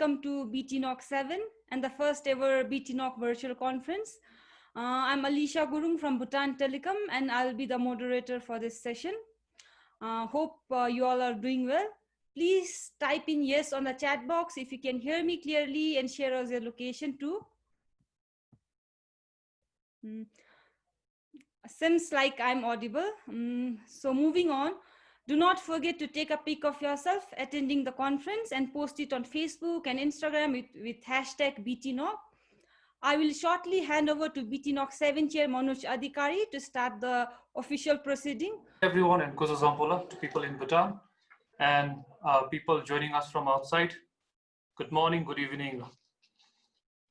welcome to btNOG 7 and the first ever btNOG virtual conference. I'm Alicia Gurung from Bhutan Telecom and I'll be the moderator for this session. Hope you all are doing well. Please type in yes on the chat box if you can hear me clearly and share us your location too. Seems like I'm audible. So moving on, do not forget to take a pic of yourself attending the conference and post it on Facebook and Instagram with hashtag btNOG. I will shortly hand over to btNOG 7 Chair Manoj Adhikari to start the official proceeding. Everyone and Kusa Zampola to people in Bhutan and people joining us from outside. Good morning, good evening,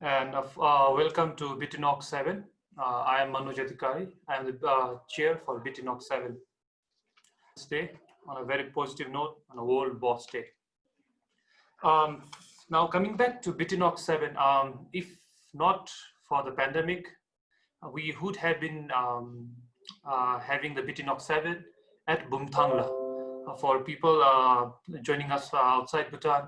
and welcome to btNOG 7. I am Manoj Adhikari. I am the chair for btNOG 7. Today, on a very positive note, on a World Boss Day. Now coming back to btNOG 7, if not for the pandemic, we would have been having the btNOG 7 at Bumthangla. For people joining us outside Bhutan,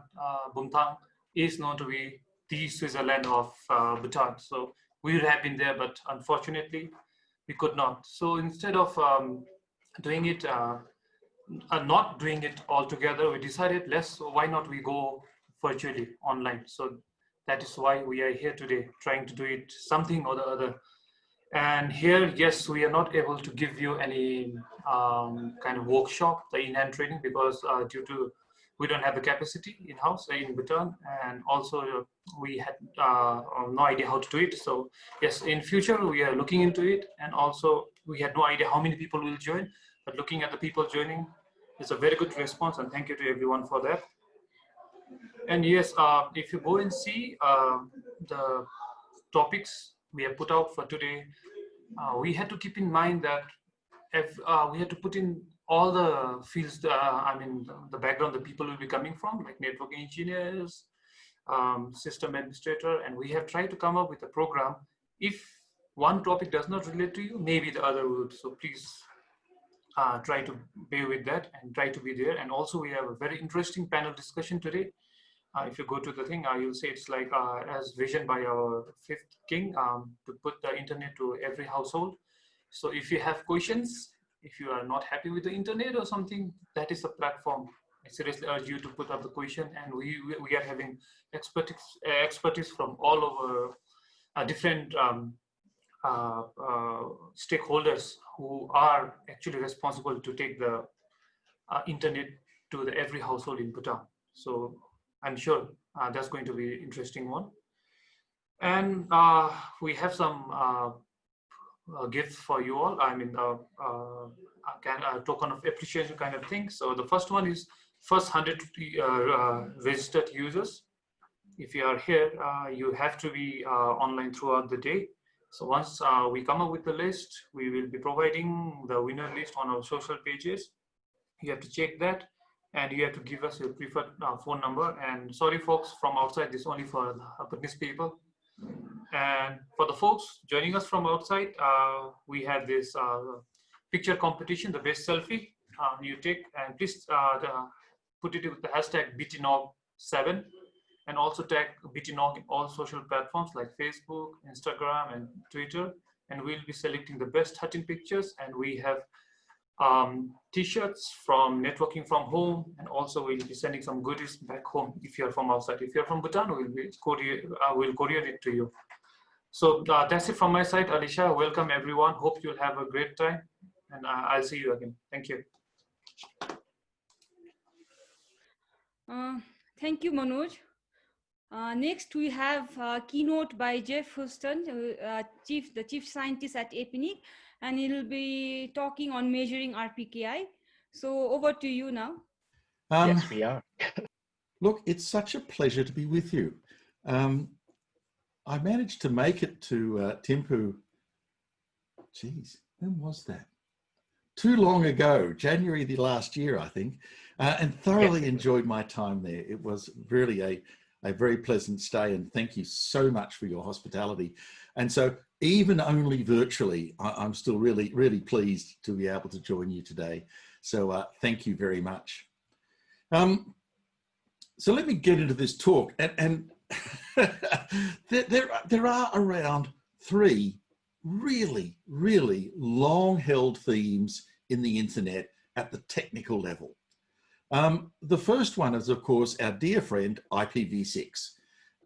Bumthang is known to be the Switzerland of Bhutan. So we would have been there, but unfortunately we could not. So instead of doing it, not doing it all together, we decided why not we go virtually online. So that is why we are here today, trying to do it something or the other. And here, yes, we are not able to give you any kind of workshop, the in-hand training, because due to we don't have the capacity in-house in Bhutan, and also we had no idea how to do it. So yes, in future we are looking into it, and also we had no idea how many people will join. But looking at the people joining, it's a very good response, and thank you to everyone for that. And yes, if you go and see the topics we have put out for today, we had to keep in mind that if we had to put in all the fields, I mean, the background the people will be coming from, like network engineers, system administrator, and we have tried to come up with a program. If one topic does not relate to you, maybe the other would. So please try to bear with that and try to be there. And also we have a very interesting panel discussion today. If you go to the thing, you'll say it's like as vision by our fifth king to put the internet to every household. So if you have questions, if you are not happy with the internet or something, that is the platform. I seriously urge you to put up the question, and we are having expertise from all over different stakeholders who are actually responsible to take the internet to every household in Bhutan. So I'm sure that's going to be an interesting one. And we have some gifts for you all. I mean, a token of appreciation kind of thing. So the first one is first 100 registered users. If you are here, you have to be online throughout the day. So once we come up with the list, we will be providing the winner list on our social pages. You have to check that, and you have to give us your preferred phone number. And sorry, folks, from outside, this is only for the Buddhist people. And for the folks joining us from outside, we have this picture competition, the best selfie you take, and please put it with the hashtag btNOG7, and also tag btNOG in all social platforms like Facebook, Instagram, and Twitter. And we'll be selecting the best 13 pictures, and we have t-shirts from Networking from Home, and also we'll be sending some goodies back home if you're from outside. If you're from Bhutan, we'll courier it to you. So that's it from my side. Alicia, welcome everyone. Hope you'll have a great time, and I'll see you again. Thank you. Thank you, Manoj. Next, we have a keynote by Geoff Huston, the chief scientist at APNIC, and he will be talking on measuring RPKI. So over to you now. Yes, we are. Look, it's such a pleasure to be with you. I managed to make it to Thimphu. Geez, when was that? Too long ago, January the last year, I think, and thoroughly enjoyed my time there. It was really a very pleasant stay, and thank you so much for your hospitality. And so even only virtually, I'm still really, really pleased to be able to join you today. So thank you very much. So let me get into this talk. And there are around 3 really, really long-held themes in the internet at the technical level. The first one is, of course, our dear friend IPv6.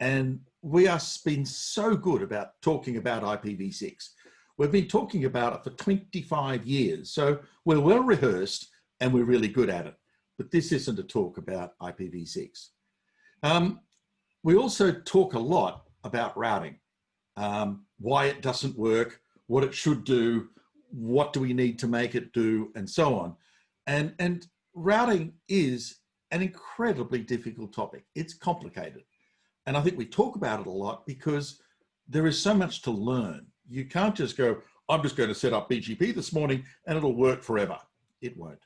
And we have been so good about talking about IPv6. We've been talking about it for 25 years. So we're well rehearsed and we're really good at it. But this isn't a talk about IPv6. We also talk a lot about routing, why it doesn't work, what it should do, what do we need to make it do, and so on. And routing is an incredibly difficult topic. It's complicated. And I think we talk about it a lot because there is so much to learn. You can't just go, I'm just going to set up BGP this morning and it'll work forever. It won't.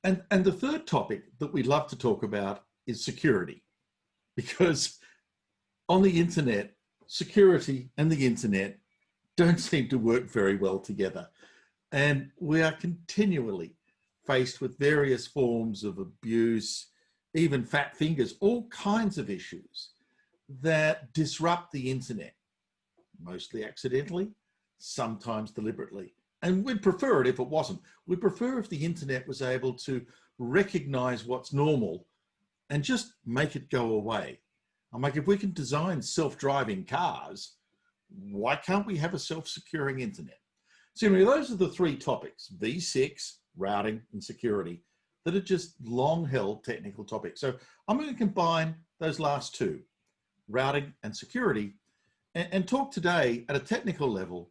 And the third topic that we love to talk about is security, because on the internet, security and the internet don't seem to work very well together. And we are continually faced with various forms of abuse, even fat fingers, all kinds of issues that disrupt the internet, mostly accidentally, sometimes deliberately. And we'd prefer it if it wasn't. We'd prefer if the internet was able to recognize what's normal and just make it go away. I'm like, if we can design self-driving cars, why can't we have a self-securing internet? So anyway, those are the 3 topics, V6, routing, and security, that are just long-held technical topics. So I'm going to combine those last 2, routing and security, and talk today at a technical level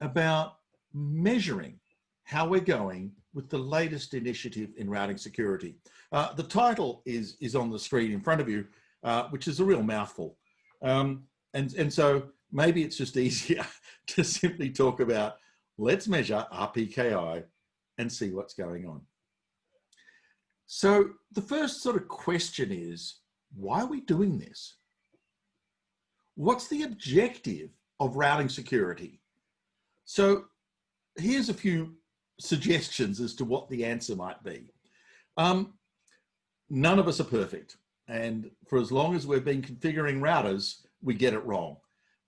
about measuring how we're going with the latest initiative in routing security. The title is on the screen in front of you, which is a real mouthful. And so maybe it's just easier to simply talk about, let's measure RPKI and see what's going on. So the first sort of question is, why are we doing this? What's the objective of routing security? So here's a few suggestions as to what the answer might be. None of us are perfect. And for as long as we've been configuring routers, we get it wrong.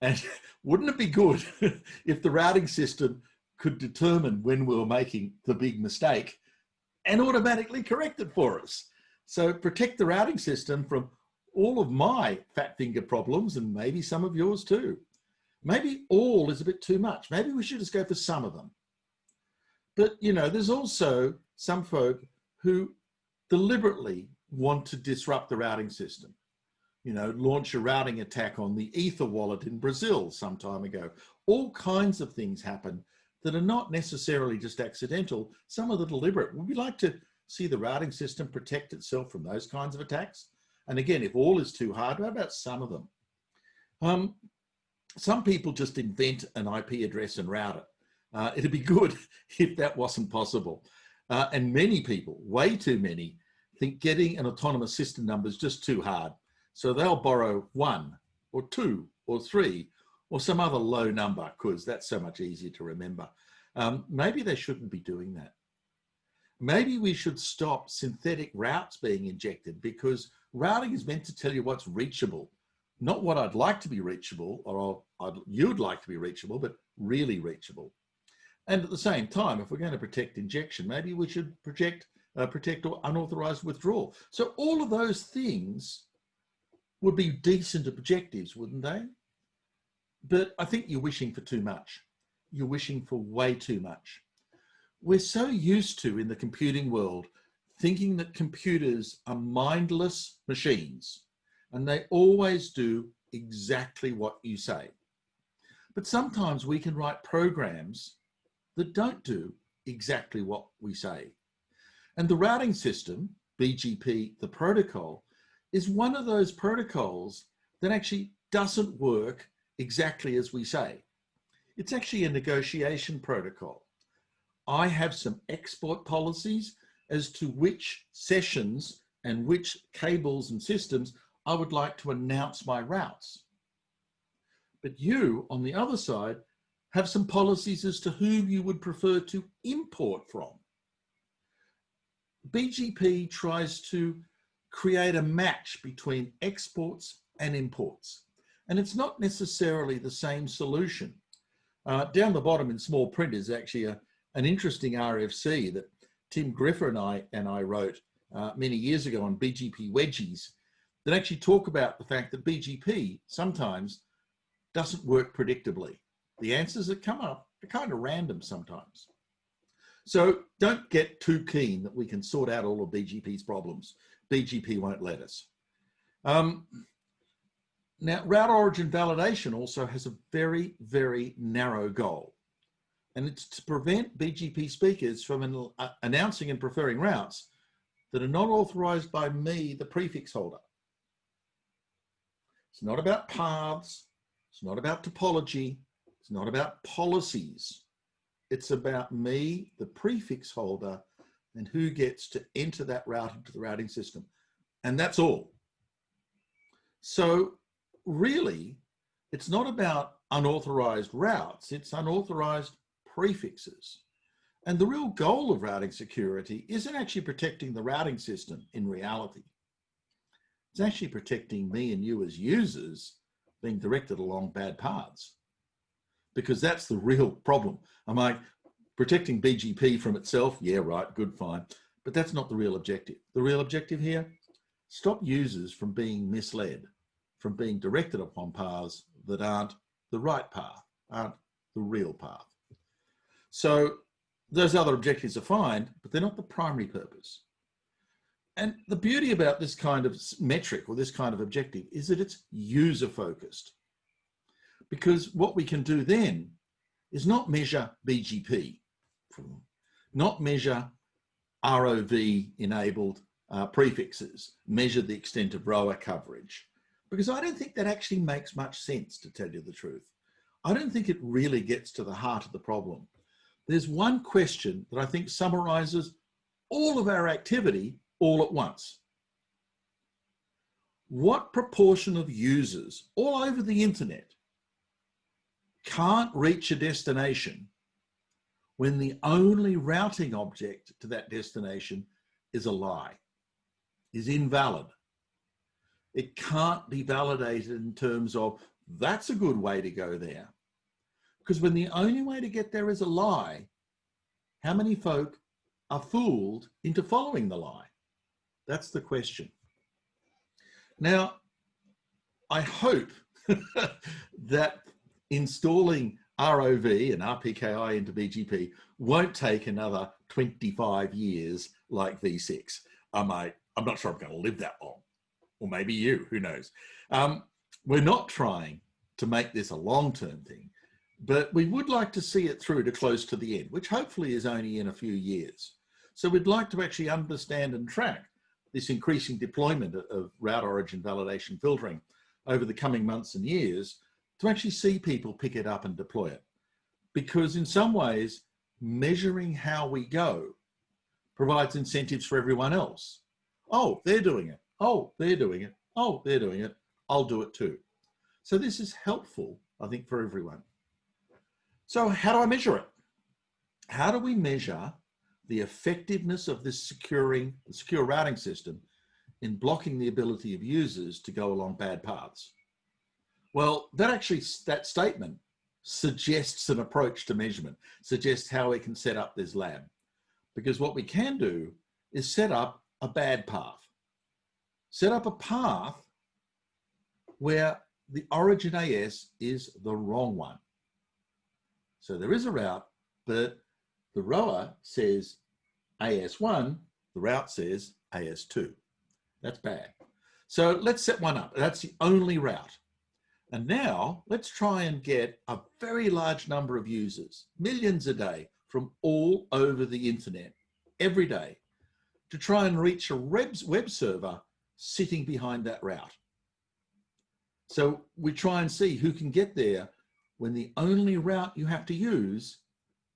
And wouldn't it be good if the routing system could determine when we were making the big mistake and automatically correct it for us? So protect the routing system from all of my fat finger problems and maybe some of yours too. Maybe all is a bit too much. Maybe we should just go for some of them. But, you know, there's also some folk who deliberately want to disrupt the routing system. You know, launch a routing attack on the Ether wallet in Brazil some time ago. All kinds of things happen that are not necessarily just accidental. Some of them deliberate. Would we like to see the routing system protect itself from those kinds of attacks? And again, if all is too hard, what about some of them? Some people just invent an IP address and route it. It'd be good if that wasn't possible. And many people, way too many, think getting an autonomous system number is just too hard. So they'll borrow 1 or 2 or 3 or some other low number because that's so much easier to remember. Maybe they shouldn't be doing that. Maybe we should stop synthetic routes being injected, because routing is meant to tell you what's reachable, not what I'd like to be reachable or you'd like to be reachable, but really reachable. And at the same time, if we're going to protect injection, maybe we should protect unauthorized withdrawal. So all of those things would be decent objectives, wouldn't they? But I think you're wishing for too much. You're wishing for way too much. We're so used to, in the computing world, thinking that computers are mindless machines and they always do exactly what you say. But sometimes we can write programs that don't do exactly what we say. And the routing system, BGP, the protocol, is one of those protocols that actually doesn't work exactly as we say. It's actually a negotiation protocol. I have some export policies as to which sessions and which cables and systems I would like to announce my routes. But you, on the other side, have some policies as to whom you would prefer to import from. BGP tries to create a match between exports and imports. And it's not necessarily the same solution. Down the bottom in small print is actually an interesting RFC that Tim Griffer and I wrote many years ago on BGP wedgies that actually talk about the fact that BGP sometimes doesn't work predictably. The answers that come up are kind of random sometimes. So don't get too keen that we can sort out all of BGP's problems. BGP won't let us. Now, route origin validation also has a very, very narrow goal. And it's to prevent BGP speakers from announcing and preferring routes that are not authorized by me, the prefix holder. It's not about paths. It's not about topology. It's not about policies. It's about me, the prefix holder, and who gets to enter that route into the routing system. And that's all. So really, it's not about unauthorized routes. It's unauthorized prefixes. And the real goal of routing security isn't actually protecting the routing system in reality. It's actually protecting me and you as users being directed along bad paths, because that's the real problem. I'm like, protecting BGP from itself, yeah, right, good, fine. But that's not the real objective. The real objective here, stop users from being misled, from being directed upon paths that aren't the right path, aren't the real path. So those other objectives are fine, but they're not the primary purpose. And the beauty about this kind of metric or this kind of objective is that it's user focused. Because what we can do then is not measure BGP, not measure ROV enabled prefixes, measure the extent of ROA coverage, because I don't think that actually makes much sense, to tell you the truth. I don't think it really gets to the heart of the problem. There's one question that I think summarizes all of our activity all at once. What proportion of users all over the internet can't reach a destination when the only routing object to that destination is a lie, is invalid? It can't be validated in terms of, that's a good way to go there. Because when the only way to get there is a lie, how many folk are fooled into following the lie? That's the question. Now, I hope that installing ROV and RPKI into BGP won't take another 25 years like V6. I'm not sure I'm going to live that long. Or maybe you, who knows. We're not trying to make this a long-term thing, but we would like to see it through to close to the end, which hopefully is only in a few years. So we'd like to actually understand and track this increasing deployment of route origin validation filtering over the coming months and years to actually see people pick it up and deploy it. Because in some ways, measuring how we go provides incentives for everyone else. Oh, they're doing it. Oh, they're doing it. Oh, they're doing it. I'll do it too. So this is helpful, I think, for everyone. So how do I measure it? How do we measure the effectiveness of this secure routing system in blocking the ability of users to go along bad paths? Well, that statement suggests an approach to measurement, suggests how we can set up this lab. Because what we can do is set up a bad path. Set up a path where the origin AS is the wrong one. So there is a route, but the ROA says AS1, the route says AS2. That's bad. So let's set one up. That's the only route. And now let's try and get a very large number of users, millions a day, from all over the internet, every day, to try and reach a web server sitting behind that route. So we try and see who can get there when the only route you have to use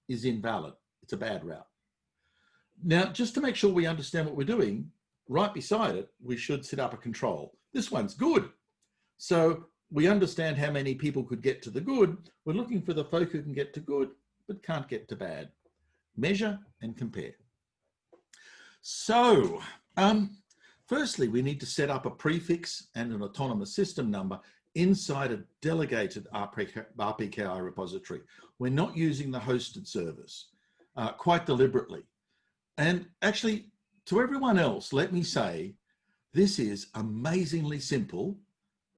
is invalid. It's a bad route. Now, just to make sure we understand what we're doing, right beside it, we should set up a control. This one's good. So we understand how many people could get to the good. We're looking for the folk who can get to good, but can't get to bad. Measure and compare. So, Firstly, we need to set up a prefix and an autonomous system number inside a delegated RPKI repository. We're not using the hosted service, quite deliberately. And actually, to everyone else, let me say, this is amazingly simple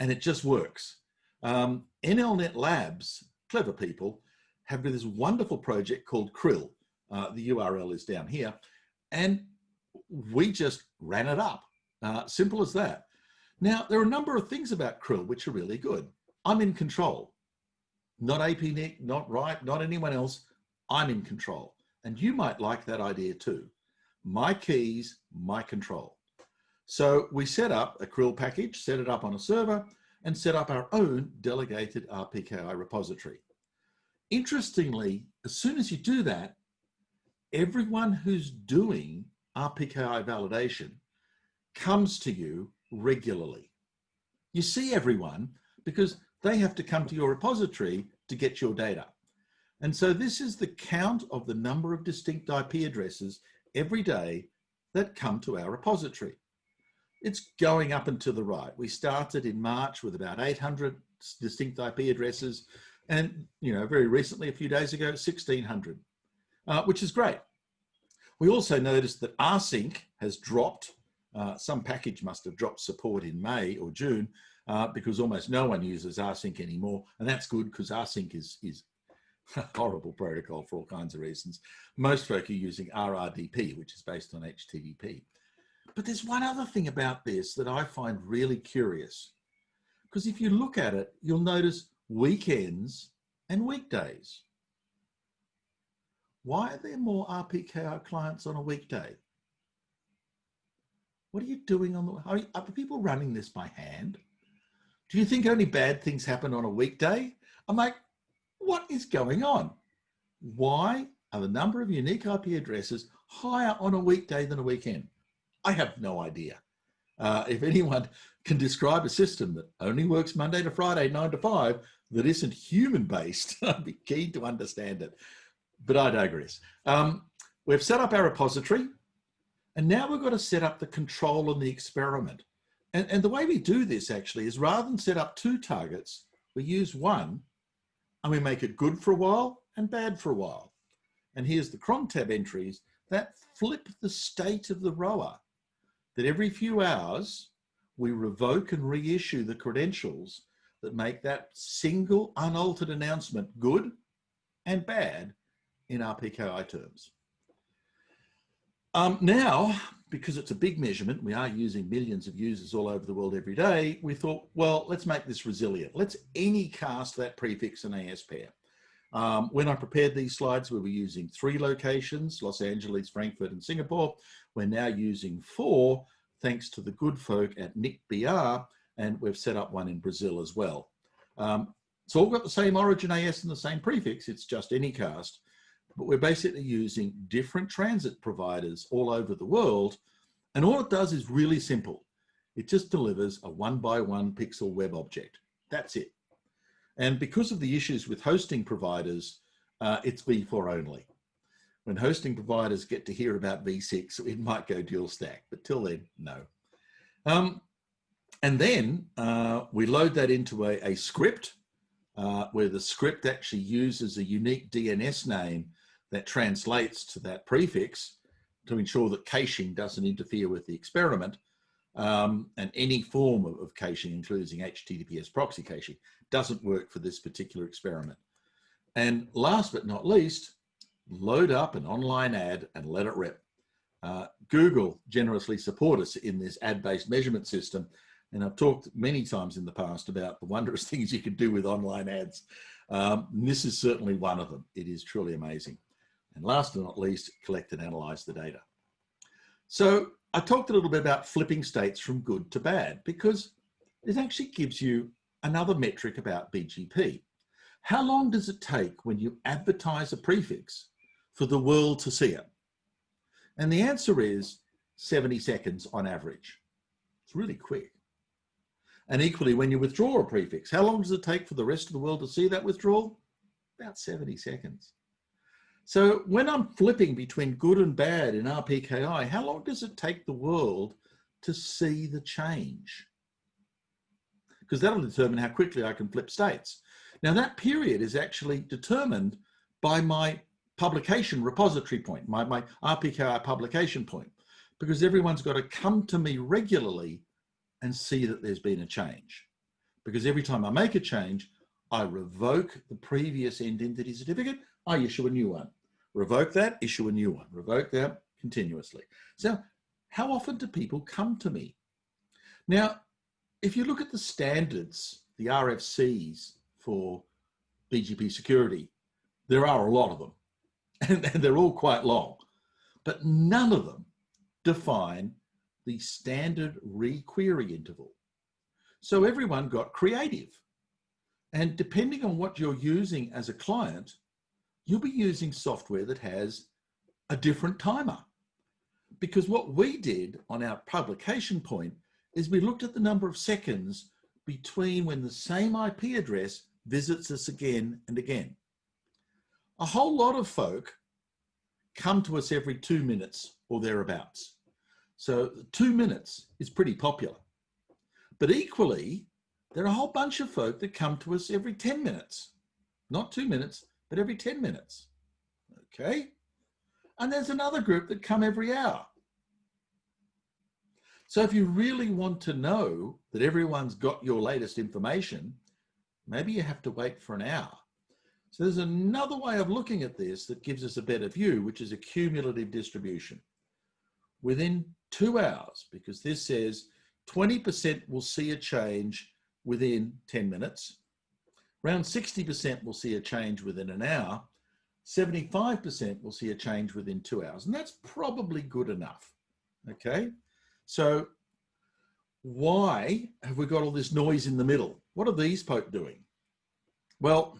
and it just works. NLNet Labs, clever people, have this wonderful project called Krill. The URL is down here. And we just ran it up. Simple as that. Now, there are a number of things about Krill which are really good. I'm in control. Not APNIC, not RIPE, not anyone else. I'm in control. And you might like that idea too. My keys, my control. So we set up a Krill package, set it up on a server, and set up our own delegated RPKI repository. Interestingly, as soon as you do that, everyone who's doing RPKI validation comes to you regularly. You see everyone because they have to come to your repository to get your data. And so this is the count of the number of distinct IP addresses every day that come to our repository. It's going up and to the right. We started in March with about 800 distinct IP addresses. And, very recently, a few days ago, 1,600, which is great. We also noticed that rsync has dropped. Some package must have dropped support in May or June because almost no one uses rsync anymore. And that's good because rsync is a horrible protocol for all kinds of reasons. Most folk are using RRDP, which is based on HTTP. But there's one other thing about this that I find really curious. Because if you look at it, you'll notice weekends and weekdays. Why are there more RPKI clients on a weekday? What are you doing on the, are people running this by hand? Do you think only bad things happen on a weekday? I'm like, what is going on? Why are the number of unique IP addresses higher on a weekday than a weekend? I have no idea. If anyone can describe a system that only works Monday to Friday, 9 to 5, that isn't human-based, I'd be keen to understand it. But I digress. We've set up our repository, and now we've got to set up the control on the experiment. And the way we do this actually is rather than set up 2 targets, we use 1, and we make it good for a while and bad for a while. And here's the Crontab entries that flip the state of the rower, that every few hours we revoke and reissue the credentials that make that single unaltered announcement good and bad in RPKI terms. Now, because it's a big measurement, we are using millions of users all over the world every day, we thought, well, let's make this resilient. Let's anycast that prefix and AS pair. When I prepared these slides, we were using 3 locations, Los Angeles, Frankfurt, and Singapore. We're now using 4, thanks to the good folk at NICBR, and we've set up one in Brazil as well. It's all got the same origin AS and the same prefix, it's just anycast, but we're basically using different transit providers all over the world, and all it does is really simple. It just delivers a 1x1 pixel web object. That's it. And because of the issues with hosting providers, it's v4 only. When hosting providers get to hear about v6, it might go dual stack, but till then, no. And then we load that into a script where the script actually uses a unique DNS name that translates to that prefix to ensure that caching doesn't interfere with the experiment. And any form of caching, including HTTPS proxy caching, doesn't work for this particular experiment. And last but not least, load up an online ad and let it rip. Google generously support us in this ad-based measurement system. And I've talked many times in the past about the wondrous things you can do with online ads. This is certainly one of them. It is truly amazing. And last but not least, collect and analyze the data. So I talked a little bit about flipping states from good to bad because it actually gives you another metric about BGP. How long does it take when you advertise a prefix for the world to see it? And the answer is 70 seconds on average. It's really quick. And equally, when you withdraw a prefix, how long does it take for the rest of the world to see that withdrawal? About 70 seconds. So when I'm flipping between good and bad in RPKI, how long does it take the world to see the change, because that'll determine how quickly I can flip states. Now that period is actually determined by my publication repository point, my RPKI publication point, because everyone's got to come to me regularly and see that there's been a change. Because every time I make a change, I revoke the previous end entity certificate, I issue a new one. Revoke that, issue a new one. Revoke that continuously. So how often do people come to me? Now, if you look at the standards, the RFCs for BGP security, there are a lot of them, and they're all quite long, but none of them define the standard requery interval. So everyone got creative. And depending on what you're using as a client, you'll be using software that has a different timer. Because what we did on our publication point is we looked at the number of seconds between when the same IP address visits us again and again. A whole lot of folk come to us every 2 minutes or thereabouts. So 2 minutes is pretty popular. But equally, there are a whole bunch of folk that come to us every 10 minutes. Not 2 minutes, but every 10 minutes. Okay? And there's another group that come every hour. So if you really want to know that everyone's got your latest information, maybe you have to wait for an hour. So there's another way of looking at this that gives us a better view, which is a cumulative distribution. Within 2 hours, because this says 20% will see a change within 10 minutes, around 60% will see a change within an hour, 75% will see a change within 2 hours, and that's probably good enough, okay? So why have we got all this noise in the middle? What are these folk doing? Well,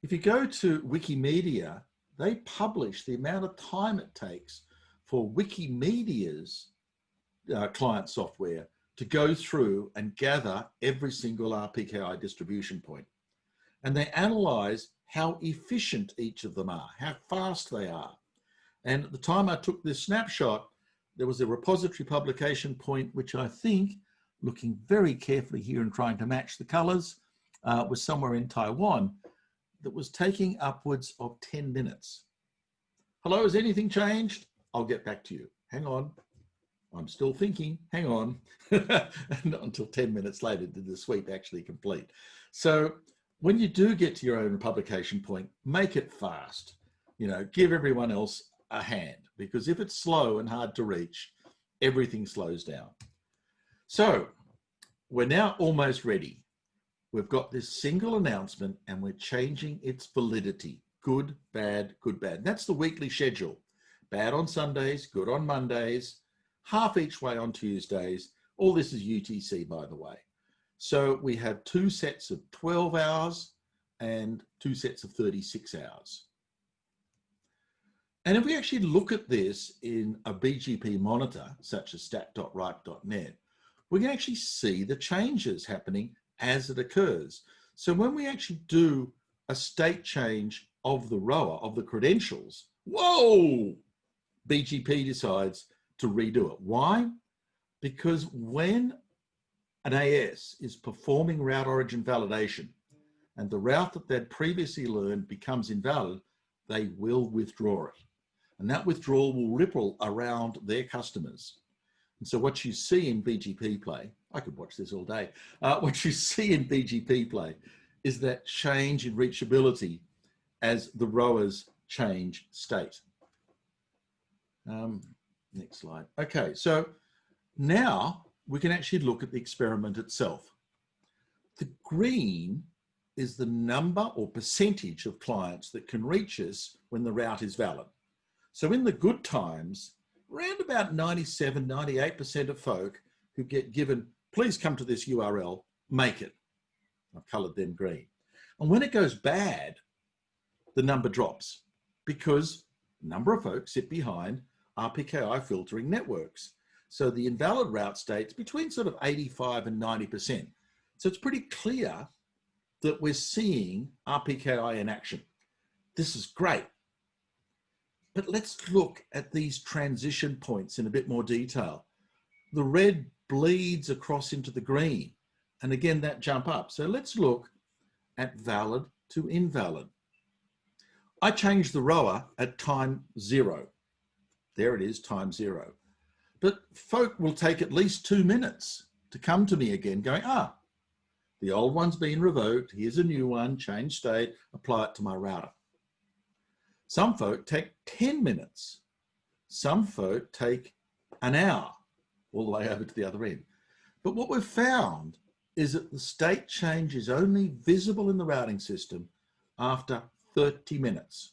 if you go to Wikimedia, they publish the amount of time it takes for Wikimedia's client software to go through and gather every single RPKI distribution point. And they analyze how efficient each of them are, how fast they are. And at the time I took this snapshot, there was a repository publication point, which I think, looking very carefully here and trying to match the colors, was somewhere in Taiwan, that was taking upwards of 10 minutes. Hello, has anything changed? I'll get back to you. Hang on. I'm still thinking, hang on. Not until 10 minutes later did the sweep actually complete. So when you do get to your own publication point, make it fast. You know, give everyone else a hand, because if it's slow and hard to reach, everything slows down. So we're now almost ready. We've got this single announcement and we're changing its validity. Good, bad, good, bad. That's the weekly schedule. Bad on Sundays, good on Mondays, half each way on Tuesdays. All this is UTC, by the way. So we have 2 sets of 12 hours and 2 sets of 36 hours. And if we actually look at this in a BGP monitor, such as stat.ripe.net, we can actually see the changes happening as it occurs. So when we actually do a state change of the rower, of the credentials, whoa, BGP decides to redo it. Why? Because when an AS is performing route origin validation and the route that they'd previously learned becomes invalid, they will withdraw it. And that withdrawal will ripple around their customers. And so what you see in BGP play, I could watch this all day. What you see in BGP play is that change in reachability as the rowers change state. Next slide. Okay, so now we can actually look at the experiment itself. The green is the number or percentage of clients that can reach us when the route is valid. So in the good times, around about 97, 98% of folk who get given, please come to this URL, make it. I've colored them green. And when it goes bad, the number drops because a number of folks sit behind RPKI filtering networks. So the invalid route states between sort of 85 and 90%. So it's pretty clear that we're seeing RPKI in action. This is great. But let's look at these transition points in a bit more detail. The red bleeds across into the green. And again, that jump up. So let's look at valid to invalid. I changed the rower at time 0. There it is, time 0. But folk will take at least 2 minutes to come to me again going, the old one's been revoked, here's a new one, change state, apply it to my router. Some folk take 10 minutes. Some folk take an hour all the way over to the other end. But what we've found is that the state change is only visible in the routing system after 30 minutes.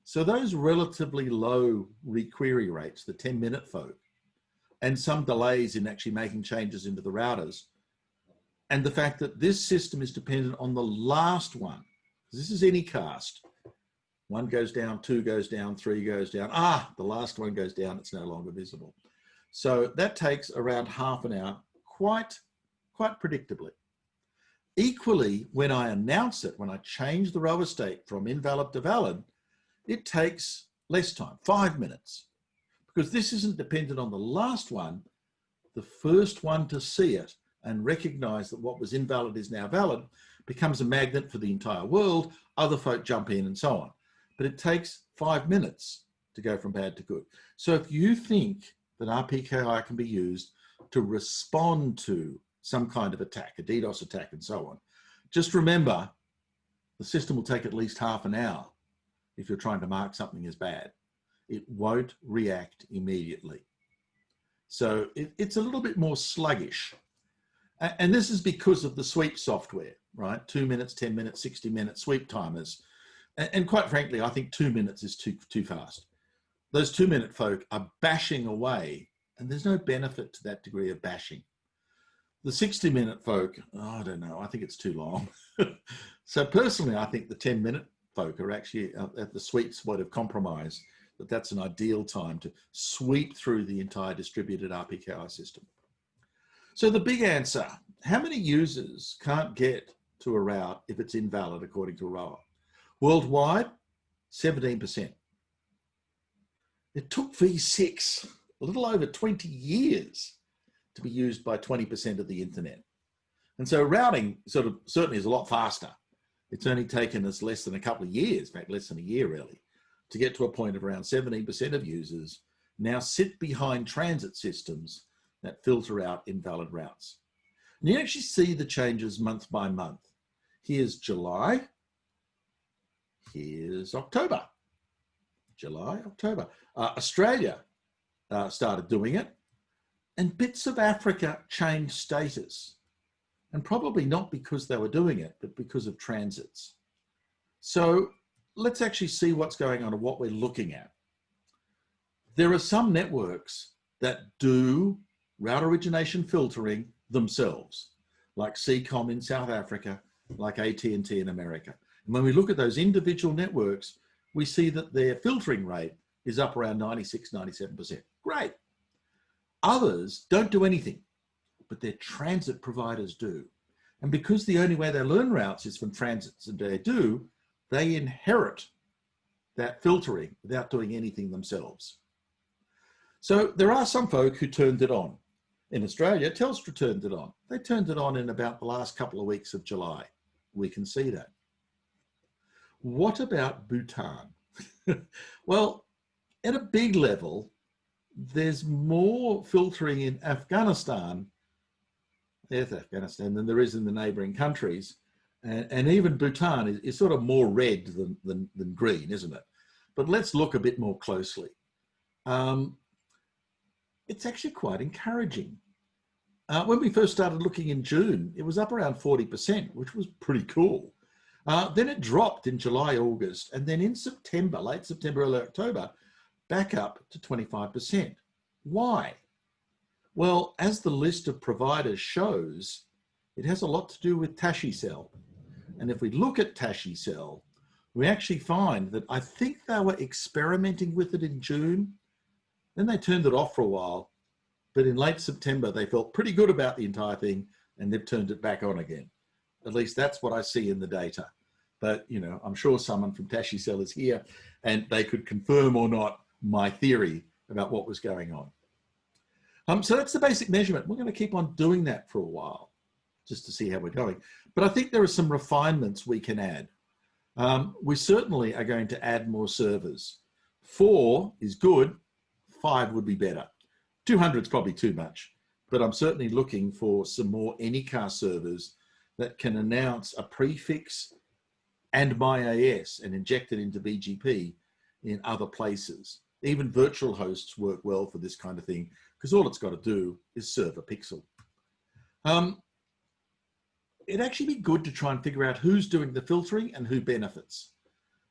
So those relatively low requery rates, the 10-minute folk, and some delays in actually making changes into the routers, and the fact that this system is dependent on the last one. This is any cast. 1 goes down, 2 goes down, 3 goes down. The last one goes down, it's no longer visible. So that takes around half an hour, quite predictably. Equally, when I announce it, when I change the rower state from invalid to valid, it takes less time, 5 minutes, because this isn't dependent on the last one, the first one to see it and recognize that what was invalid is now valid becomes a magnet for the entire world. Other folk jump in and so on. But it takes 5 minutes to go from bad to good. So if you think that RPKI can be used to respond to some kind of attack, a DDoS attack and so on, just remember the system will take at least half an hour if you're trying to mark something as bad. It won't react immediately. So it's a little bit more sluggish. And this is because of the sweep software, right? 2 minutes, 10 minutes, 60 minute sweep timers. And quite frankly, I think 2 minutes is too fast. Those 2 minute folk are bashing away, and there's no benefit to that degree of bashing. The 60 minute folk, I don't know, I think it's too long. So personally, I think the 10 minute folk are actually at the sweet spot of compromise, that's an ideal time to sweep through the entire distributed RPKI system. So the big answer, how many users can't get to a route if it's invalid according to a rower? Worldwide, 17%. It took V6 a little over 20 years to be used by 20% of the internet. And so routing certainly is a lot faster. It's only taken us less than a couple of years, in fact, less than a year really, to get to a point of around 17% of users now sit behind transit systems that filter out invalid routes. And you actually see the changes month by month. Here's July, here's October. July, October. Australia started doing it, and bits of Africa changed status. And probably not because they were doing it, but because of transits. So let's actually see what's going on and what we're looking at. There are some networks that do route origination filtering themselves, like CCOM in South Africa, like AT&T in America. And when we look at those individual networks, we see that their filtering rate is up around 96, 97%. Great. Others don't do anything, but their transit providers do. And because the only way they learn routes is from transits and they inherit that filtering without doing anything themselves. So there are some folk who turned it on. In Australia, Telstra turned it on. They turned it on in about the last couple of weeks of July. We can see that. What about Bhutan? Well, at a big level, there's more filtering in Afghanistan than there is in the neighboring countries. And even Bhutan is sort of more red than green, isn't it? But let's look a bit more closely. It's actually quite encouraging. When we first started looking in June, it was up around 40%, which was pretty cool. Then it dropped in July, August, and then in September, late September, early October, back up to 25%. Why? Well, as the list of providers shows, it has a lot to do with Tashi-Cell. And if we look at Tashi-Cell, we actually find that I think they were experimenting with it in June. Then they turned it off for a while. But in late September, they felt pretty good about the entire thing and they've turned it back on again. At least that's what I see in the data. But, you know, I'm sure someone from Tashi-Cell is here and they could confirm or not my theory about what was going on. So that's the basic measurement. We're going to keep on doing that for a while, just to see how we're going. But I think there are some refinements we can add. We certainly are going to add more servers. 4 is good, 5 would be better. 200 is probably too much, but I'm certainly looking for some more Anycar servers that can announce a prefix and MyAS and inject it into BGP in other places. Even virtual hosts work well for this kind of thing, because all it's got to do is serve a pixel. It'd actually be good to try and figure out who's doing the filtering and who benefits.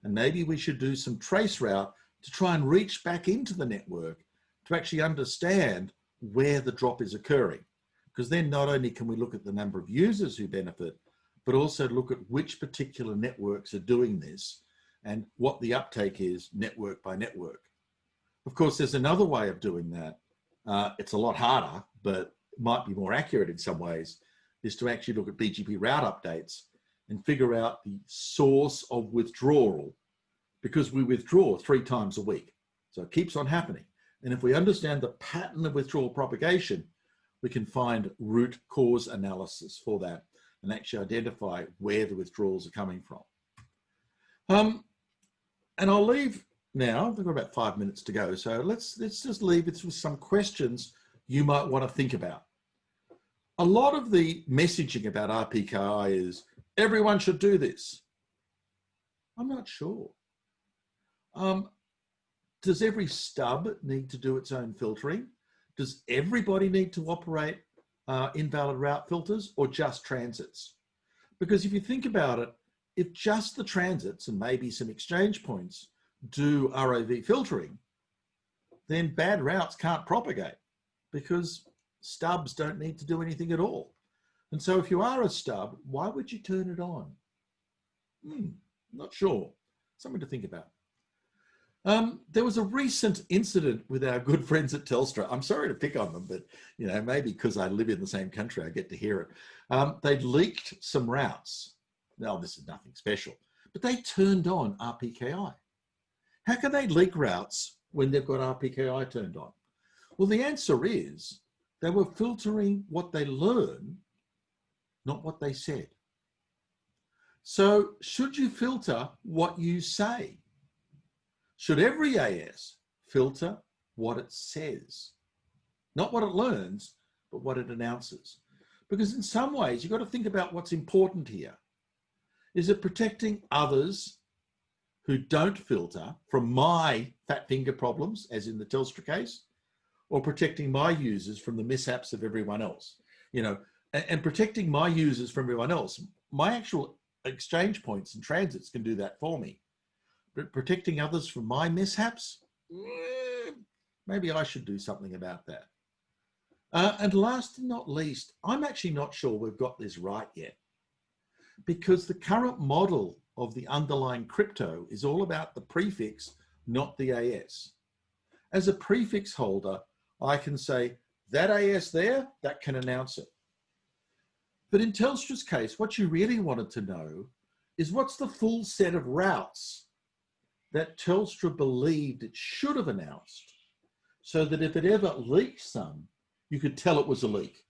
And maybe we should do some trace route to try and reach back into the network to actually understand where the drop is occurring. Because then not only can we look at the number of users who benefit, but also look at which particular networks are doing this and what the uptake is network by network. Of course, there's another way of doing that. It's a lot harder, but might be more accurate in some ways, is to actually look at BGP route updates and figure out the source of withdrawal, because we withdraw 3 times a week. So it keeps on happening. And if we understand the pattern of withdrawal propagation, we can find root cause analysis for that and actually identify where the withdrawals are coming from. And I'll leave now, I've got about 5 minutes to go. So let's just leave it with some questions you might want to think about. A lot of the messaging about RPKI is everyone should do this. I'm not sure. Does every stub need to do its own filtering? Does everybody need to operate invalid route filters, or just transits? Because if you think about it, if just the transits and maybe some exchange points do ROV filtering, then bad routes can't propagate because stubs don't need to do anything at all. And so if you are a stub, why would you turn it on? Not sure. Something to think about. There was a recent incident with our good friends at Telstra. I'm sorry to pick on them, but you know, maybe because I live in the same country, I get to hear it. They'd leaked some routes. Now, this is nothing special, but they turned on RPKI. How can they leak routes when they've got RPKI turned on? Well, the answer is they were filtering what they learn, not what they said. So should you filter what you say? Should every AS filter what it says? Not what it learns, but what it announces. Because in some ways, you've got to think about what's important here. Is it protecting others who don't filter from my fat finger problems, as in the Telstra case, or protecting my users from the mishaps of everyone else? You know, and protecting my users from everyone else, my actual exchange points and transits can do that for me. But protecting others from my mishaps, maybe I should do something about that. And last and not least, I'm actually not sure we've got this right yet, because the current model of the underlying crypto is all about the prefix, not the AS. As a prefix holder, I can say that AS there, that can announce it. But in Telstra's case, what you really wanted to know is what's the full set of routes that Telstra believed it should have announced, so that if it ever leaked some, you could tell it was a leak.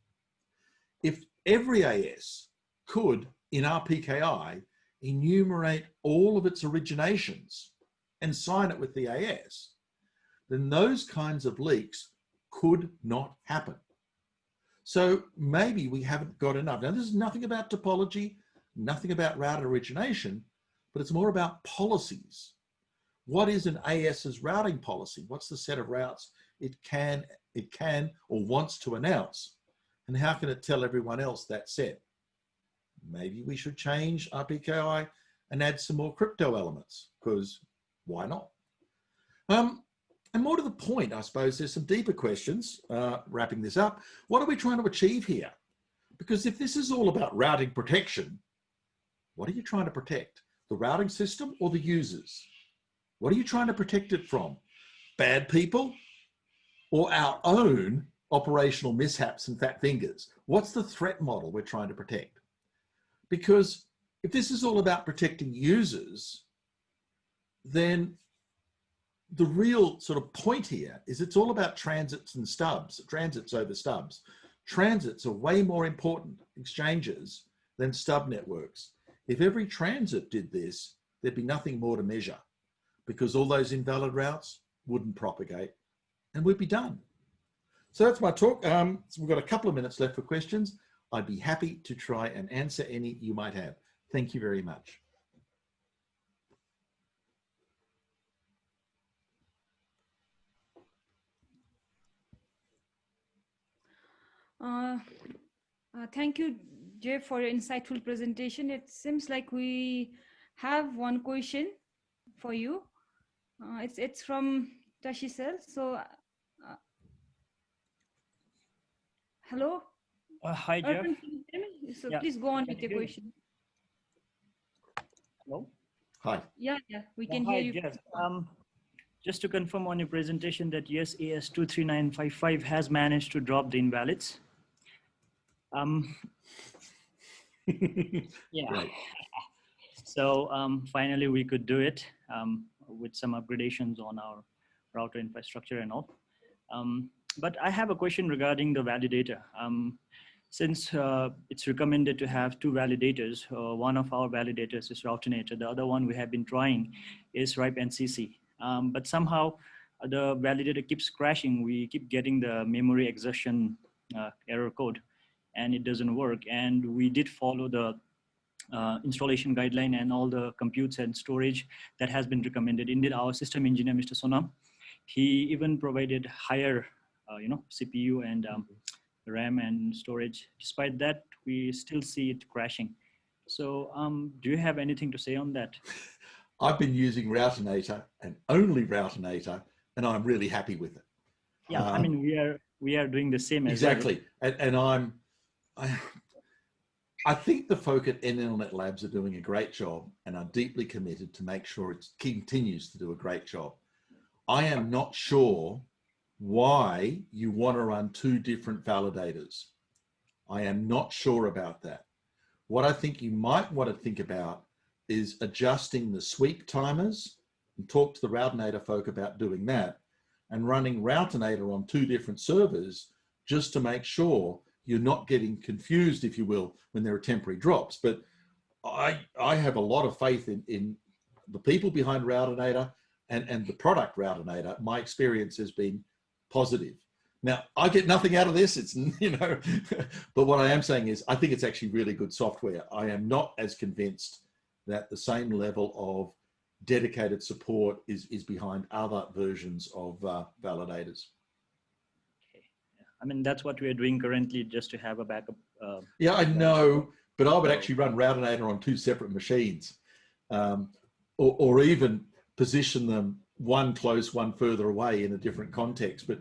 If every AS could, in RPKI, enumerate all of its originations and sign it with the AS, then those kinds of leaks could not happen. So maybe we haven't got enough. Now, this is nothing about topology, nothing about route origination, but it's more about policies. What is an AS's routing policy? What's the set of routes it can or wants to announce? And how can it tell everyone else that set? Maybe we should change RPKI and add some more crypto elements, because why not? And more to the point, I suppose, there's some deeper questions, wrapping this up. What are we trying to achieve here? Because if this is all about routing protection, what are you trying to protect? The routing system or the users? What are you trying to protect it from? Bad people or our own operational mishaps and fat fingers? What's the threat model we're trying to protect? Because if this is all about protecting users, then the real sort of point here is it's all about transits and stubs, transits over stubs. Transits are way more important exchanges than stub networks. If every transit did this, there'd be nothing more to measure because all those invalid routes wouldn't propagate and we'd be done. So that's my talk. So we've got a couple of minutes left for questions. I'd be happy to try and answer any you might have. Thank you very much. Thank you, Geoff, for your insightful presentation. It seems like we have one question for you. It's from Tashisel. So, hello. Hi, Geoff. So yeah. Please go on with your question. Hello. Hi. Yeah, we can hear you. Geoff. Just to confirm on your presentation that yes, AS23955 has managed to drop the invalids. Yeah. Right. So finally we could do it with some upgradations on our router infrastructure and all. But I have a question regarding the validator. Since it's recommended to have two validators, one of our validators is Routinator, the other one we have been trying is RIPE-NCC. But somehow the validator keeps crashing. We keep getting the memory exertion error code and it doesn't work. And we did follow the installation guideline and all the computes and storage that has been recommended. Indeed, our system engineer, Mr. Sonam, he even provided higher CPU and RAM and storage. Despite that, we still see it crashing. So do you have anything to say on that? I've been using Routinator and only Routinator, and I'm really happy with it. Yeah, I mean, we are doing the same exactly. as well. And I think the folk at NLNet Labs are doing a great job and are deeply committed to make sure it continues to do a great job. I am not sure why you want to run two different validators. I am not sure about that. What I think you might want to think about is adjusting the sweep timers and talk to the Routinator folk about doing that and running Routinator on two different servers just to make sure you're not getting confused, if you will, when there are temporary drops. But I have a lot of faith in the people behind Routinator and the product Routinator. My experience has been positive. Now, I get nothing out of this, it's, but what I am saying is I think it's actually really good software. I am not as convinced that the same level of dedicated support is behind other versions of validators. Okay. I mean, that's what we're doing currently, just to have a backup. Yeah, I know, but I would actually run Routinator on two separate machines, or even position them one close, one further away in a different context, but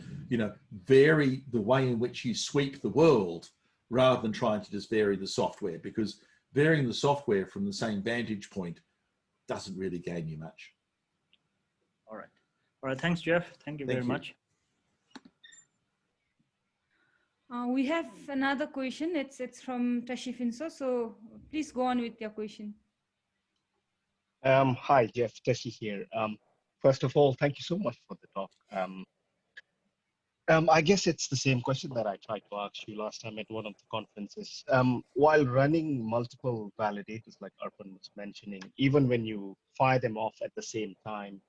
vary the way in which you sweep the world rather than trying to just vary the software, because varying the software from the same vantage point doesn't really gain you much. All right. Thanks, Geoff. Thank you very much. We have another question. It's from Tashi Finso. So please go on with your question. Hi, Geoff. Tashi here. First of all, thank you so much for the talk. I guess it's the same question that I tried to ask you last time at one of the conferences. While running multiple validators, like Arpan was mentioning, even when you fire them off at the same time,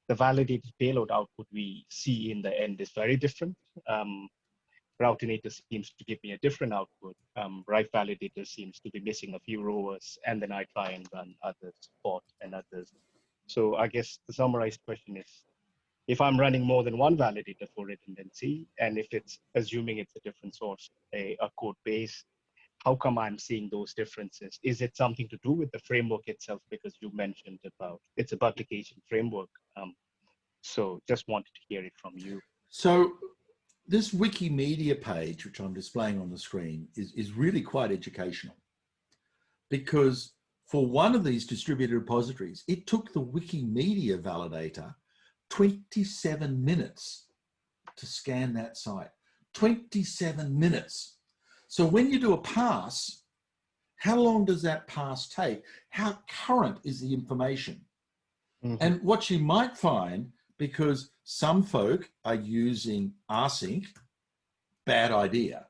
the validated payload output we see in the end is very different. Routinator seems to give me a different output. RIPE validator seems to be missing a few rows, and then I try and run others, bot and others. So I guess the summarized question is, if I'm running more than one validator for redundancy, and if it's assuming it's a different source, a code base, how come I'm seeing those differences? Is it something to do with the framework itself? Because you mentioned about it's a publication framework. So just wanted to hear it from you. So this Wikimedia page, which I'm displaying on the screen, is really quite educational, because for one of these distributed repositories, it took the Wikimedia validator 27 minutes to scan that site. 27 minutes. So when you do a pass, how long does that pass take? How current is the information? Mm-hmm. And what you might find, because some folk are using rsync, bad idea.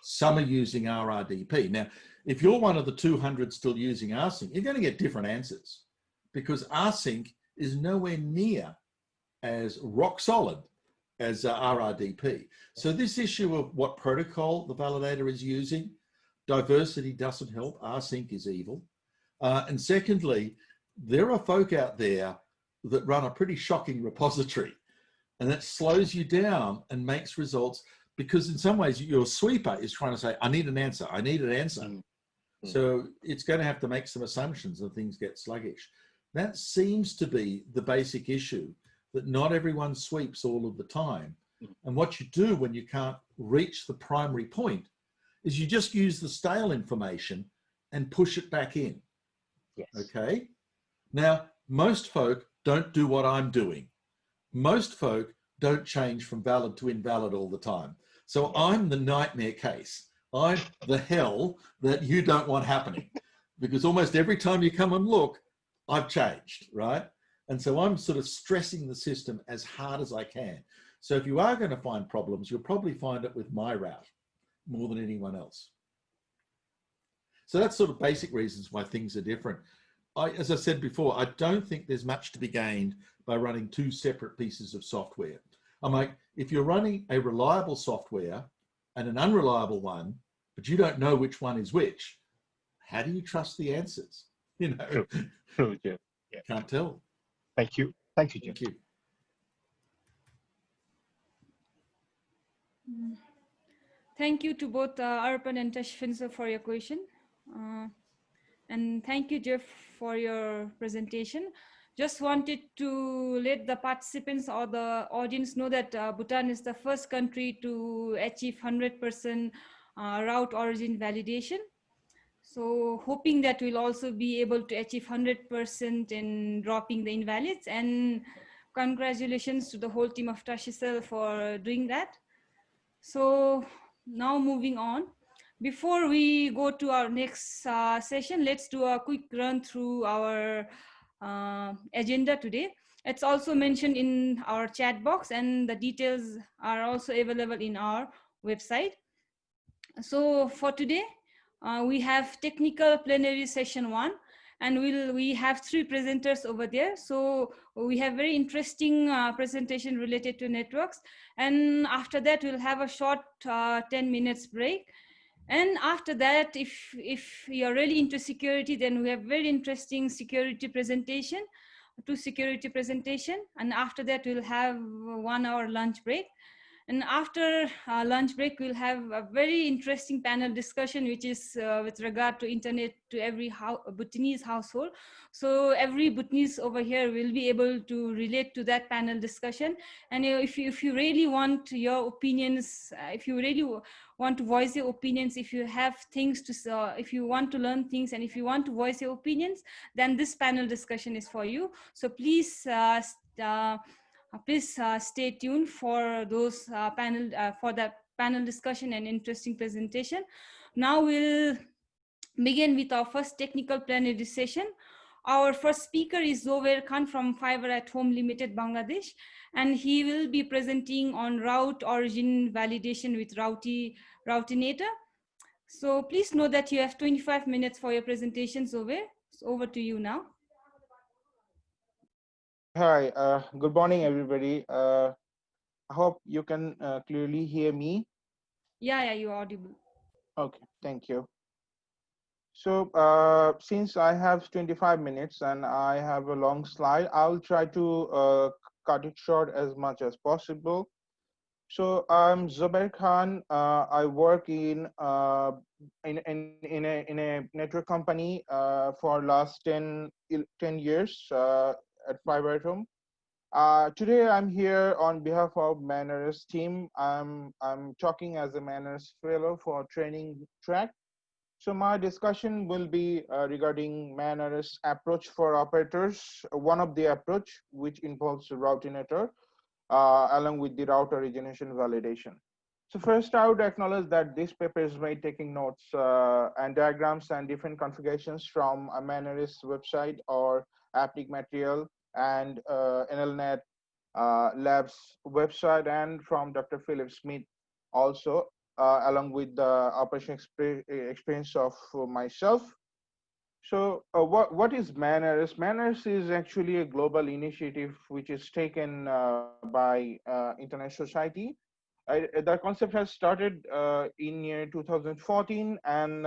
Some are using RRDP. Now, if you're one of the 200 still using rsync, you're going to get different answers, because rsync is nowhere near as rock solid as RRDP. So this issue of what protocol the validator is using, diversity doesn't help. rsync is evil. And secondly, there are folk out there that run a pretty shocking repository, and that slows you down and makes results, because in some ways your sweeper is trying to say, I need an answer, I need an answer. So it's going to have to make some assumptions and things get sluggish. That seems to be the basic issue, that not everyone sweeps all of the time. And what you do when you can't reach the primary point is you just use the stale information and push it back in. Yes. Okay. Now, most folk don't do what I'm doing. Most folk don't change from valid to invalid all the time. So I'm the nightmare case. I'm the hell that you don't want happening, because almost every time you come and look, I've changed, right? And so I'm sort of stressing the system as hard as I can. So if you are going to find problems, you'll probably find it with my route more than anyone else. So that's sort of basic reasons why things are different. As I said before, I don't think there's much to be gained by running two separate pieces of software. I'm like, if you're running a reliable software and an unreliable one, but you don't know which one is which, how do you trust the answers? You know, True, Geoff. Yeah. Can't tell. Thank you. Thank you, Geoff. Thank you. Thank you to both Arpan and Tashfinsa for your question. And thank you, Geoff, for your presentation. Just wanted to let the participants or the audience know that Bhutan is the first country to achieve 100% route origin validation. So hoping that we'll also be able to achieve 100% in dropping the invalids, and congratulations to the whole team of Tashisel for doing that. So now moving on, before we go to our next session, let's do a quick run through our agenda today. It's also mentioned in our chat box, and the details are also available in our website. So for today, we have technical plenary session 1, and we have 3 presenters over there. So we have very interesting presentation related to networks. And after that, we'll have a short 10 minutes break. And after that, if you're really into security, then we have very interesting security presentation, 2 security presentation. And after that, we'll have 1 hour lunch break. And after lunch break, we'll have a very interesting panel discussion, which is with regard to internet to every Bhutanese household. So every Bhutanese over here will be able to relate to that panel discussion. And if you really want your opinions, if you really want to voice your opinions, if you have things to, if you want to learn things, and if you want to voice your opinions, then this panel discussion is for you. So please, please stay tuned for those for that panel discussion and interesting presentation. Now we'll begin with our first technical plenary session. Our first speaker is Zobair Khan from Fiber at Home Limited, Bangladesh, and he will be presenting on route origin validation with Routinator. So please know that you have 25 minutes for your presentation, Zobair. So over to you now. Hi, good morning, everybody. I hope you can clearly hear me. Yeah, you're audible. Okay, thank you. So since I have 25 minutes and I have a long slide, I'll try to cut it short as much as possible. So I'm Zobair Khan. I work in a network company for last 10 years at Fiber at Home. Today I'm here on behalf of MANRS team. I'm talking as a MANRS fellow for training track. So my discussion will be regarding MANRS approach for operators, one of the approach which involves Routinator along with the route origination validation. So first I would acknowledge that this paper is made taking notes and diagrams and different configurations from a MANRS website or APNIC material and NLNet Labs website and from Dr. Philip Smith also, along with the operation experience of myself. So what is MANRS? MANRS is actually a global initiative which is taken by international society. The concept has started in year 2014, and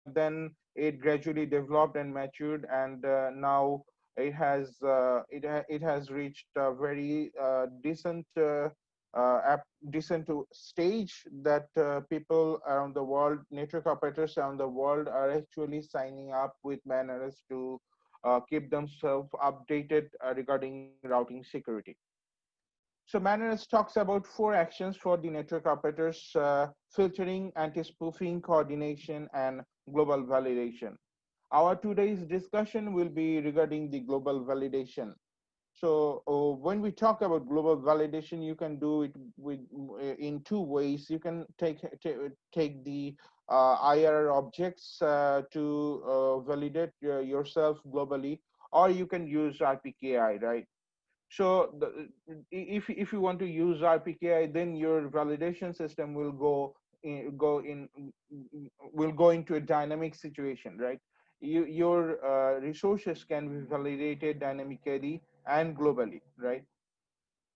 then it gradually developed and matured, and now it has reached a very decent to stage that people around the world, network operators around the world, are actually signing up with MANRS to keep themselves updated regarding routing security. So MANRS talks about 4 actions for the network operators: filtering, anti-spoofing, coordination, and global validation. Our today's discussion will be regarding the global validation. So when we talk about global validation, you can do it in 2 ways. You can take the IR objects to validate yourself globally, or you can use RPKI, right? So if you want to use RPKI, then your validation system will go into a dynamic situation, right? Your resources can be validated dynamically and globally, right?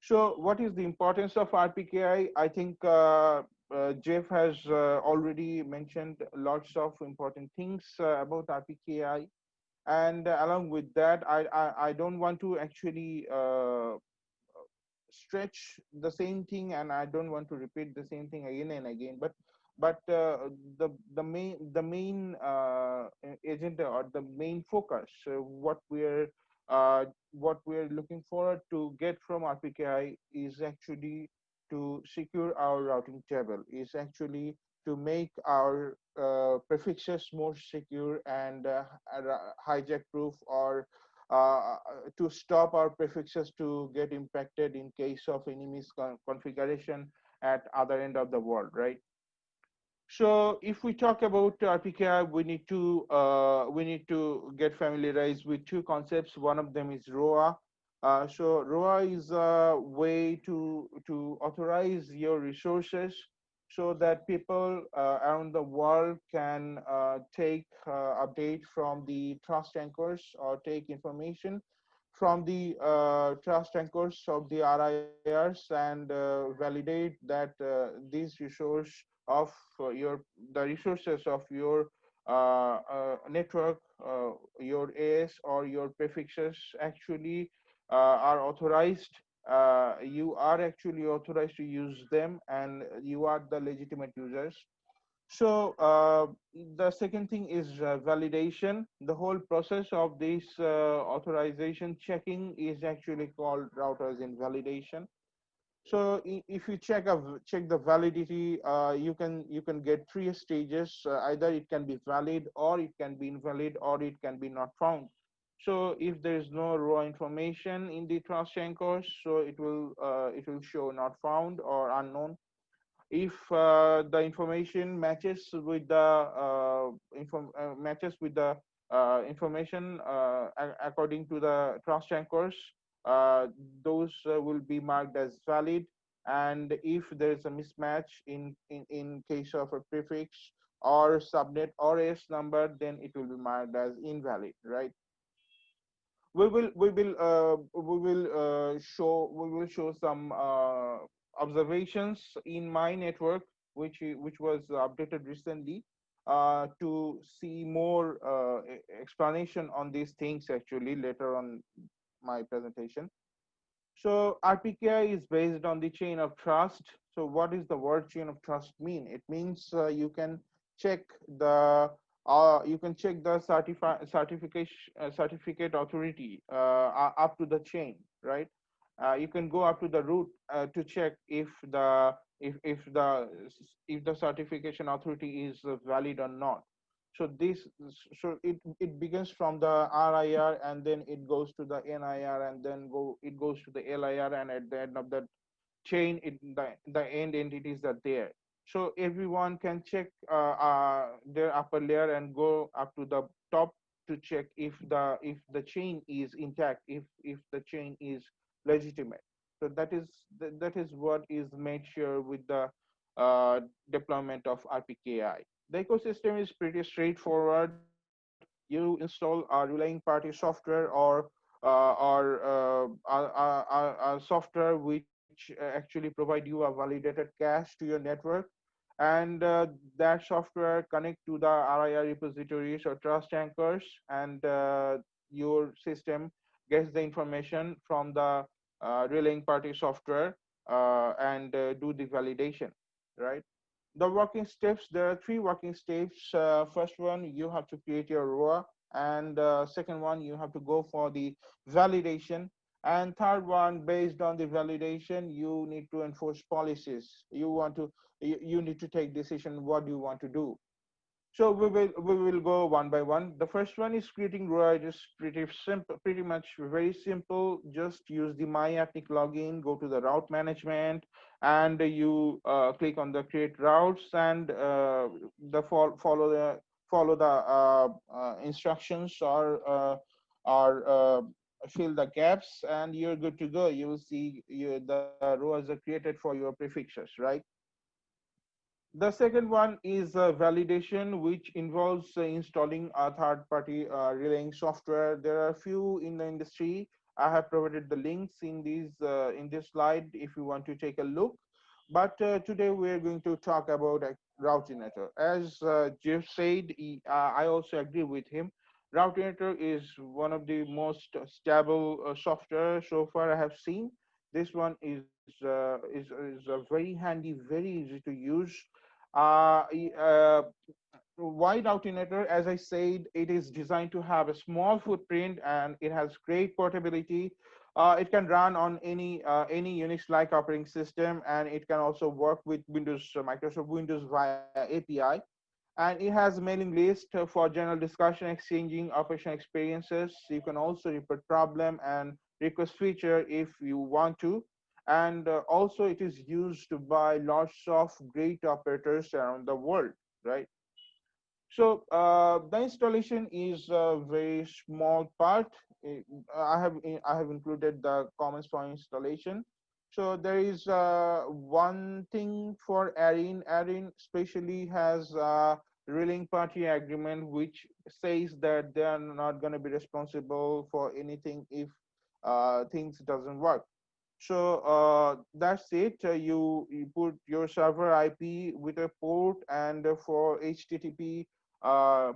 So what is the importance of RPKI? I think Geoff has already mentioned lots of important things about RPKI. And along with that, I don't want to actually stretch the same thing, and I don't want to repeat the same thing again and again. But the main agenda, or the main focus, what we're looking forward to get from RPKI is actually to secure our routing table, is actually to make our prefixes more secure and hijack proof, or to stop our prefixes to get impacted in case of any misconfiguration at other end of the world, right? So if we talk about RPKI, we need to get familiarized with 2 concepts. One of them is ROA. So ROA is a way to authorize your resources so that people around the world can take update from the trust anchors, or take information from the trust anchors of the RIRs, and validate that these resource of the resources of your network, your AS or your prefixes actually are authorized. You are actually authorized to use them, and you are the legitimate users. So the second thing is validation. The whole process of this authorization checking is actually called routers in validation. So if you check the validity, you can get 3 stages. Either it can be valid, or it can be invalid, or it can be not found. So if there is no raw information in the trust anchors, so it will show not found or unknown. If the information matches with the information according to the trust anchors, those will be marked as valid. And if there is a mismatch in case of a prefix or subnet or S number, then it will be marked as invalid, right? We will show some observations in my network, which was updated recently, to see more explanation on these things actually later on my presentation. So RPKI is based on the chain of trust. So what is the word chain of trust mean? It means you can check the certificate authority up to the chain, right? You can go up to the root to check if the certification authority is valid or not. So it begins from the RIR, and then it goes to the NIR, and then it goes to the LIR, and at the end of the chain, the end entities are there. So everyone can check their upper layer and go up to the top to check if the chain is intact, if the chain is legitimate. So that is what is made sure with the deployment of RPKI. The ecosystem is pretty straightforward. You install a relaying party software or software which actually provide you a validated cache to your network, and that software connect to the RIR repositories or trust anchors, and your system gets the information from the relaying party software and do the validation, right? The working steps, there are three working steps. First one, you have to create your ROA, and second one, you have to go for the validation, and third one, based on the validation, you need to enforce policies. You need to take decision what you want to do. So we will go one by one. The first one is creating ROI. It is pretty simple, pretty much very simple. Just use the My APNIC login, go to the route management, and you click on the create routes, and follow the instructions or fill the gaps, and you're good to go. You will see the ROAs are created for your prefixes, right? The second one is validation, which involves installing a third-party relaying software. There are a few in the industry. I have provided the links in this slide if you want to take a look. But today we're going to talk about Routinator. As Jeff said, I also agree with him. Routinator is one of the most stable software so far I have seen. This one is a very handy, very easy to use. uh, uh, why Routinator? As I said, it is designed to have a small footprint and it has great portability. It can run on any Unix-like operating system, and it can also work with Windows, Microsoft Windows via API. And it has mailing list for general discussion, exchanging operation experiences. You can also report problem and request feature if you want to. And also it is used by lots of great operators around the world, right? So the installation is a very small part. Eh, I have included the comments for installation. So there is one thing for Arin. Arin especially has a ruling party agreement which says that they are not going to be responsible for anything if things doesn't work. So that's it. You put your server IP with a port, and for HTTP uh,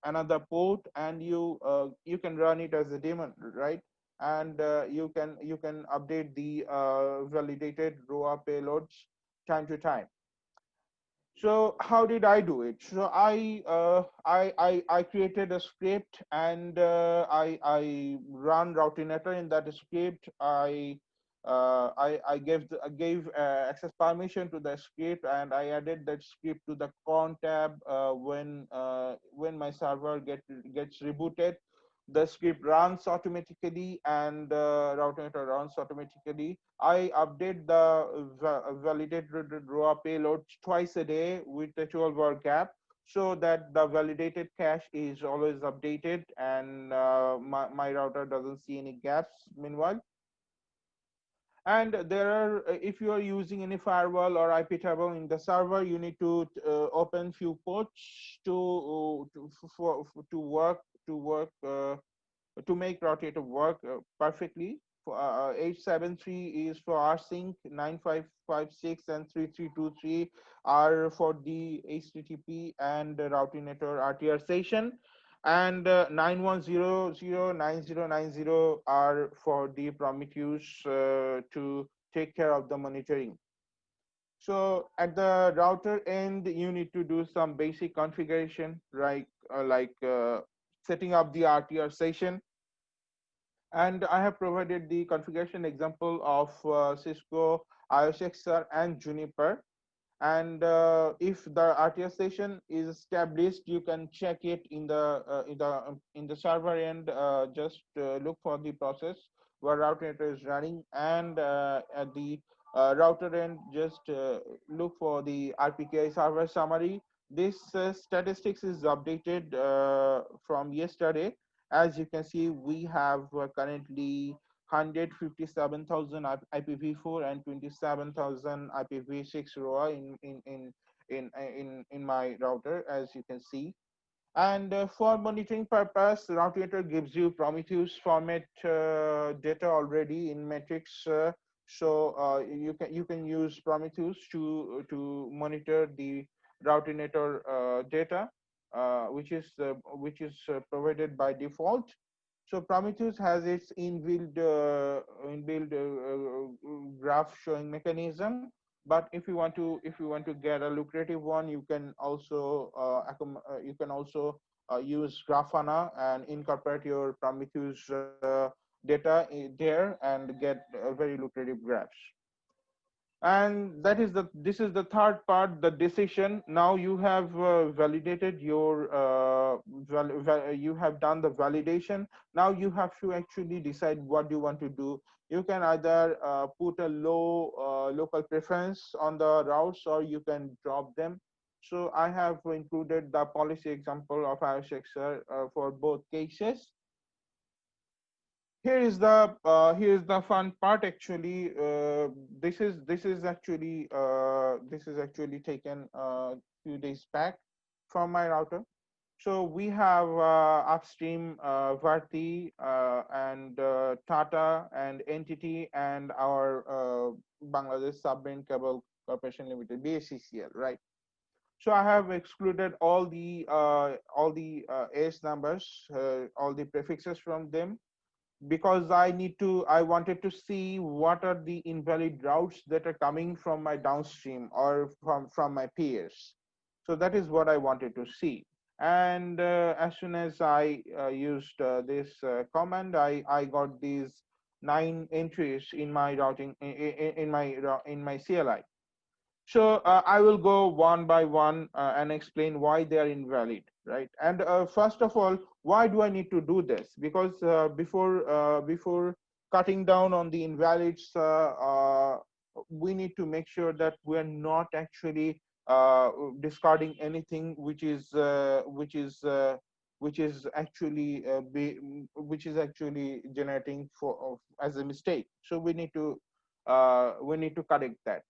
another port, and you can run it as a daemon, right? And you can update the validated ROA payloads time to time. So how did I do it? So I created a script, and I run Routinator in that script. I gave access permission to the script, and I added that script to the cron tab when my server gets rebooted. The script runs automatically, and Routinator runs automatically. I update the validated raw payload twice a day with a 12-hour gap, so that the validated cache is always updated, and my router doesn't see any gaps meanwhile. And there are, if you are using any firewall or IP table in the server, you need to open few ports to work to make Routinator work perfectly. 873 is for rsync, 9556 and 3323 are for the HTTP and Routinator RTR session, and 91009090 are for the Prometheus to take care of the monitoring. So at the router end, you need to do some basic configuration, right? Setting up the RTR session. And I have provided the configuration example of Cisco, IOSXR, and Juniper. And if the RTS session is established, you can check it in the server end. Just look for the process where Routinator is running, and at the router end, just look for the RPKI server summary. This statistics is updated from yesterday. As you can see, we have currently 157,000 IPv4 and 27,000 IPv6 ROA in my router, as you can see. And for monitoring purpose, Routinator gives you Prometheus format data already in metrics. So you can use Prometheus to monitor the Routinator data, which is provided by default. So Prometheus has its inbuilt graph showing mechanism. But if you want to get a lucrative one, you can also use Grafana and incorporate your Prometheus data there and get very lucrative graphs. And this is the third part, the decision. Now you have validated your you have done the validation. Now you have to actually decide what you want to do. You can either put a low local preference on the routes, or you can drop them. So I have included the policy example of IOSXer for both cases. Here is the fun part. Actually, this is actually taken a few days back from my router. So we have upstream Varti and Tata and Entity and our Bangladesh Submarine Cable Corporation Limited, BACCL, right? So I have excluded all the AS numbers, all the prefixes from them, because I wanted to see what are the invalid routes that are coming from my downstream or from my peers. So that is what I wanted to see. And as soon as I used this command, I got these 9 entries in my routing in my CLI. So I will go one by one and explain why they are invalid, right? And first of all, why do I need to do this? Because before cutting down on the invalids, we need to make sure that we are not actually discarding anything which is actually generating as a mistake. So we need to correct that.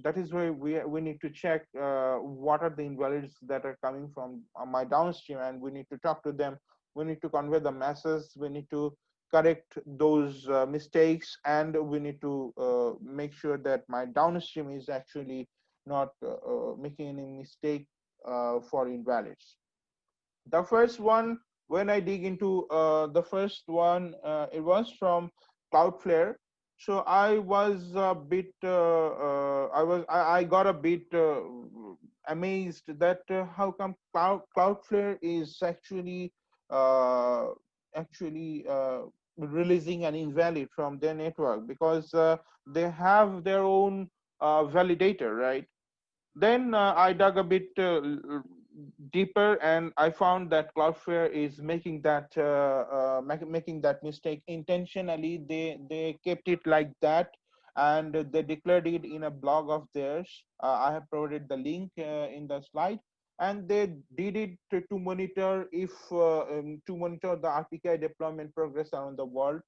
That is why we need to check what are the invalids that are coming from my downstream, and we need to talk to them. We need to convey the message. We need to correct those mistakes, and we need to make sure that my downstream is actually not making any mistake for invalids. The first one, when I dig into the first one, it was from Cloudflare. So I was a bit, I got a bit amazed that how come Cloudflare is uh, actually releasing an invalid from their network, because they have their own validator, right? Then I dug a bit deeper, and I found that Cloudflare is making that making that mistake intentionally. They kept it like that, and they declared it in a blog of theirs. I have provided the link in the slide, and they did it to monitor to monitor the RPKI deployment progress around the world.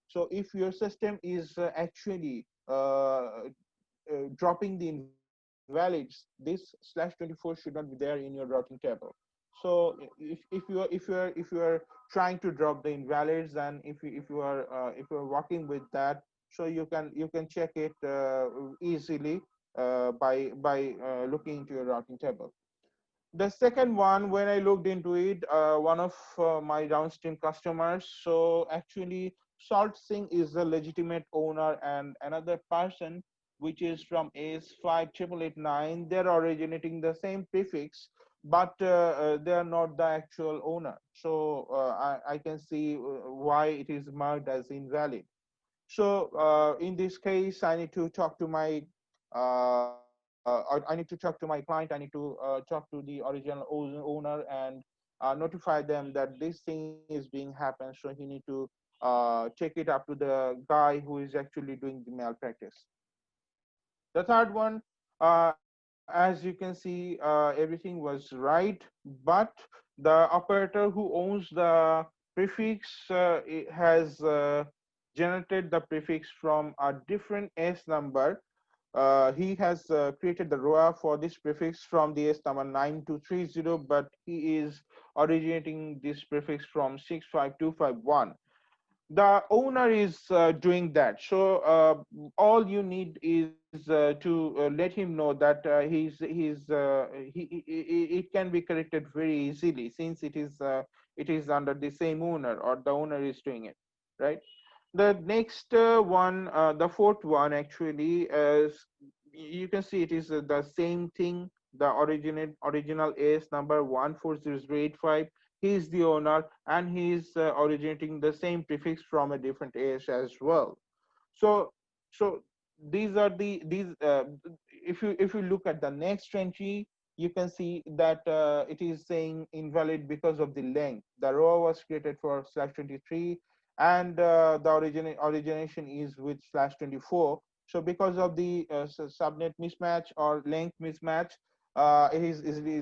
So if your system is actually dropping the invalids, this /24 should not be there in your routing table. So if you are trying to drop the invalids, and if you are working with that, so you can check it easily by looking into your routing table. The second one, when I looked into it, one of my downstream customers, so actually SaltSync is the legitimate owner, and another person which is from AS58889, they're originating the same prefix, but they are not the actual owner. So I can see why it is marked as invalid. So in this case, I need to talk to my I need to talk to my client. I need to talk to the original owner and notify them that this thing is being happened. So he need to take it up to the guy who is actually doing the malpractice. The third one, as you can see, everything was right, but the operator who owns the prefix has generated the prefix from a different S number. He has created the ROA for this prefix from the S number 9230, but he is originating this prefix from 65251. The owner is doing that. So all you need is to let him know that it can be corrected very easily, since it is under the same owner, or the owner is doing it, right? The next one, the fourth one, actually, is, you can see it is the same thing. The original AS number 140085. He is the owner, and he is originating the same prefix from a different AS as well. So these are these. If you look at the next entry, you can see that it is saying invalid because of the length. The row was created for /23, and the origination is with /24. So because of the subnet mismatch or length mismatch, it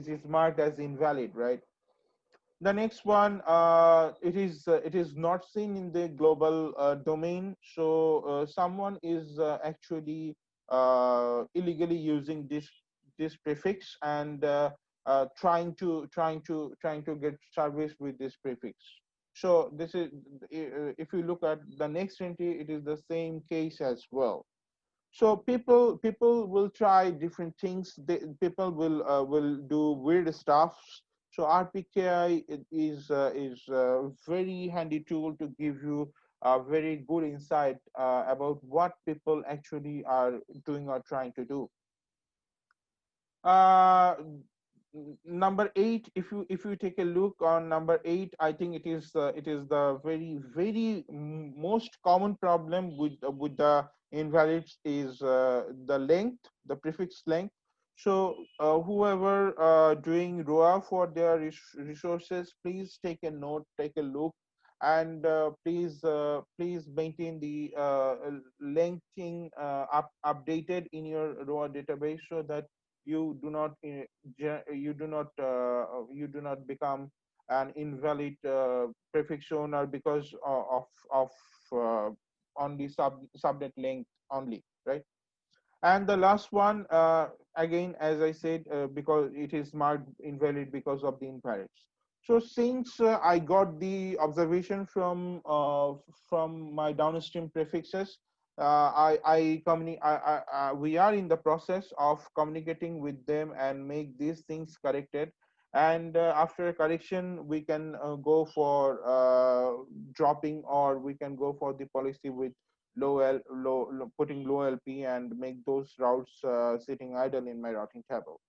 is marked as invalid, right? The next one, it is not seen in the global domain. So someone is actually illegally using this prefix, and trying to get service with this prefix. So this is, if you look at the next entry, it is the same case as well. So people will try different things. People will do weird stuff. So RPKI is a very handy tool to give you a very good insight about what people actually are doing or trying to do. Number 8, if you take a look on number 8, I think it is the very most common problem with the invalids is the length, the prefix length. So whoever doing ROA for their resources, please take a note, take a look, and please maintain the lengthing updated in your ROA database, so that you do not become an invalid prefix owner because of only subnet length only, right? And the last one, again, as I said, because it is marked invalid because of the invalids. So since I got the observation from my downstream prefixes, we are in the process of communicating with them and make these things corrected. And after correction, we can go for dropping, or we can go for the policy with putting low LP, and make those routes sitting idle in my routing table.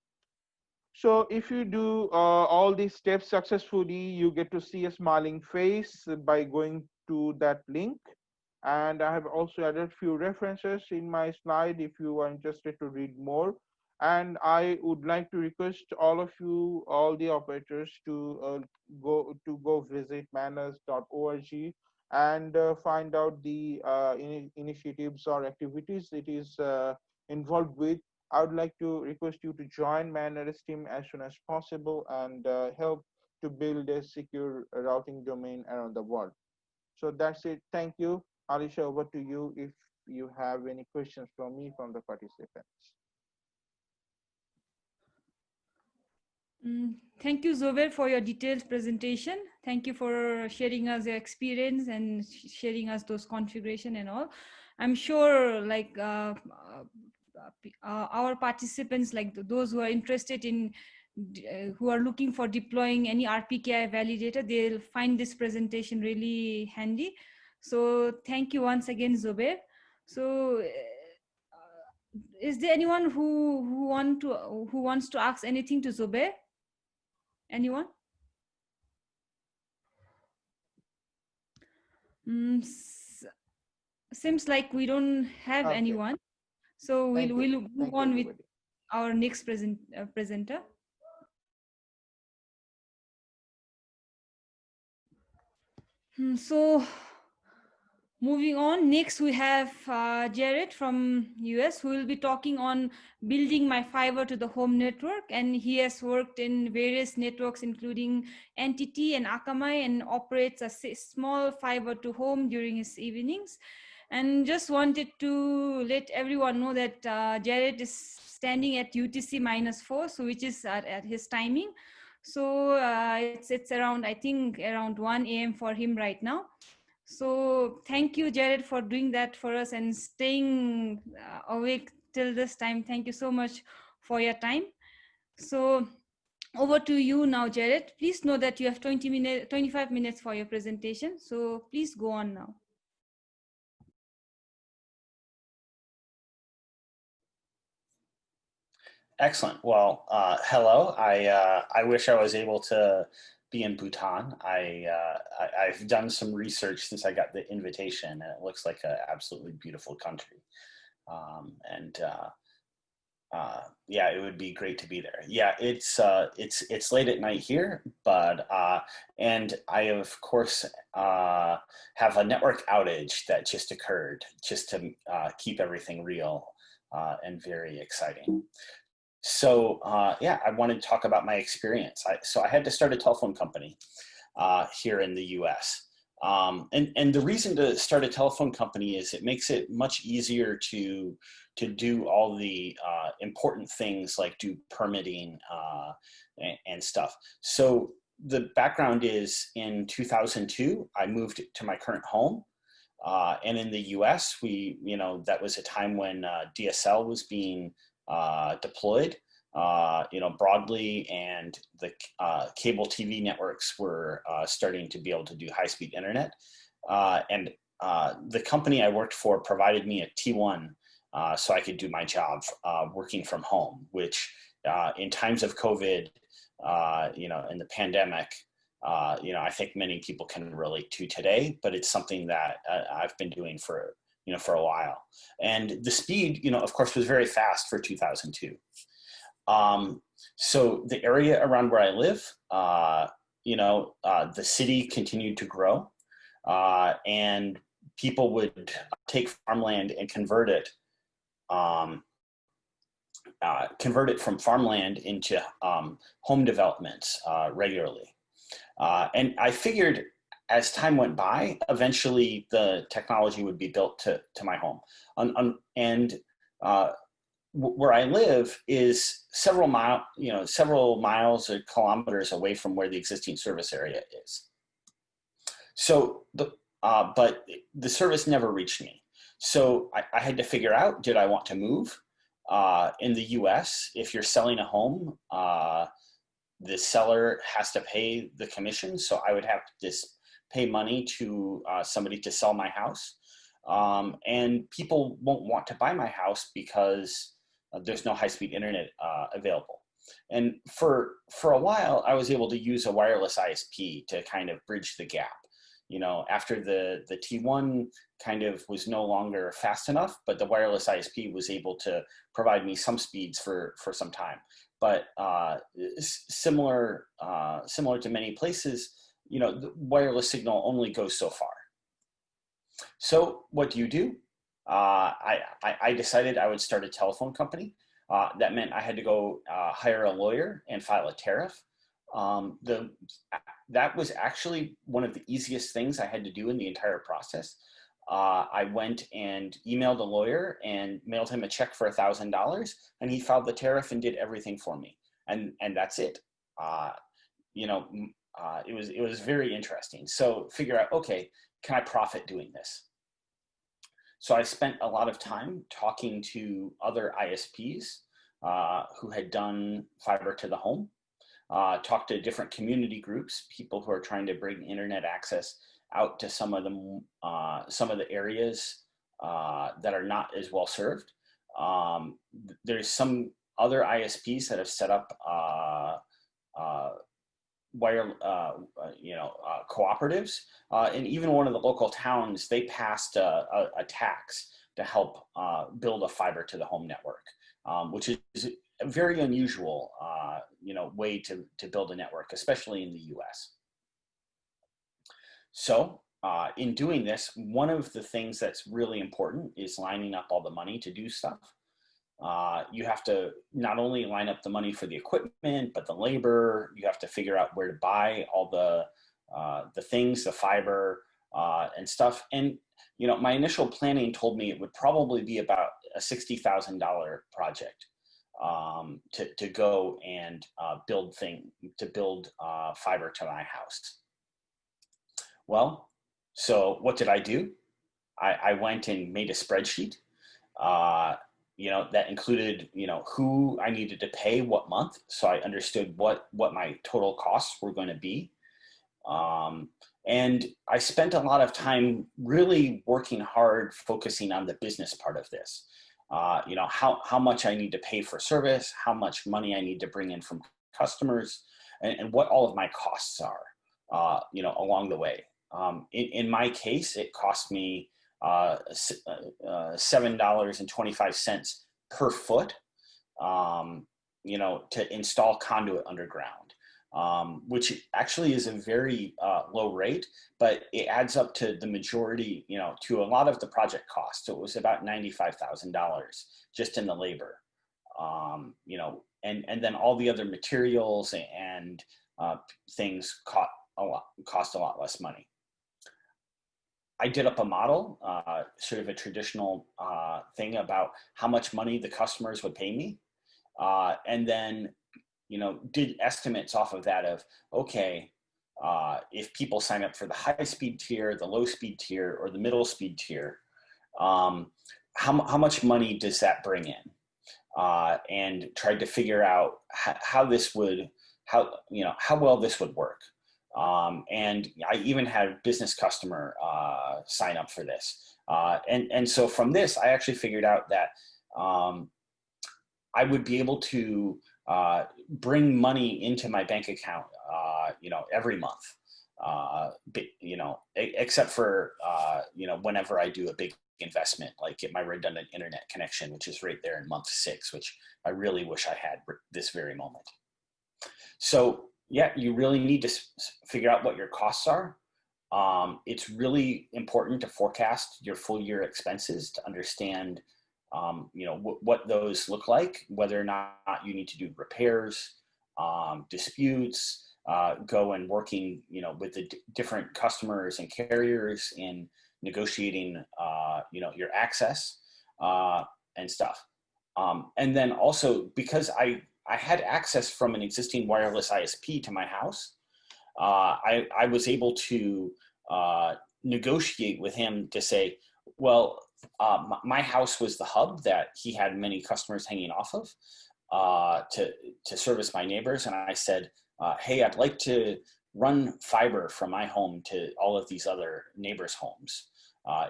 So if you do all these steps successfully, you get to see a smiling face by going to that link. And I have also added few references in my slide if you are interested to read more. And I would like to request all of you, all the operators, to go visit MANRS.org and find out the initiatives or activities it is involved with. I would like to request you to join MANRS team as soon as possible, and help to build a secure routing domain around the world. So that's it. Thank you. Alisha, over to you if you have any questions from me, from the participants. Thank you, Zover, for your detailed presentation. Thank you for sharing us your experience and sharing us those configuration and all. I'm sure like our participants, like those who are interested in, who are looking for deploying any RPKI validator, they'll find this presentation really handy. So thank you once again, Zover. So is there anyone who wants to ask anything to Zober? Anyone? Seems like we don't have anyone. So we'll move on with our next presenter. So Moving on, next we have Jared from US, who will be talking on building my fiber to the home network. And he has worked in various networks, including NTT and Akamai, and operates a small fiber to home during his evenings. And just wanted to let everyone know that Jared is standing at UTC -4, so which is at his timing. So it's around, I think, around 1 a.m. for him right now. So thank you, Jared, for doing that for us and staying awake till this time. Thank you so much for your time. So over to you now, Jared. Please know that you have 25 minutes for your presentation. So please go on now. Excellent. Well, hello. I wish I was able to be in Bhutan. I've done some research since I got the invitation, and it looks like an absolutely beautiful country. Yeah, it would be great to be there. Yeah, it's late at night here, but and I of course have a network outage that just occurred, just to keep everything real and very exciting. So yeah, I wanted to talk about my experience. So I had to start a telephone company here in the US. And the reason to start a telephone company is it makes it much easier to do all the important things like do permitting and stuff. So the background is in 2002, I moved to my current home. And in the US, that was a time when DSL was being deployed, broadly, and the cable TV networks were starting to be able to do high-speed internet. And the company I worked for provided me a T1 so I could do my job working from home, which in times of COVID, in the pandemic, I think many people can relate to today, but it's something that I've been doing for a while. And the speed, of course, was very fast for 2002. So the area around where I live, the city continued to grow, and people would take farmland and convert it from farmland into home developments regularly. And I figured as time went by, eventually the technology would be built to my home. Where I live is several miles or kilometers away from where the existing service area is. So but the service never reached me. So I had to figure out, did I want to move? In the US, if you're selling a home, the seller has to pay the commission. So I would have to pay money to somebody to sell my house. And people won't want to buy my house because there's no high-speed internet available. And for a while, I was able to use a wireless ISP to kind of bridge the gap. After the T1 kind of was no longer fast enough, but the wireless ISP was able to provide me some speeds for some time. But similar to many places, the wireless signal only goes so far. So what do? I decided I would start a telephone company. That meant I had to go hire a lawyer and file a tariff. That was actually one of the easiest things I had to do in the entire process. I went and emailed a lawyer and mailed him a check for $1,000, and he filed the tariff and did everything for me. And that's it. It was very interesting. So figure out, okay, can I profit doing this? So I spent a lot of time talking to other ISPs who had done fiber to the home, talked to different community groups, people who are trying to bring internet access out to some of the areas that are not as well served. There's some other ISPs that have set up cooperatives, and even one of the local towns, they passed a tax to help build a fiber to the home network, which is a very unusual way to build a network, especially in the US. So in doing this, one of the things that's really important is lining up all the money to do stuff. You have to not only line up the money for the equipment, but the labor. You have to figure out where to buy all the things, the fiber and stuff. And my initial planning told me it would probably be about a $60,000 project to go and build fiber to my house. Well, so what did I do? I went and made a spreadsheet. That included, who I needed to pay what month. So I understood what my total costs were going to be. And I spent a lot of time really working hard, focusing on the business part of this. How much I need to pay for service, how much money I need to bring in from customers, and what all of my costs are, along the way. In my case, it cost me $7.25 per foot, to install conduit underground, which actually is a very low rate, but it adds up to the majority, to a lot of the project cost. So it was about $95,000 just in the labor, and then all the other materials and things cost a lot less money. I did up a model, sort of a traditional thing about how much money the customers would pay me. And then, did estimates off of that of, okay, if people sign up for the high speed tier, the low speed tier, or the middle speed tier, how much money does that bring in? And tried to figure out how well this would work. And I even had a business customer sign up for this. And so from this, I actually figured out that I would be able to bring money into my bank account, every month, except for, whenever I do a big investment, like get my redundant internet connection, which is right there in month 6, which I really wish I had this very moment. So yeah, you really need to figure out what your costs are. It's really important to forecast your full year expenses to understand, what those look like, whether or not you need to do repairs, disputes, go and working, with the different customers and carriers in negotiating, your access and stuff. And then also, because I had access from an existing wireless ISP to my house, I was able to negotiate with him to say, well, my house was the hub that he had many customers hanging off of to service my neighbors. And I said, hey, I'd like to run fiber from my home to all of these other neighbors' homes.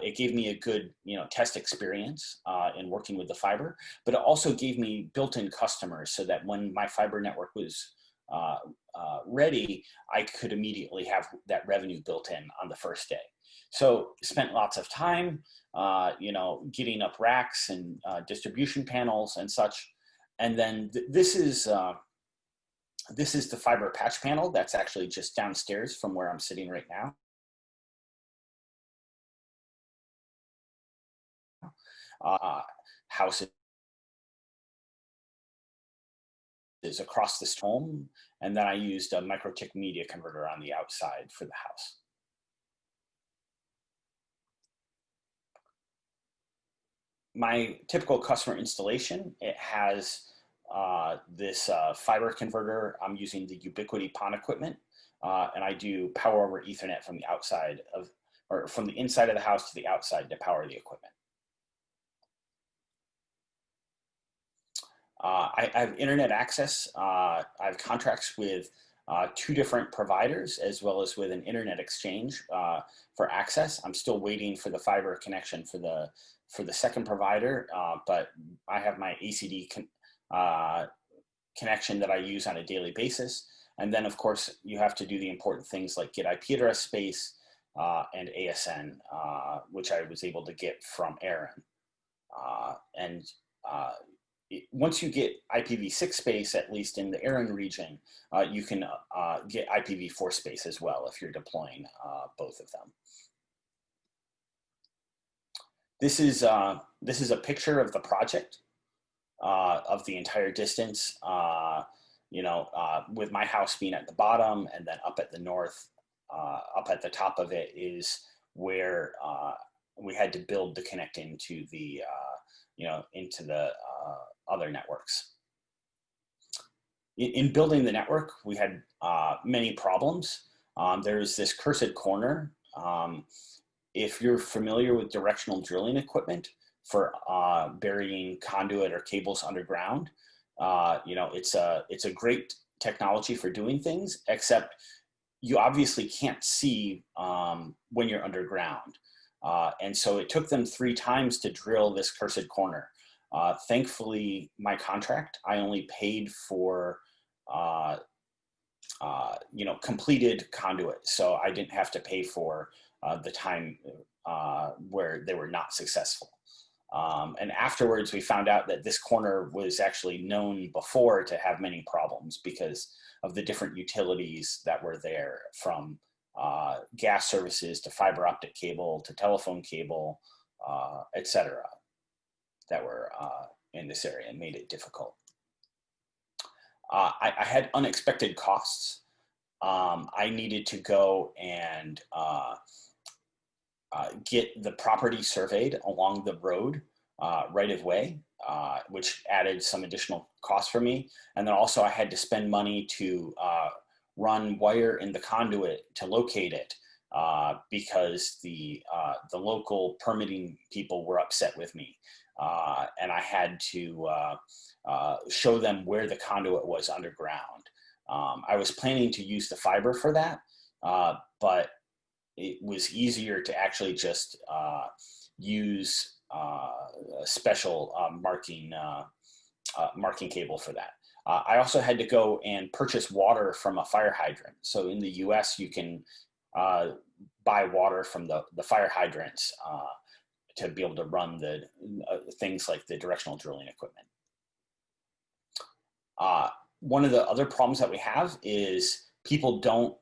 It gave me a good, test experience in working with the fiber, but it also gave me built-in customers so that when my fiber network was ready, I could immediately have that revenue built in on the first day. So spent lots of time, getting up racks and distribution panels and such. And then this is the fiber patch panel that's actually just downstairs from where I'm sitting right now. House is across this home, and then I used a microtik media converter on the outside for the house. My typical customer installation, it has this fiber converter. I'm using the Ubiquiti PON equipment, and I do power over Ethernet from the outside or from the inside of the house to the outside to power the equipment. I have internet access. I have contracts with 2 different providers, as well as with an internet exchange for access. I'm still waiting for the fiber connection for the second provider, but I have my ACD connection that I use on a daily basis. And then, of course, you have to do the important things like get IP address space and ASN, which I was able to get from Aaron. Once you get IPv6 space, at least in the Aaron region, you can get IPv4 space as well if you're deploying both of them. This is a picture of the project, of the entire distance, with my house being at the bottom, and then up at the north, up at the top of it is where we had to build the connect into the, into the other networks. In building the network, we had many problems. There's this cursed corner. If you're familiar with directional drilling equipment for burying conduit or cables underground, it's a great technology for doing things, except you obviously can't see when you're underground. And so it took them 3 times to drill this cursed corner. Thankfully, my contract, I only paid for completed conduit. So I didn't have to pay for the time where they were not successful. And afterwards, we found out that this corner was actually known before to have many problems because of the different utilities that were there, from gas services to fiber optic cable to telephone cable, etc., that were in this area and made it difficult. I had unexpected costs. I needed to go and get the property surveyed along the road right of way, which added some additional costs for me. And then also I had to spend money to run wire in the conduit to locate it because the local permitting people were upset with me. And I had to show them where the conduit was underground. I was planning to use the fiber for that, but it was easier to actually just use a special marking cable for that. I also had to go and purchase water from a fire hydrant. So in the US, you can buy water from the fire hydrants to be able to run the things like the directional drilling equipment. One of the other problems that we have is people don't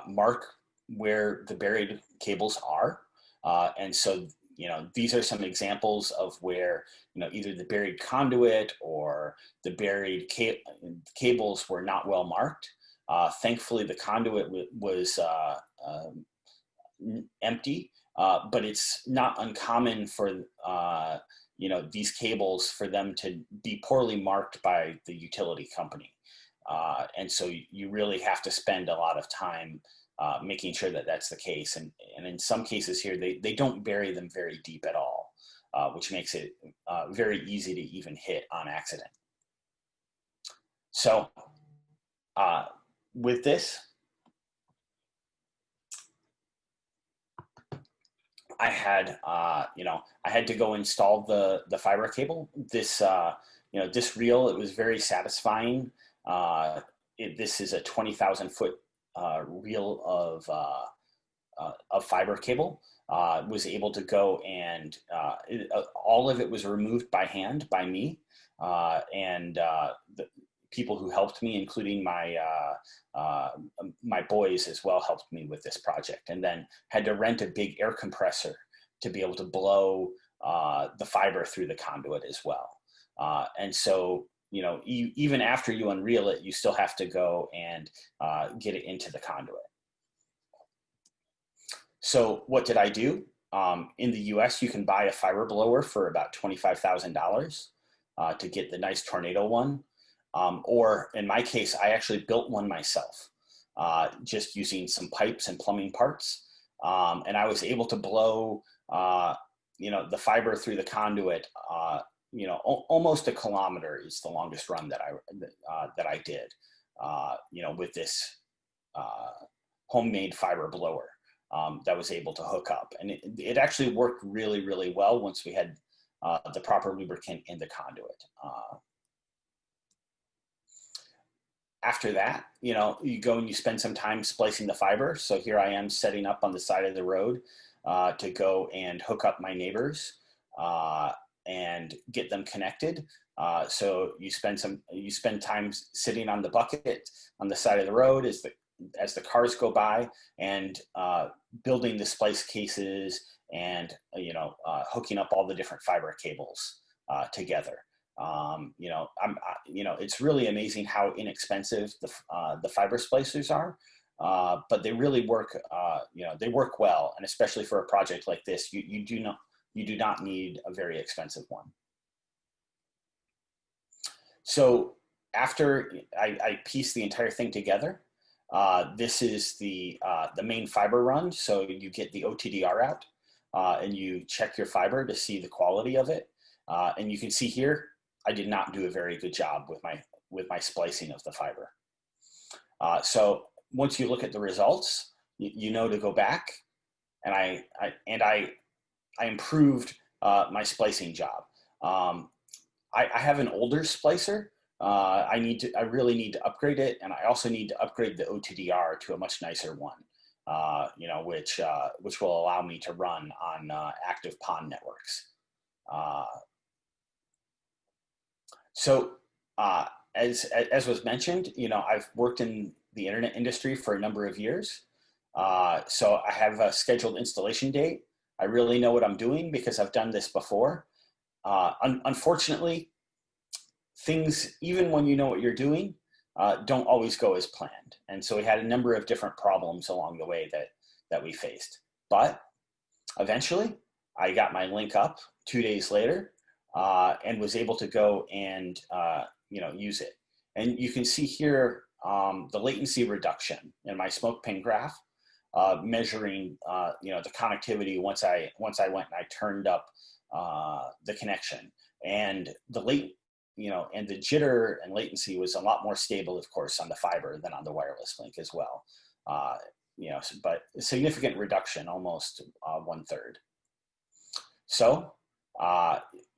mark where the buried cables are. And so, these are some examples of where, either the buried conduit or the buried cables were not well marked. Thankfully, the conduit was empty, but it's not uncommon for, these cables, for them to be poorly marked by the utility company. And so you really have to spend a lot of time making sure that that's the case. And in some cases here, they don't bury them very deep at all, which makes it very easy to even hit on accident. So with this, I had, I had to go install the fiber cable. This, this reel, it was very satisfying. This is a 20,000 foot reel of fiber cable. Was able to go and all of it was removed by hand by me, and the people who helped me, including my my boys as well, helped me with this project. And then had to rent a big air compressor to be able to blow the fiber through the conduit as well. And so, even after you unreel it, you still have to go and get it into the conduit. So what did I do? In the US, you can buy a fiber blower for about $25,000 to get the nice tornado one. Or in my case, I actually built one myself, just using some pipes and plumbing parts. And I was able to blow, the fiber through the conduit, almost a kilometer is the longest run that I did, with this homemade fiber blower that was able to hook up. And it actually worked really, really well once we had the proper lubricant in the conduit. After that, you go and you spend some time splicing the fiber. So here I am setting up on the side of the road to go and hook up my neighbors and get them connected. So you spend time sitting on the bucket on the side of the road as the cars go by, and building the splice cases and hooking up all the different fiber cables together. It's really amazing how inexpensive the fiber splicers are, but they really work. They work well, and especially for a project like this, you do not need a very expensive one. So after I piece the entire thing together, this is the main fiber run. So you get the OTDR out, and you check your fiber to see the quality of it. And you can see here, I did not do a very good job with my splicing of the fiber. So once you look at the results, you know to go back, and I improved my splicing job. I have an older splicer. I really need to upgrade it, and I also need to upgrade the OTDR to a much nicer one, which will allow me to run on active PON networks. As was mentioned, I've worked in the internet industry for a number of years. So I have a scheduled installation date. I really know what I'm doing because I've done this before. Unfortunately, things, even when you know what you're doing, don't always go as planned. And so we had a number of different problems along the way that we faced. But eventually, I got my link up 2 days later and was able to go and use it. And you can see here the latency reduction in my smoke ping graph, measuring the connectivity once I went and I turned up the connection, and the jitter and latency was a lot more stable, of course, on the fiber than on the wireless link as well. But a significant reduction, almost 1/3. So,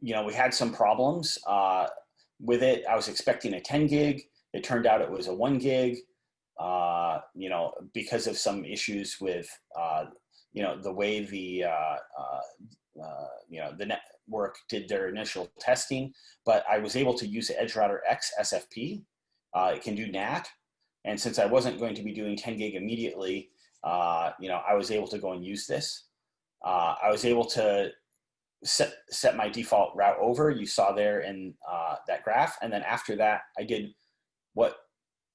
we had some problems with it. I was expecting a 10 gig. It turned out it was a 1 gig, because of some issues with, the way the network did their initial testing. But I was able to use EdgeRouter X SFP. It can do NAT. And since I wasn't going to be doing 10 gig immediately, I was able to go and use this. I was able to set my default route over. You saw there in that graph. And then after that, I did what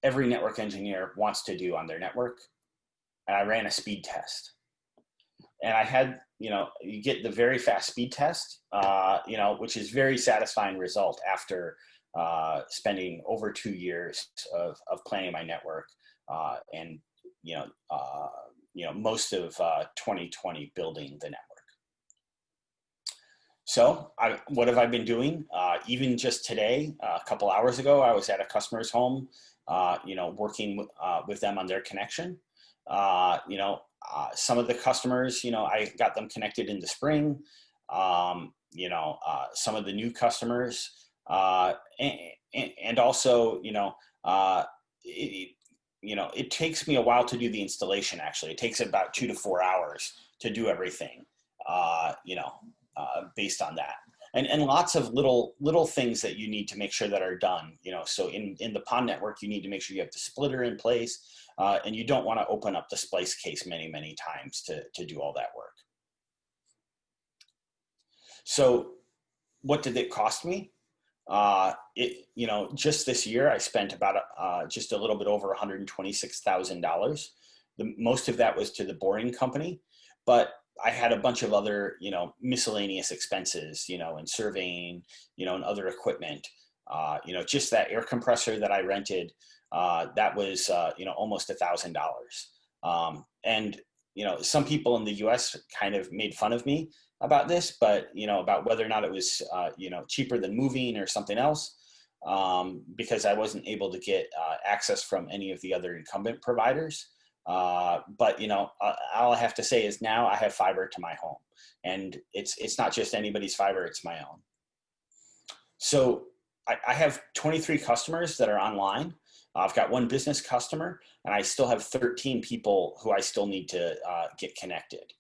every network engineer wants to do on their network. And I ran a speed test. And I had, you get the very fast speed test, which is very satisfying result after spending over 2 years of planning my network and, most of 2020 building the network. So what have I been doing? Even just today, a couple hours ago, I was at a customer's home, working with them on their connection. Some of the customers, I got them connected in the spring. Some of the new customers, and also, it takes me a while to do the installation. Actually, it takes about 2 to 4 hours to do everything. Based on that, and lots of little things that you need to make sure that are done. So in the PON network, you need to make sure you have the splitter in place, and you don't want to open up the splice case many times to do all that work. So what did it cost me? Just this year, I spent about just a little bit over $126,000. Most of that was to the boring company, but I had a bunch of other, miscellaneous expenses, and surveying, and other equipment, just that air compressor that I rented, that was, almost $1,000. And, some people in the US kind of made fun of me about this, but, about whether or not it was, cheaper than moving or something else, because I wasn't able to get access from any of the other incumbent providers. But all I have to say is now I have fiber to my home, and it's not just anybody's fiber, it's my own. So I have 23 customers that are online. I've got 1 business customer, and I still have 13 people who I still need to get connected,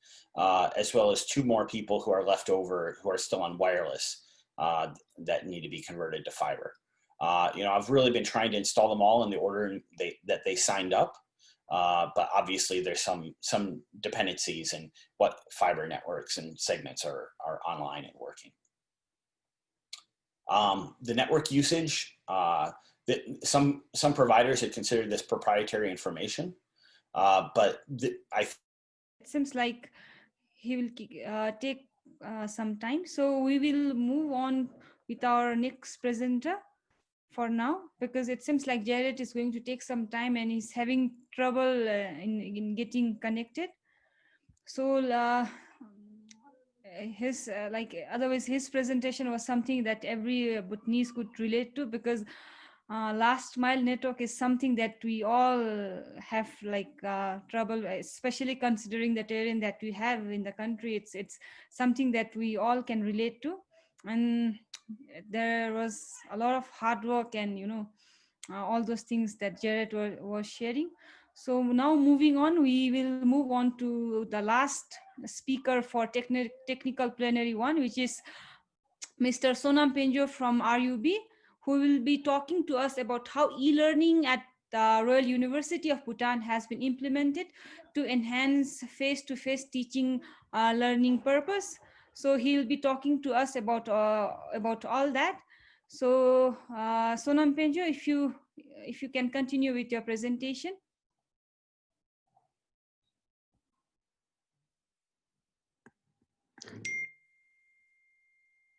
as well as 2 more people who are left over who are still on wireless that need to be converted to fiber. I've really been trying to install them all in the order that they signed up. But obviously there's some dependencies in what fiber networks and segments are online and working. The network usage, some providers have considered this proprietary information, but it seems like he will take some time. So we will move on with our next presenter for now, because it seems like Jared is going to take some time and he's having trouble in getting connected. So otherwise his presentation was something that every Bhutanese could relate to, because last mile network is something that we all have trouble, especially considering the terrain that we have in the country. It's something that we all can relate to, and there was a lot of hard work and all those things that Jared was sharing. So now moving on, we will move on to the last speaker for technical plenary one, which is Mr. Sonam Penjo from RUB, who will be talking to us about how e-learning at the Royal University of Bhutan has been implemented to enhance face-to-face teaching learning purpose. So he'll be talking to us about all that. So Sonam Penjo, if you can continue with your presentation.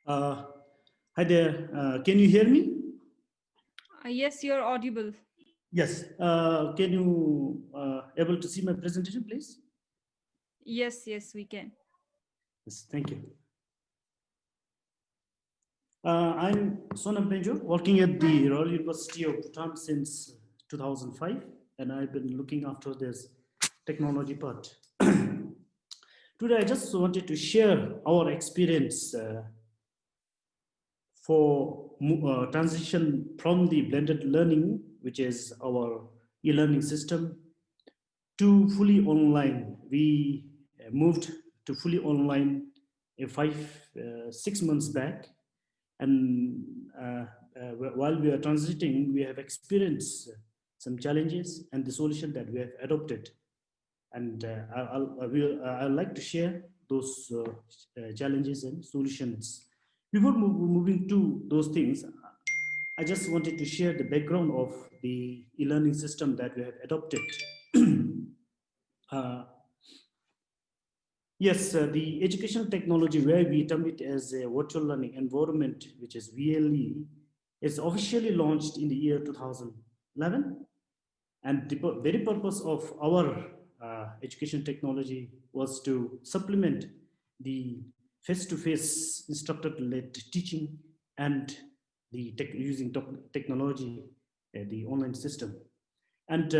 Hi there, can you hear me? Yes, you're audible. Yes, can you able to see my presentation, please? Yes, we can. Yes, thank you. I'm Sonam Penjo, working at the Royal University of Bhutan since 2005, and I've been looking after this technology part. Today, I just wanted to share our experience for transition from the blended learning, which is our e-learning system, to fully online. We moved to fully online 6 months back. And while we are transiting, we have experienced some challenges and the solution that we have adopted. And I'd like to share those challenges and solutions. Before moving to those things, I just wanted to share the background of the e-learning system that we have adopted. Yes, the educational technology, where we term it as a virtual learning environment, which is VLE, is officially launched in the year 2011. And the very purpose of our education technology was to supplement the face-to-face instructor-led teaching and the using technology, the online system. And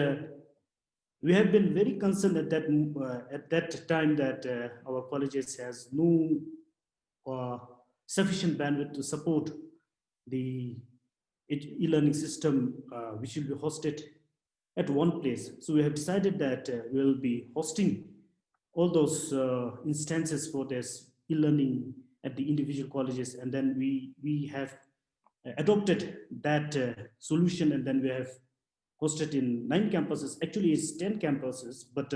we have been very concerned at that time that our colleges has no sufficient bandwidth to support the e-learning system, which will be hosted at one place. So we have decided that we'll be hosting all those instances for this e-learning at the individual colleges, and then we have adopted that solution, and then we have hosted in 9 campuses. Actually, it's 10 campuses, but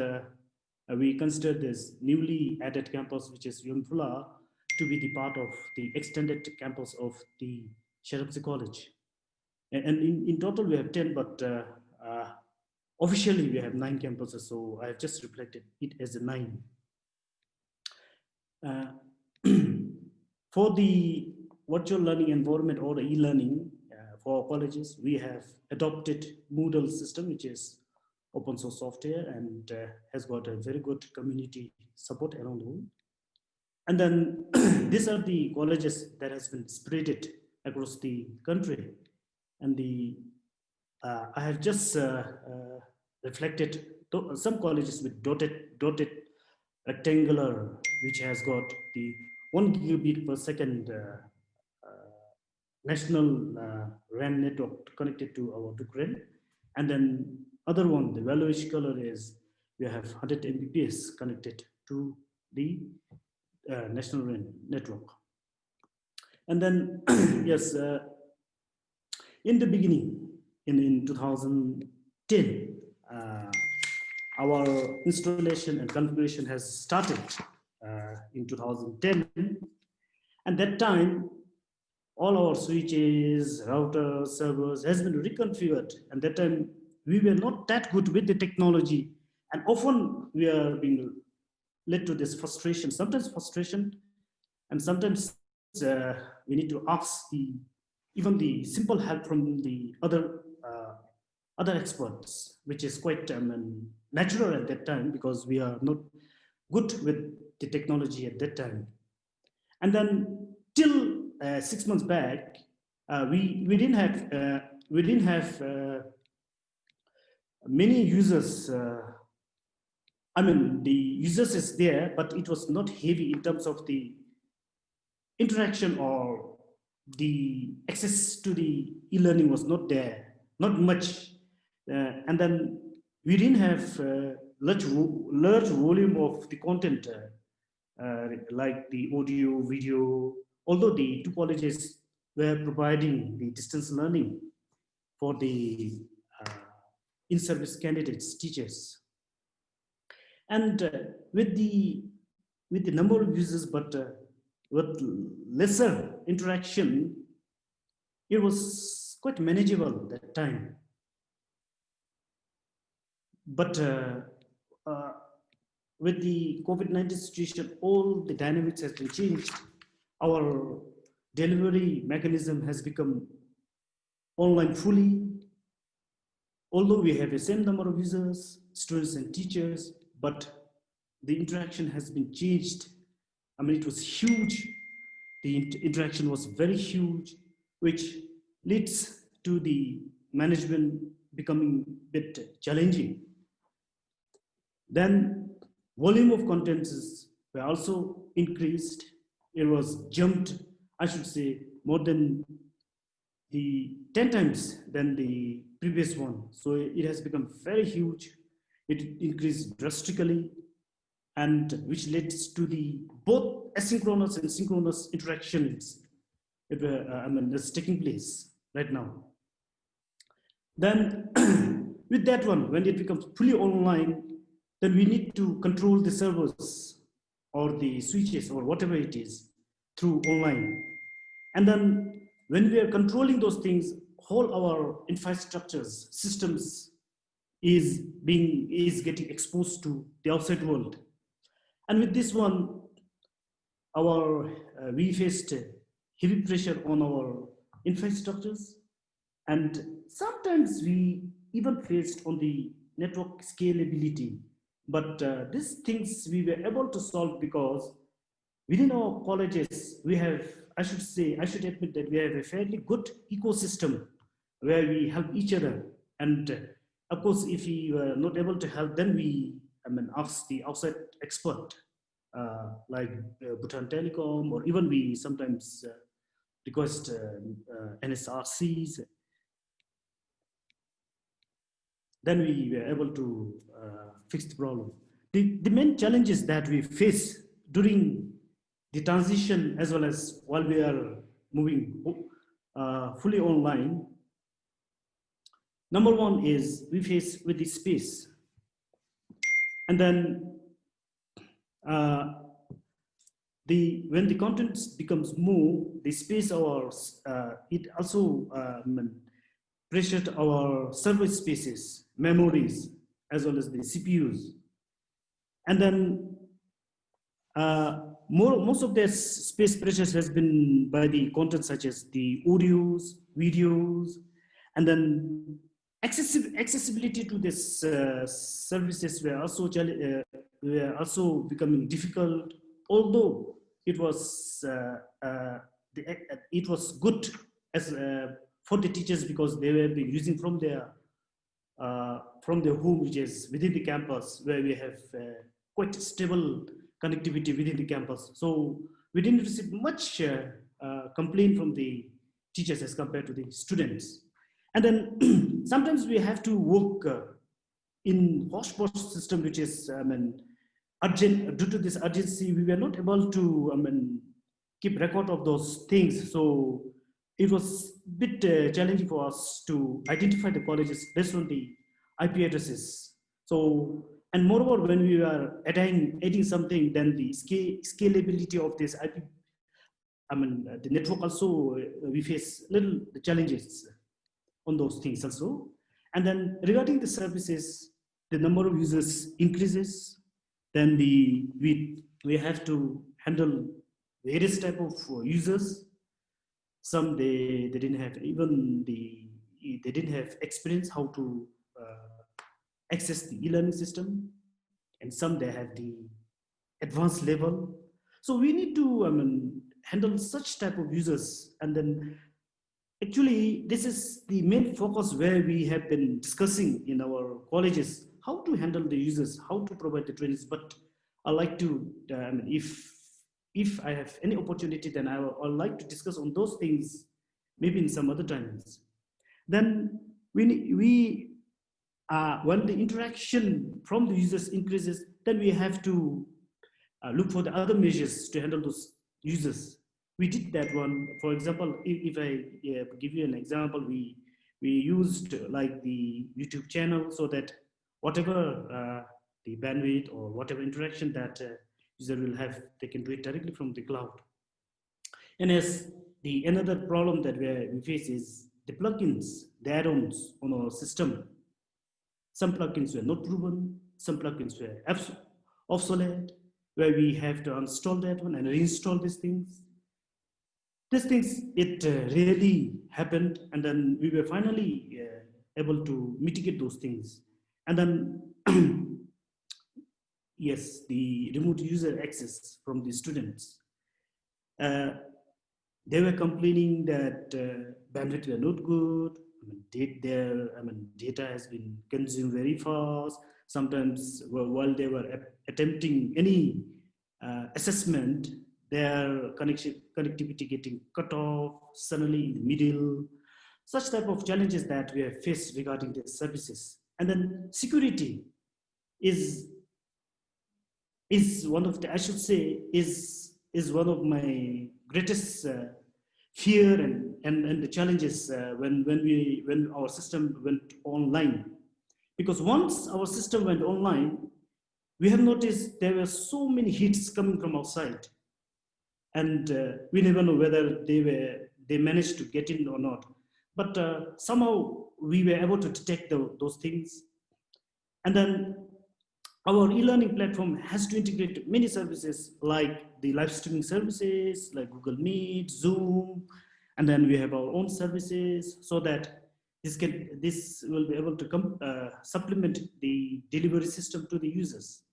we consider this newly added campus, which is Yunfula, to be the part of the extended campus of the Sherapsi College. And in total, we have 10, but officially we have 9 campuses, so I have just reflected it as a 9. For the virtual learning environment or the e-learning for colleges, we have adopted Moodle system, which is open source software and has got a very good community support around the world. And then these are the colleges that has been spread across the country. And I have just reflected some colleges with dotted rectangular, which has got the 1 gigabit per second national RAN network connected to our DUC-RAN. And then other one, the yellowish color, is we have 100 Mbps connected to the national RAN network. And then, yes, in the beginning, in 2010, our installation and configuration has started in 2010. And that time, all our switches, routers, servers has been reconfigured. And that time, we were not that good with the technology. And often we are being led to this frustration, and sometimes we need to ask even the simple help from the other experts, which is quite natural at that time, because we are not good with the technology at that time. And then till 6 months back, we didn't have many users. I mean, the users is there, but it was not heavy in terms of the interaction, or the access to the e-learning was not there, not much. And then we didn't have large volume of the content, like the audio, video, although the two colleges were providing the distance learning for the in-service candidates, teachers. And with the number of users, but with lesser interaction, it was quite manageable that time. But with the COVID-19 situation, all the dynamics has been changed. Our delivery mechanism has become online fully. Although we have the same number of users, students and teachers, but the interaction has been changed. I mean, it was huge. The interaction was very huge, which leads to the management becoming a bit challenging. Then volume of contents were also increased. It was jumped, I should say, more than the 10 times than the previous one. So it has become very huge. It increased drastically, and which leads to the both asynchronous and synchronous interactions. That's taking place right now. Then with that one, when it becomes fully online, then we need to control the servers or the switches or whatever it is through online. And then when we are controlling those things, all our infrastructures, systems is getting exposed to the outside world. And with this one, we faced heavy pressure on our infrastructures, and sometimes we even faced on the network scalability. But these things we were able to solve because within our colleges, we have, I should admit that we have a fairly good ecosystem where we help each other. And of course, if we were not able to help, then we ask the outside expert, like Bhutan Telecom, or even we sometimes request NSRCs. Then we were able to fix the problem. The main challenges that we face during the transition, as well as while we are moving fully online, number one is we face with the space. And then when the content becomes more, the space it also pressured our server spaces, memories, as well as the CPUs. And then most of the space pressures has been by the content such as the audios, videos, and then accessibility to this services were also becoming difficult. Although it was good as for the teachers, because they were using from their home, which is within the campus, where we have quite stable connectivity within the campus. So we didn't receive much complaint from the teachers as compared to the students. And then sometimes we have to work in hotspot system, which is urgent. Due to this urgency, we were not able to keep record of those things. So it was a bit challenging for us to identify the colleges based on the IP addresses. So And moreover, when we are adding something, then the scalability of this IP, the network also, we face little challenges on those things also. And then regarding the services, the number of users increases, then we have to handle various type of users. Some they didn't have they didn't have experience how to access the e-learning system, and some they have the advanced level. So we need to handle such type of users. And then actually this is the main focus where we have been discussing in our colleges, how to handle the users, how to provide the trainings. But I like to, if I have any opportunity, then I would like to discuss on those things maybe in some other times. Then when the interaction from the users increases, then we have to look for the other measures to handle those users. We did that one. For example, if I give you an example, we used like the YouTube channel, so that whatever the bandwidth or whatever interaction that user will have, they can do it directly from the cloud. And as another problem that we face is the plugins, the add-ons on our system. Some plugins were not proven, some plugins were obsolete, where we have to uninstall that one and reinstall these things. These things, it really happened, and then we were finally able to mitigate those things. And then, yes, the remote user access from the students. They were complaining that bandwidth were not good. Data has been consumed very fast. Sometimes, while they were attempting any assessment, their connectivity getting cut off suddenly in the middle. Such type of challenges that we have faced regarding the services. And then security is one of the, I should say, is one of my greatest fear and the challenges when our system went online. Because once our system went online, we have noticed there were so many hits coming from outside, and we never know whether they managed to get in or not. But somehow we were able to detect those things. And then our e-learning platform has to integrate many services, like the live streaming services, like Google Meet, Zoom, and then we have our own services, so that this will be able to supplement the delivery system to the users.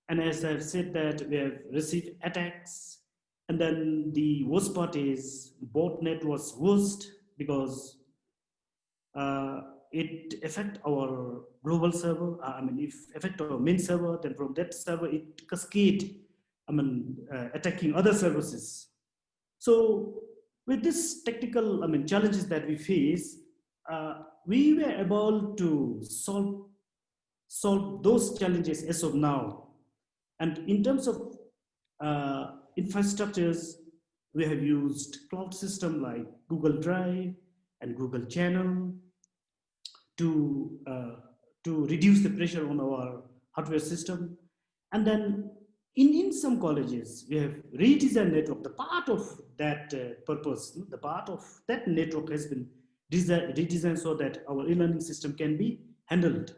And as I've said, that we have received attacks, and then the worst part is botnet was worst, because it affect our global server. If affect our main server, then from that server it cascade, attacking other services. So with this technical challenges that we face, we were able to solve those challenges as of now. And in terms of infrastructures, we have used cloud system like Google Drive and Google Channel to reduce the pressure on our hardware system. And then in some colleges, we have redesigned network. The part of that purpose, the part of that network has been redesigned so that our e-learning system can be handled.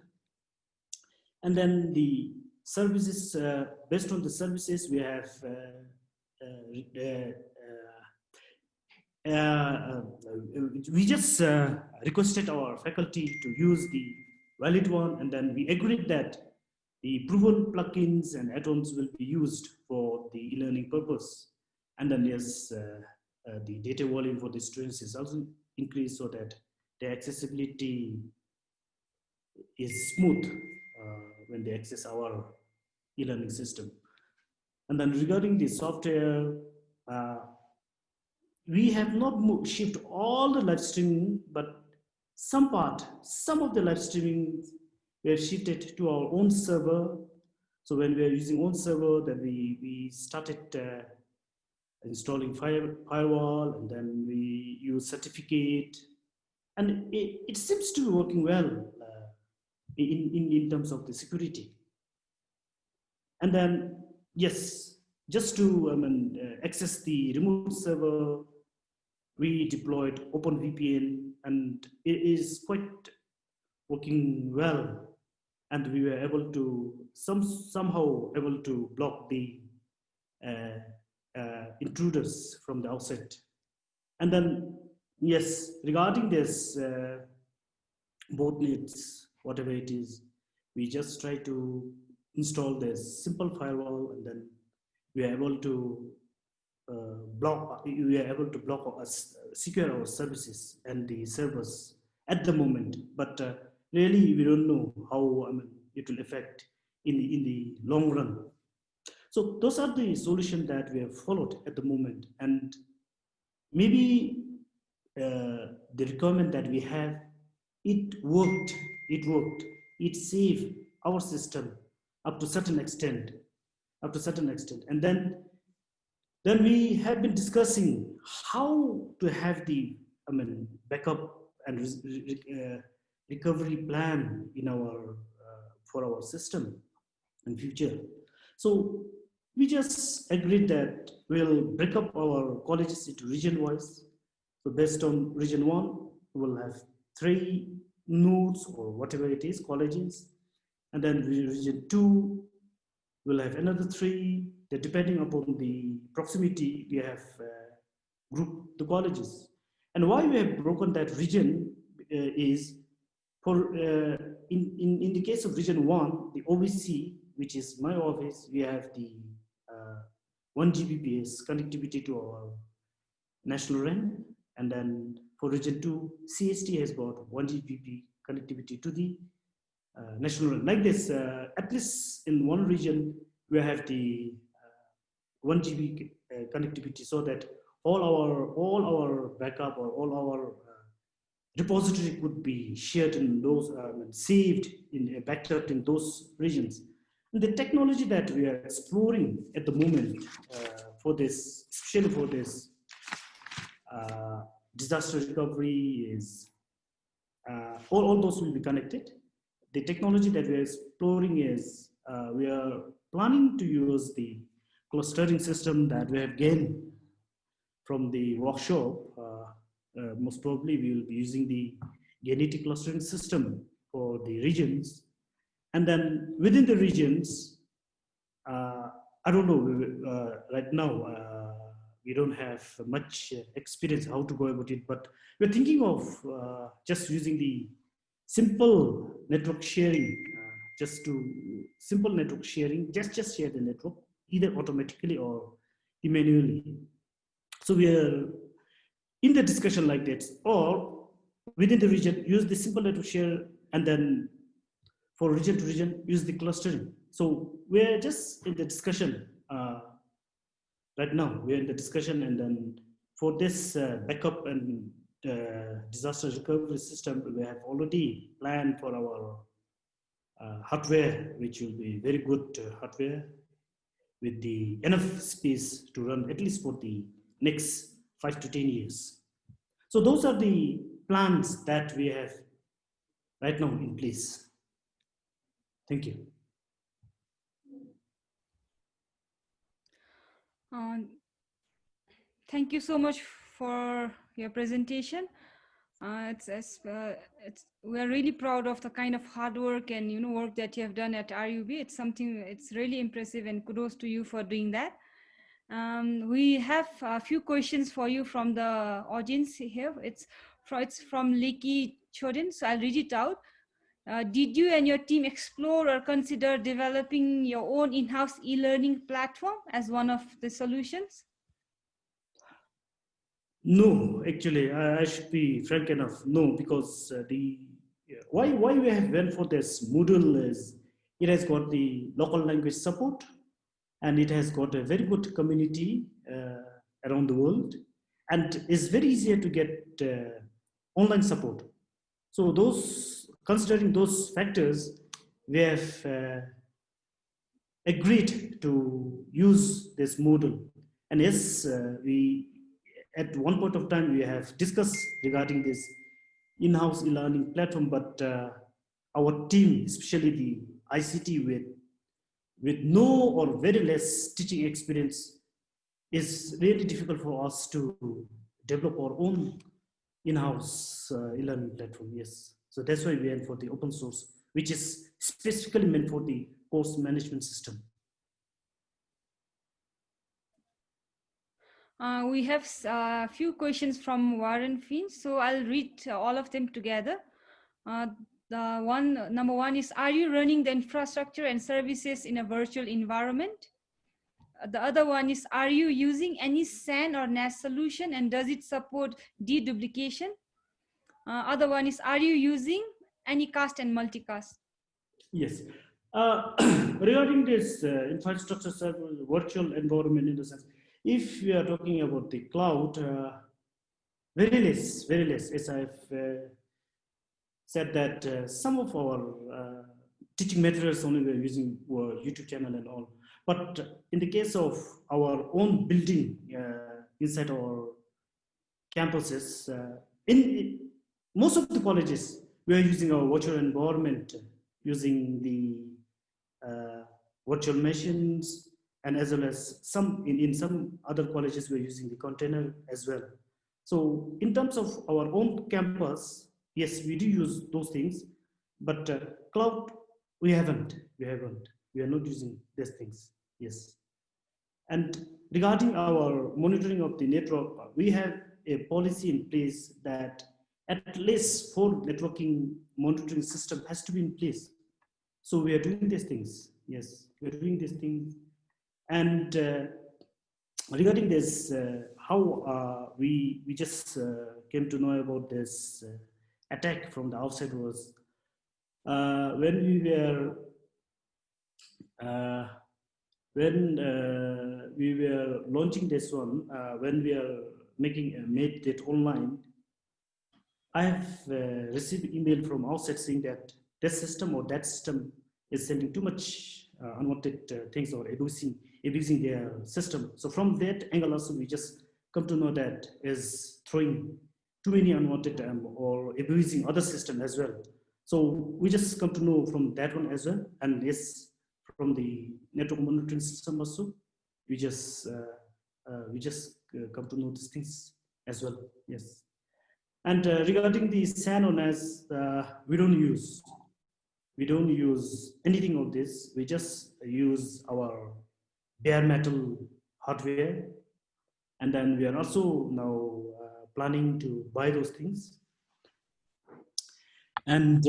And then the services, based on the services, we have we just requested our faculty to use the valid one, and then we agreed that the proven plugins and add-ons will be used for the e-learning purpose. And then yes, the data volume for the students is also increased, so that the accessibility is smooth when they access our e-learning system. And then regarding the software, we have not shipped all the live streaming, but some of the live streaming we have shifted to our own server. So when we are using own server, then we started installing firewall, and then we use certificate, and it seems to be working well in terms of the security. And then, yes, just to access the remote server, we deployed OpenVPN, and it is quite working well. And we were able to somehow able to block the intruders from the outside. And then, yes, regarding this botnets, whatever it is, we just try to install this simple firewall, and then we are able to secure our services and the servers at the moment. But really, we don't know how it will affect in the long run. So those are the solutions that we have followed at the moment, and maybe the requirement that we have, it worked. It saved our system up to a certain extent. And then we have been discussing how to have the backup and recovery plan in our for our system in future. So we just agreed that we'll break up our colleges into region-wise. So based on region 1, we'll have 3 nodes or whatever it is, colleges. And then region 2, we'll have another 3. That depending upon the proximity, we have grouped the colleges. And why we have broken that region is for in the case of region 1, the OVC, which is my office, we have the 1 Gbps connectivity to our national RAN. And then for region 2, CST has got 1 Gbp connectivity to the national RAN. Like this, at least in one region, we have the 1 GB connectivity, so that all our backup or all our repository could be shared in those, saved in backed up in those regions. And the technology that we are exploring at the moment for this, especially for this disaster recovery, is all those will be connected. The technology that we are exploring is we are planning to use the clustering system that we have gained from the workshop. Most probably we will be using the Unity clustering system for the regions. And then within the regions, I don't know, right now, we don't have much experience how to go about it, but we're thinking of just using the simple network sharing, just share the network, either automatically or manually. So we are in the discussion like that, or within the region, use the simple network share, and then for region to region, use the clustering. So we're just in the discussion right now. We're in the discussion, and then for this backup and disaster recovery system, we have already planned for our hardware, which will be very good hardware with the enough space to run at least for the next 5 to 10 years. So those are the plans that we have right now in place. Thank you. Thank you so much for your presentation. We're really proud of the kind of hard work and work that you have done at RUB. It's really impressive, and kudos to you for doing that. We have a few questions for you from the audience here. It's from Leki Chodin, so I'll read it out. Did you and your team explore or consider developing your own in-house e-learning platform as one of the solutions? No, actually, I should be frank enough. No, because why we have went for this Moodle is it has got the local language support, and it has got a very good community around the world, and it's very easier to get online support. So considering those factors, we have agreed to use this Moodle. And yes, at one point of time, we have discussed regarding this in-house e-learning platform, but our team, especially the ICT with no or very less teaching experience, is really difficult for us to develop our own in-house e-learning platform. Yes, so that's why we went for the open source, which is specifically meant for the course management system. We have a few questions from Warren Finn, so I'll read all of them together. Number one is, are you running the infrastructure and services in a virtual environment? The other one is, are you using any SAN or NAS solution, and does it support deduplication? Other one is, are you using any cast and multicast? Yes. Regarding this infrastructure server virtual environment, in the sense, if we are talking about the cloud, very less, as I've said that some of our teaching materials only we're using were YouTube channel and all. But in the case of our own building inside our campuses, in most of the colleges, we are using our virtual environment, using the virtual machines, and as well as in some other colleges, we're using the container as well. So in terms of our own campus, yes, we do use those things, but cloud, we are not using these things. Yes. And regarding our monitoring of the network, we have a policy in place that at least 4 networking monitoring system has to be in place. So we are doing these things. Yes, we are doing these things. And regarding this, how we just came to know about this attack from the outside was when we were launching this one, when we are made it online, I have received email from outside saying that this system or that system is sending too much unwanted things or abusing their system. So from that angle also, we just come to know that is throwing too many unwanted or abusing other system as well. So we just come to know from that one as well. And yes, from the network monitoring system also, we just come to know these things as well. Yes. And regarding the SAN or NAS, we don't use anything of this. We just use our bare metal hardware, and then we are also now planning to buy those things. And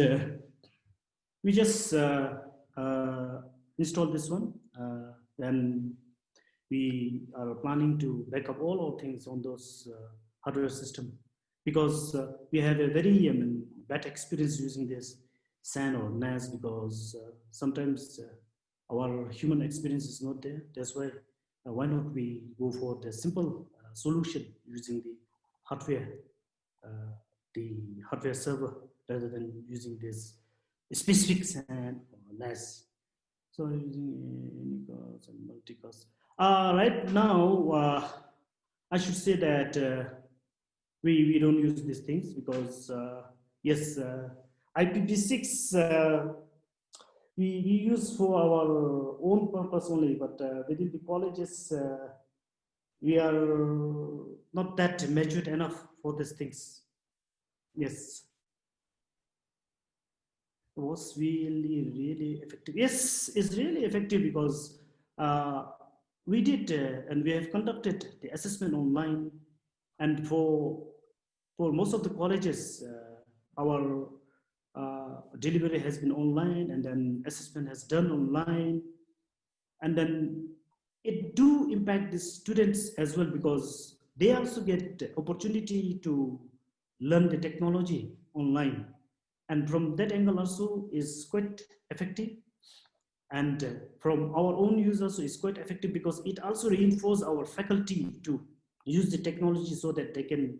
we just install this one. Then we are planning to back up all our things on those hardware system, because we have a very bad experience using this SAN or NAS, because sometimes our human experience is not there. That's why not we go for the simple solution using the hardware server, rather than using this specific SAN or NAS. So using unicast and multicast. Right now, I should say that we don't use these things because yes, IPv6 we use for our own purpose only, but within the colleges we are not that matured enough for these things. Yes. It was really effective. Yes, it's really effective because we did and we have conducted the assessment online, and for most of the colleges, our delivery has been online, and then assessment has done online, and then it do impact the students as well, because they also get the opportunity to learn the technology online, and from that angle also is quite effective. And from our own users is quite effective, because it also reinforces our faculty to use the technology so that they can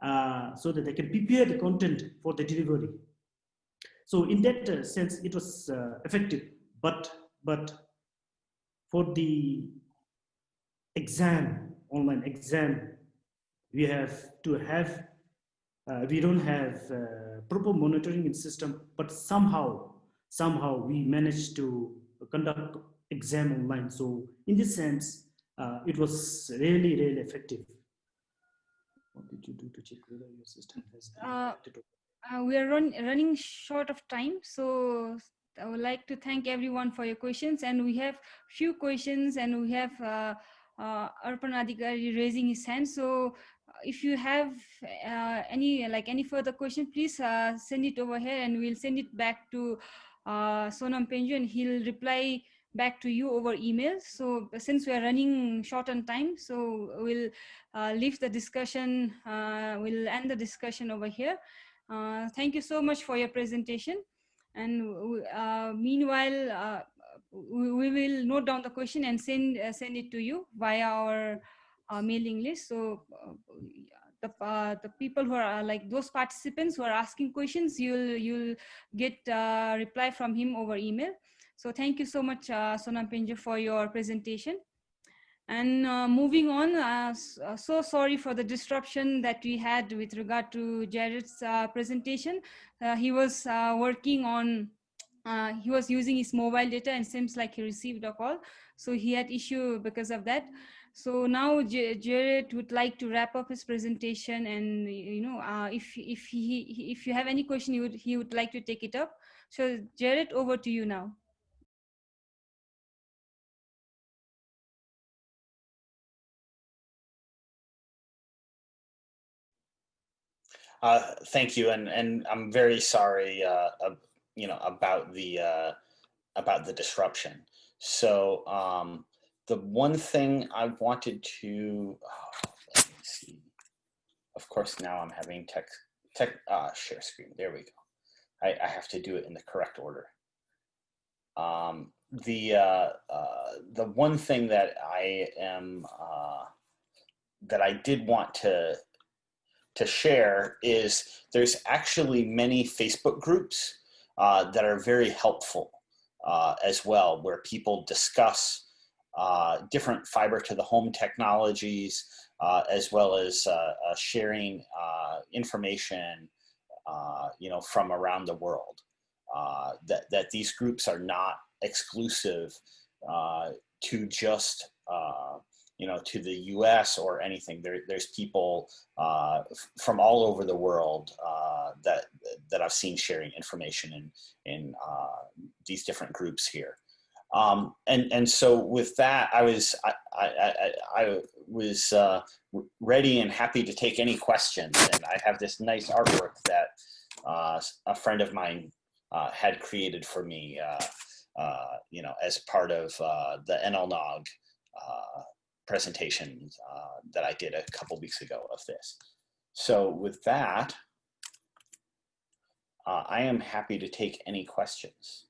prepare the content for the delivery. So in that sense, it was effective. But for the exam, online exam, we have to have, we don't have proper monitoring system, but somehow we managed to conduct exam online. So in this sense, it was really, really effective. What did you do to check whether your system has been connected? We are running short of time, so I would like to thank everyone for your questions. And we have few questions, and we have Arpan Adhikari raising his hand. So if you have any further question, please send it over here, and we'll send it back to Sonam Penju, and he'll reply back to you over email. So since we are running short on time, so we'll leave the discussion, we'll end the discussion over here. Thank you so much for your presentation. And meanwhile, we will note down the question and send it to you via our mailing list. So the people who are like those participants who are asking questions, you'll get reply from him over email. So thank you so much, Sonam Penju, for your presentation. And moving on, so sorry for the disruption that we had with regard to Jared's presentation. He was working on, he was using his mobile data, and seems like he received a call. So he had issue because of that. So now Jared would like to wrap up his presentation, and if you have any question, he would like to take it up. So Jared, over to you now. Thank you, and I'm very sorry, about the disruption. So the one thing I wanted to, let me see. Of course, now I'm having share screen. There we go. I have to do it in the correct order. The one thing that I did want to share is there's actually many Facebook groups that are very helpful as well, where people discuss different fiber to the home technologies, as well as sharing information from around the world. That these groups are not exclusive to just to the US or anything. There's people from all over the world that I've seen sharing information in these different groups here. And so with that, I was ready and happy to take any questions. And I have this nice artwork that a friend of mine had created for me, as part of the NLNOG presentation that I did a couple weeks ago of this. So with that, I am happy to take any questions.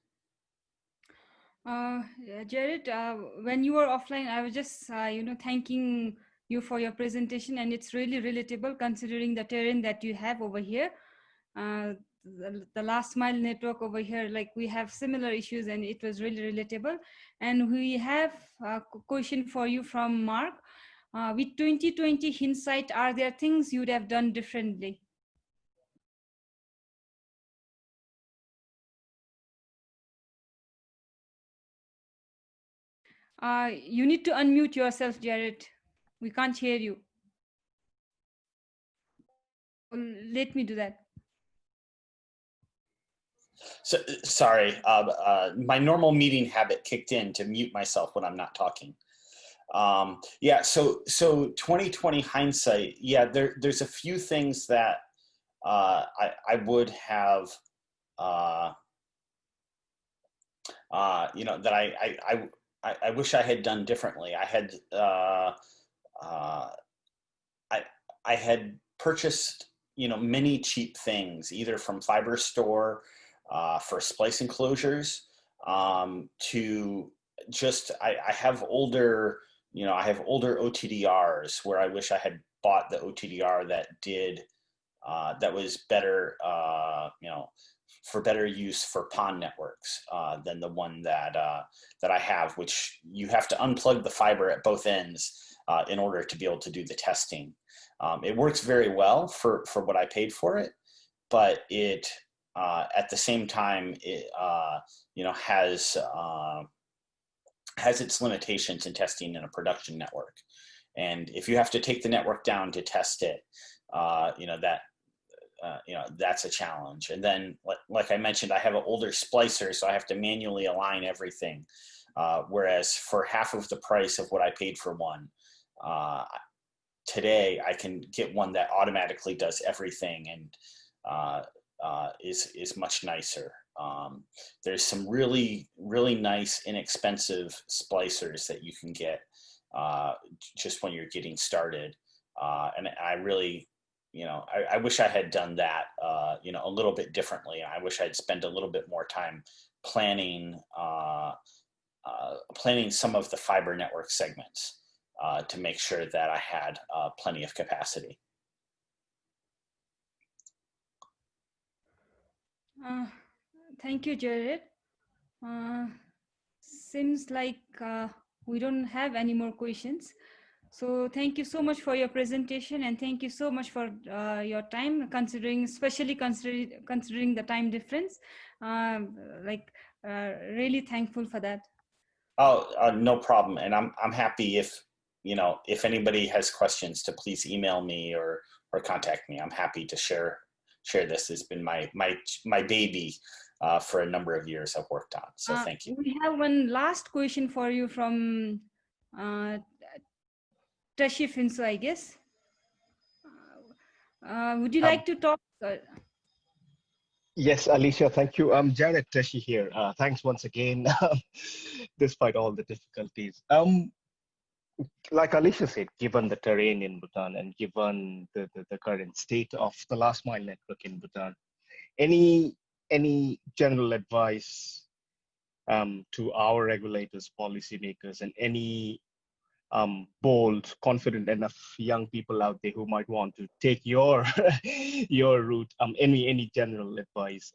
Jared, when you were offline, I was just thanking you for your presentation, and it's really relatable considering the terrain that you have over here. The last mile network over here, like we have similar issues, and it was really relatable. And we have a question for you from Mark. With 2020 hindsight, are there things you would have done differently? You need to unmute yourself, Jared. We can't hear you. Let me do that. So, sorry, my normal meeting habit kicked in to mute myself when I'm not talking. Yeah, so 2020 hindsight, yeah, there's a few things that I would have, that I wish I had done differently. I had purchased, many cheap things, either from Fiber Store for splice enclosures, to just, I have older, I have older OTDRs where I wish I had bought the OTDR that did, that was better, for better use for PON networks than the one that I have, which you have to unplug the fiber at both ends in order to be able to do the testing. It works very well for what I paid for it, but it at the same time it has has its limitations in testing in a production network. And if you have to take the network down to test it, that's a challenge. And then, like I mentioned, I have an older splicer, so I have to manually align everything. Whereas for half of the price of what I paid for one, today I can get one that automatically does everything and is much nicer. There's some really, really nice, inexpensive splicers that you can get just when you're getting started. And I really, I wish I had done that, a little bit differently. I wish I'd spent a little bit more time planning some of the fiber network segments to make sure that I had plenty of capacity. Thank you, Jared. Seems like we don't have any more questions. So thank you so much for your presentation, and thank you so much for your time, especially considering the time difference. Really thankful for that. Oh, no problem. And I'm happy if anybody has questions to please email me or contact me. I'm happy to share this. It's been my baby for a number of years I've worked on. So thank you. We have one last question for you from Tashi Finso, I guess. Would you like to talk? Yes, Alicia, thank you. Jared Tashi here. Thanks once again, despite all the difficulties. Like Alicia said, given the terrain in Bhutan and given the current state of the last mile network in Bhutan, any general advice to our regulators, policymakers, and any bold, confident enough young people out there who might want to take your your route? Any general advice?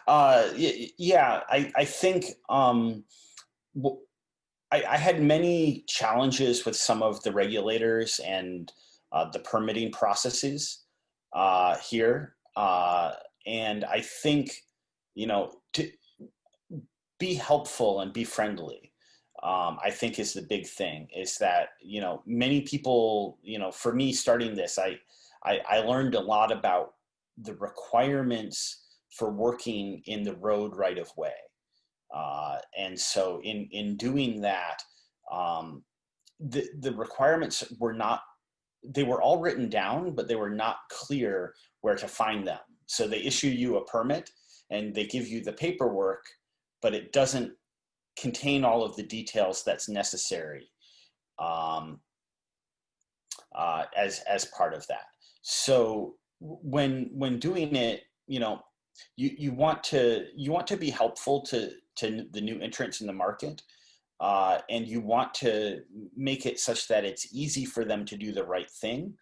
Yeah, I think I had many challenges with some of the regulators and the permitting processes here. And I think, to be helpful and be friendly, I think is the big thing, is that, many people, for me starting this, I learned a lot about the requirements for working in the road right of way. And so in doing that, the requirements they were all written down, but they were not clear where to find them. So they issue you a permit and they give you the paperwork, but it doesn't contain all of the details that's necessary as part of that. So when doing it, you want to be helpful to the new entrants in the market, and you want to make it such that it's easy for them to do the right thing,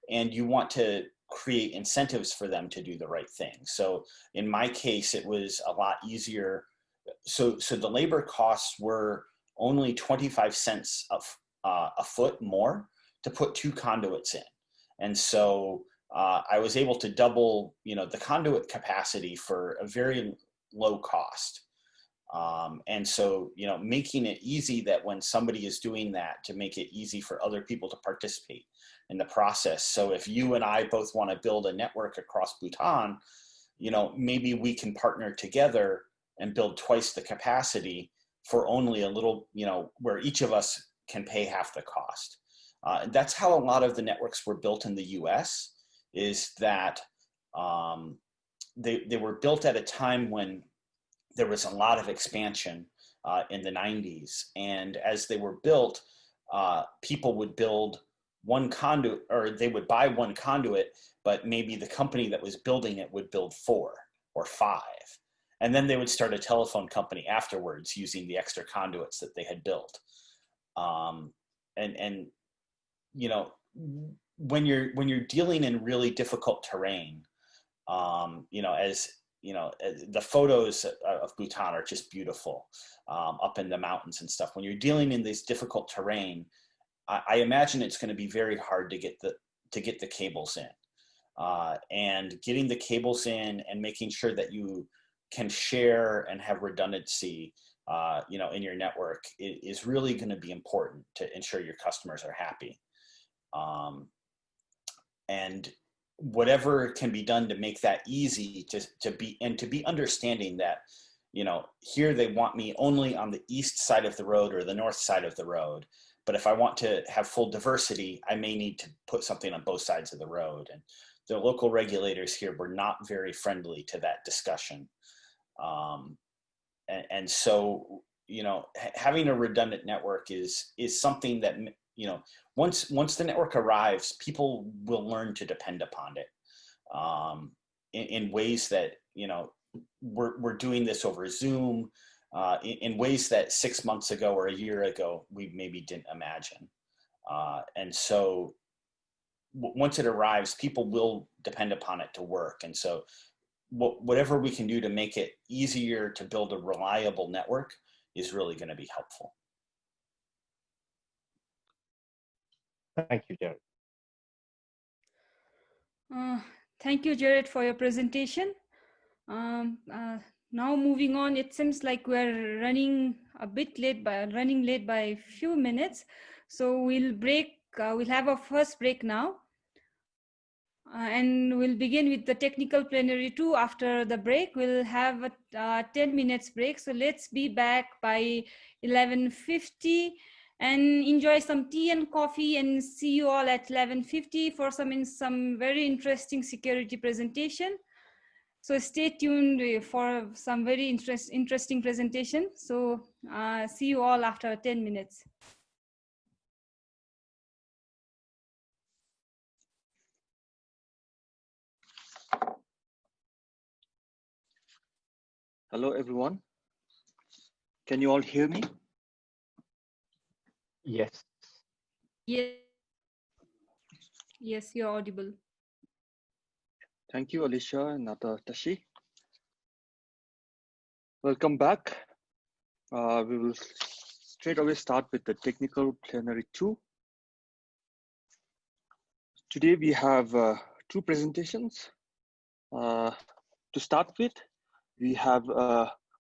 and you want to create incentives for them to do the right thing. So in my case, it was a lot easier. So the labor costs were only 25 cents a foot more to put 2 conduits in, and so I was able to double, the conduit capacity for a very low cost. And so, making it easy that when somebody is doing that, to make it easy for other people to participate in the process. So if you and I both want to build a network across Bhutan, maybe we can partner together and build twice the capacity for only a little, where each of us can pay half the cost. That's how a lot of the networks were built in the US, is that they were built at a time when there was a lot of expansion in the 90s. And as they were built, people would build one conduit, or they would buy one conduit, but maybe the company that was building it would build 4 or 5. And then they would start a telephone company afterwards using the extra conduits that they had built. And when you're dealing in really difficult terrain, the photos of Bhutan are just beautiful, up in the mountains and stuff. When you're dealing in this difficult terrain, I imagine it's going to be very hard to get the cables in, and getting the cables in and making sure that you can share and have redundancy, you know, in your network is really going to be important to ensure your customers are happy. And whatever can be done to make that easy to be understanding that, you know, here they want me only on the east side of the road or the north side of the road. But if I want to have full diversity, I may need to put something on both sides of the road. And the local regulators here were not very friendly to that discussion. And so, you know, having a redundant network is something that, you know, once the network arrives, people will learn to depend upon it in ways that, you know, we're doing this over Zoom in ways that 6 months ago or a year ago we maybe didn't imagine. And so once it arrives, people will depend upon it to work. And so whatever we can do to make it easier to build a reliable network is really going to be helpful. Thank you, Jared. Thank you, Jared, for your presentation. Now moving on, it seems like we're running late by a few minutes. So we'll break, we'll have our first break now. And we'll begin with the technical plenary 2. After the break, we'll have a 10 minutes break. So let's be back by 11:50 and enjoy some tea and coffee, and see you all at 11:50 for some very interesting security presentation. So stay tuned for some very interesting presentation. So see you all after 10 minutes. Hello, everyone. Can you all hear me? Yes. Yes, yes, you're audible. Thank you, Alicia and Tashi. Welcome back. We will straight away start with the technical plenary 2. Today we have 2 presentations. To start with, we have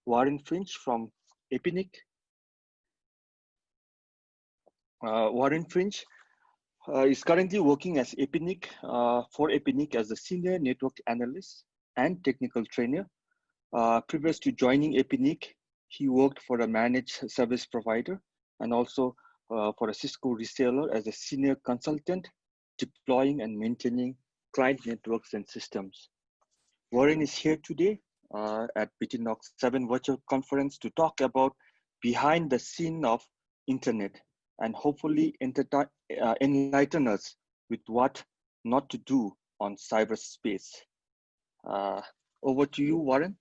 Warren Finch from APNIC. Warren Finch is currently working as APNIC for APNIC as a senior network analyst and technical trainer. Previous to joining APNIC, he worked for a managed service provider and also for a Cisco reseller as a senior consultant, deploying and maintaining client networks and systems. Warren is here today at btNOG 7 virtual conference to talk about behind the scene of internet and hopefully enlighten us with what not to do on cyberspace. Over to you, Warren.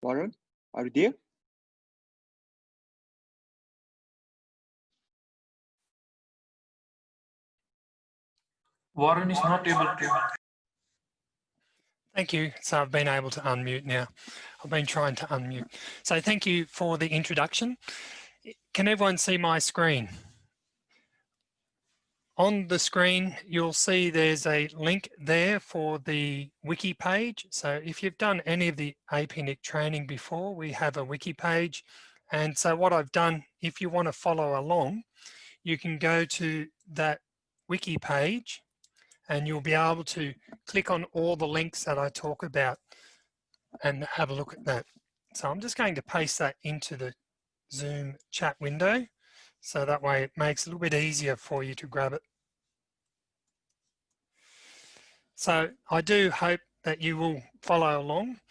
Warren, are you there? Warren is not able to. Thank you. So I've been able to unmute now. I've been trying to unmute. So thank you for the introduction. Can everyone see my screen? On the screen, you'll see there's a link there for the wiki page. So if you've done any of the APNIC training before, we have a wiki page. And so what I've done, if you want to follow along, you can go to that wiki page and you'll be able to click on all the links that I talk about and have a look at that. So I'm just going to paste that into the Zoom chat window, so that way it makes it a little bit easier for you to grab it. So I do hope that you will follow along.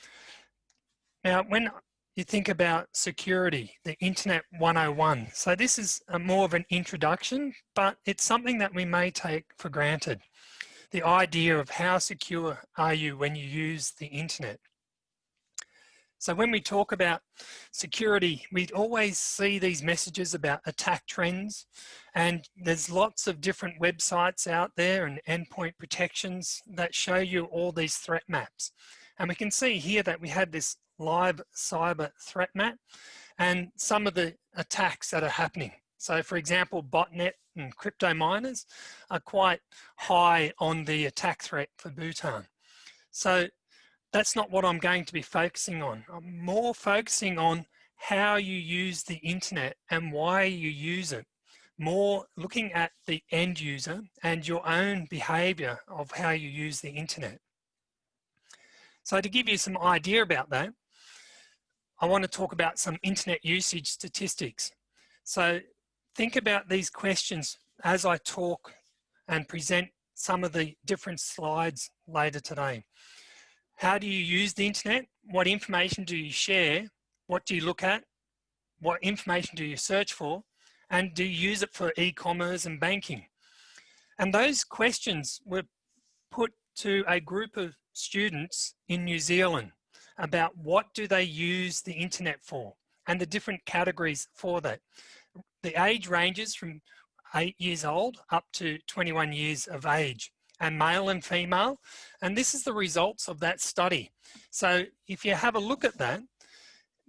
Now, when you think about security, the Internet 101, so this is more of an introduction, but it's something that we may take for granted. The idea of how secure are you when you use the internet. So when we talk about security, we always see these messages about attack trends, and there's lots of different websites out there and endpoint protections that show you all these threat maps. And we can see here that we have this live cyber threat map and some of the attacks that are happening. So for example, botnet and crypto miners are quite high on the attack threat for Bhutan. So that's not what I'm going to be focusing on. I'm more focusing on how you use the internet and why you use it. More looking at the end user and your own behavior of how you use the internet. So to give you some idea about that, I want to talk about some internet usage statistics. So think about these questions as I talk and present some of the different slides later today. How do you use the internet? What information do you share? What do you look at? What information do you search for? And do you use it for e-commerce and banking? And those questions were put to a group of students in New Zealand about what do they use the internet for and the different categories for that. The age ranges from 8 years old up to 21 years of age, and male and female, and this is the results of that study. So if you have a look at that,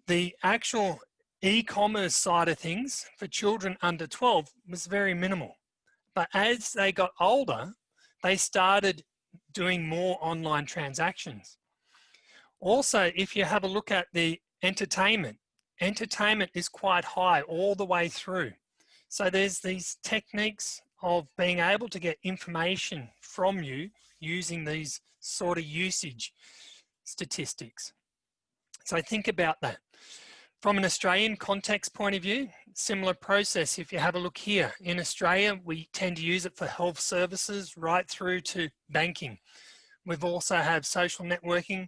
the actual e-commerce side of things for children under 12 was very minimal. But as they got older, they started doing more online transactions. Also, if you have a look at the entertainment is quite high all the way through. So there's these techniques of being able to get information from you using these sort of usage statistics. So think about that. From an Australian context point of view, similar process. If you have a look here, in Australia, we tend to use it for health services right through to banking. We've also have social networking,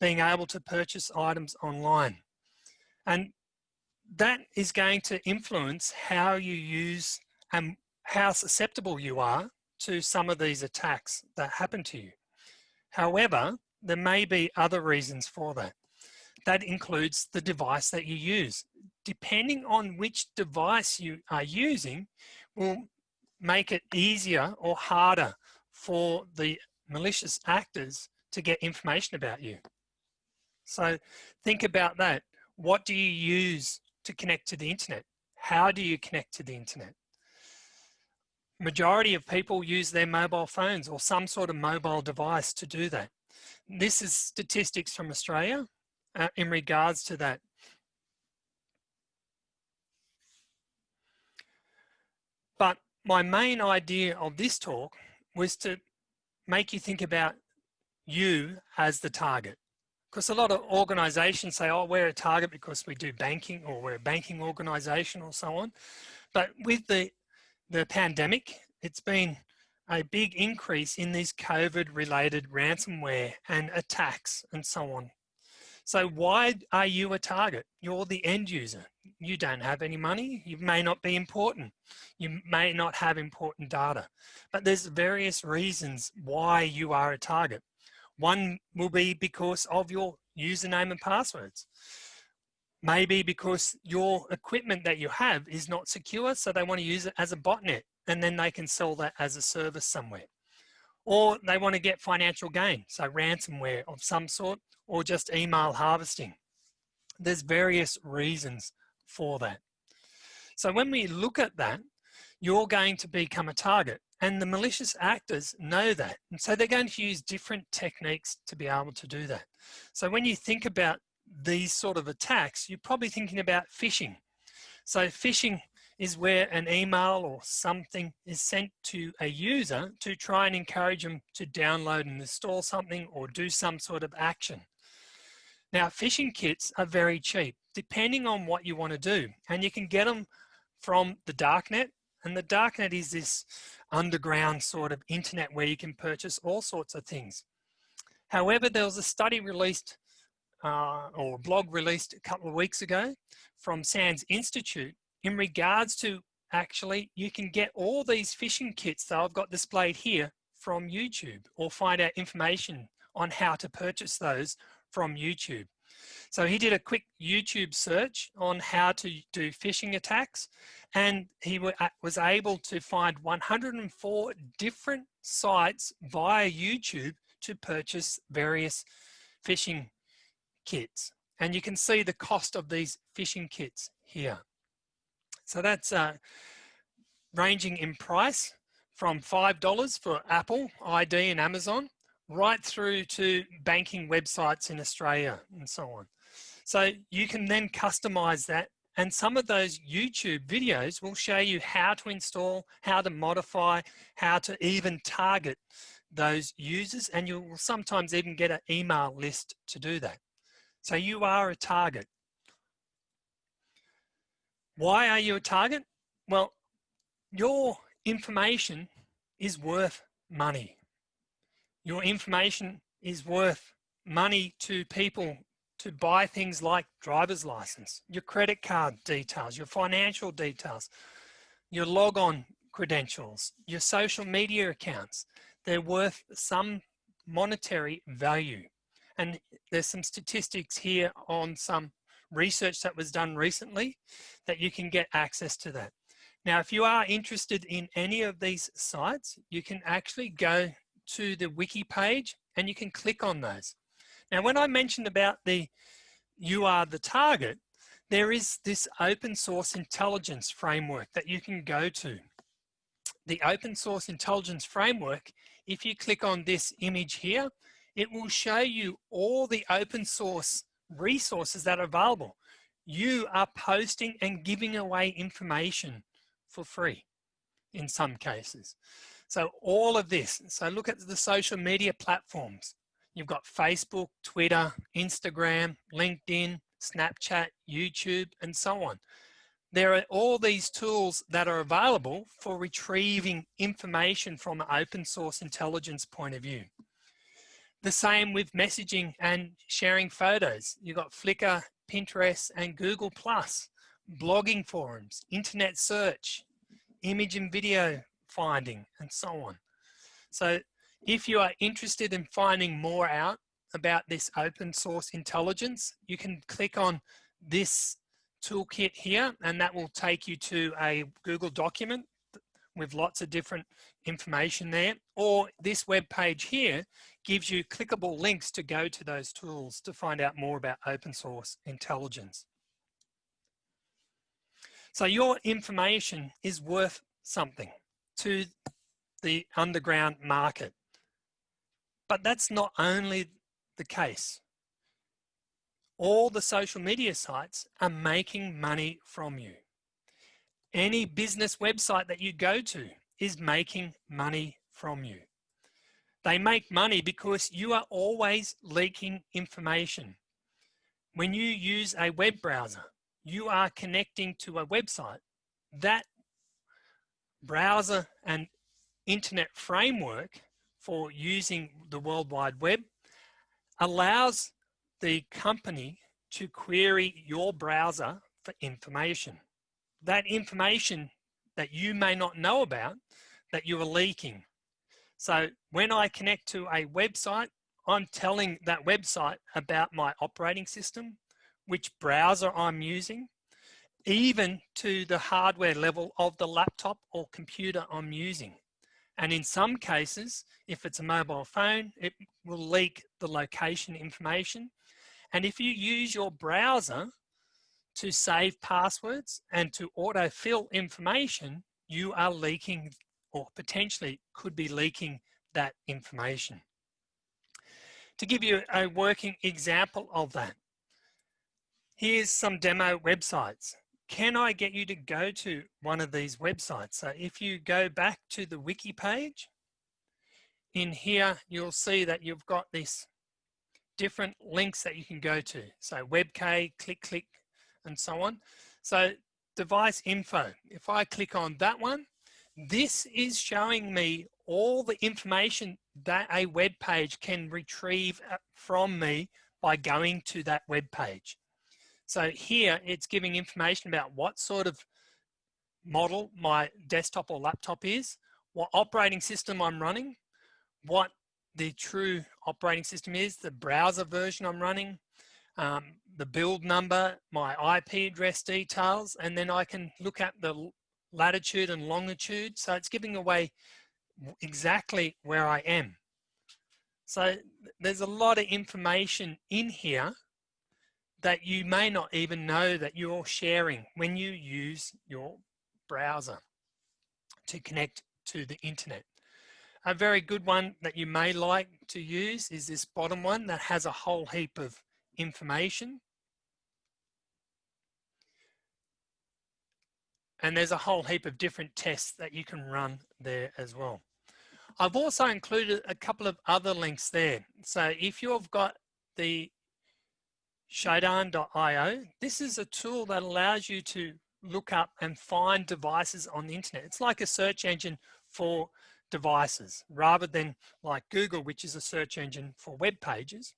being able to purchase items online. And that is going to influence how you use and how susceptible you are to some of these attacks that happen to you. However, there may be other reasons for that. That includes the device that you use. Depending on which device you are using will make it easier or harder for the malicious actors to get information about you. So think about that. What do you use to connect to the internet? How do you connect to the internet? Majority of people use their mobile phones or some sort of mobile device to do that. This is statistics from Australia in regards to that. But my main idea of this talk was to make you think about you as the target. Because a lot of organizations say, oh, we're a target because we do banking, or we're a banking organization or so on. But with the pandemic, it's been a big increase in these COVID-related ransomware and attacks and so on. So why are you a target? You're the end user. You don't have any money. You may not be important. You may not have important data. But there's various reasons why you are a target. One will be because of your username and passwords. Maybe because your equipment that you have is not secure, so they want to use it as a botnet, and then they can sell that as a service somewhere. Or they want to get financial gain, so ransomware of some sort, or just email harvesting. There's various reasons for that. So when we look at that, you're going to become a target. And the malicious actors know that. And so they're going to use different techniques to be able to do that. So when you think about these sort of attacks, you're probably thinking about phishing. So phishing is where an email or something is sent to a user to try and encourage them to download and install something or do some sort of action. Now, phishing kits are very cheap, depending on what you want to do. And you can get them from the darknet. And the darknet is this underground sort of internet where you can purchase all sorts of things. However, there was a study released or a blog released a couple of weeks ago from SANS Institute in regards to actually you can get all these phishing kits that I've got displayed here from YouTube, or find out information on how to purchase those from YouTube. So he did a quick YouTube search on how to do phishing attacks, and he was able to find 104 different sites via YouTube to purchase various phishing kits. And you can see the cost of these phishing kits here. So that's ranging in price from $5 for Apple ID and Amazon, right through to banking websites in Australia and so on. So you can then customize that, and some of those YouTube videos will show you how to install, how to modify, how to even target those users, and you will sometimes even get an email list to do that. So you are a target. Why are you a target? Well, your information is worth money. Your information is worth money to people to buy things like driver's license, your credit card details, your financial details, your log-on credentials, your social media accounts. They're worth some monetary value. And there's some statistics here on some research that was done recently that you can get access to that. Now, if you are interested in any of these sites, you can actually go to the wiki page and you can click on those. Now, when I mentioned about you are the target, there is this open source intelligence framework that you can go to. The open source intelligence framework, if you click on this image here, it will show you all the open source resources that are available. You are posting and giving away information for free in some cases. So all of this, so look at the social media platforms. You've got Facebook, Twitter, Instagram, LinkedIn, Snapchat, YouTube, and so on. There are all these tools that are available for retrieving information from an open source intelligence point of view. The same with messaging and sharing photos. You've got Flickr, Pinterest, and Google+, blogging forums, internet search, image and video finding, and so on. So if you are interested in finding more out about this open source intelligence, you can click on this toolkit here, and that will take you to a Google document with lots of different information there. Or this web page here gives you clickable links to go to those tools to find out more about open source intelligence. So your information is worth something to the underground market. But that's not only the case. All the social media sites are making money from you. Any business website that you go to is making money from you. They make money because you are always leaking information. When you use a web browser, you are connecting to a website. That browser and internet framework for using the World Wide Web allows the company to query your browser for information. That information that you may not know about that you are leaking. So when I connect to a website, I'm telling that website about my operating system, which browser I'm using, even to the hardware level of the laptop or computer I'm using. And in some cases, if it's a mobile phone, it will leak the location information. And if you use your browser to save passwords and to autofill information, you are leaking or potentially could be leaking that information. To give you a working example of that, here's some demo websites. Can I get you to go to one of these websites? So if you go back to the wiki page, in here you'll see that you've got these different links that you can go to. So WebK, click, and so on. So device info, if I click on that one, this is showing me all the information that a web page can retrieve from me by going to that web page. So here it's giving information about what sort of model my desktop or laptop is, what operating system I'm running, what the true operating system is, the browser version I'm running, the build number, my IP address details, and then I can look at the latitude and longitude. So it's giving away exactly where I am. So there's a lot of information in here that you may not even know that you're sharing when you use your browser to connect to the internet. A very good one that you may like to use is this bottom one that has a whole heap of information. And there's a whole heap of different tests that you can run there as well. I've also included a couple of other links there. So if you've got the Shodan.io, this is a tool that allows you to look up and find devices on the internet. It's like a search engine for devices rather than like Google, which is a search engine for web pages.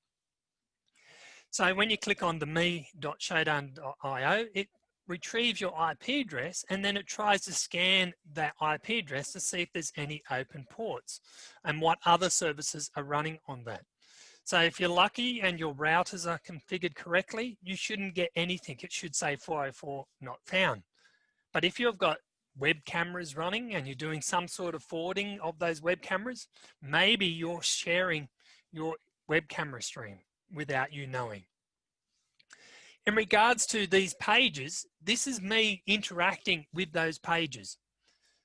So when you click on the me.shodan.io, it retrieves your IP address and then it tries to scan that IP address to see if there's any open ports and what other services are running on that. So if you're lucky and your routers are configured correctly, you shouldn't get anything. It should say 404 not found. But if you've got web cameras running and you're doing some sort of forwarding of those web cameras, maybe you're sharing your web camera stream without you knowing. In regards to these pages, this is me interacting with those pages.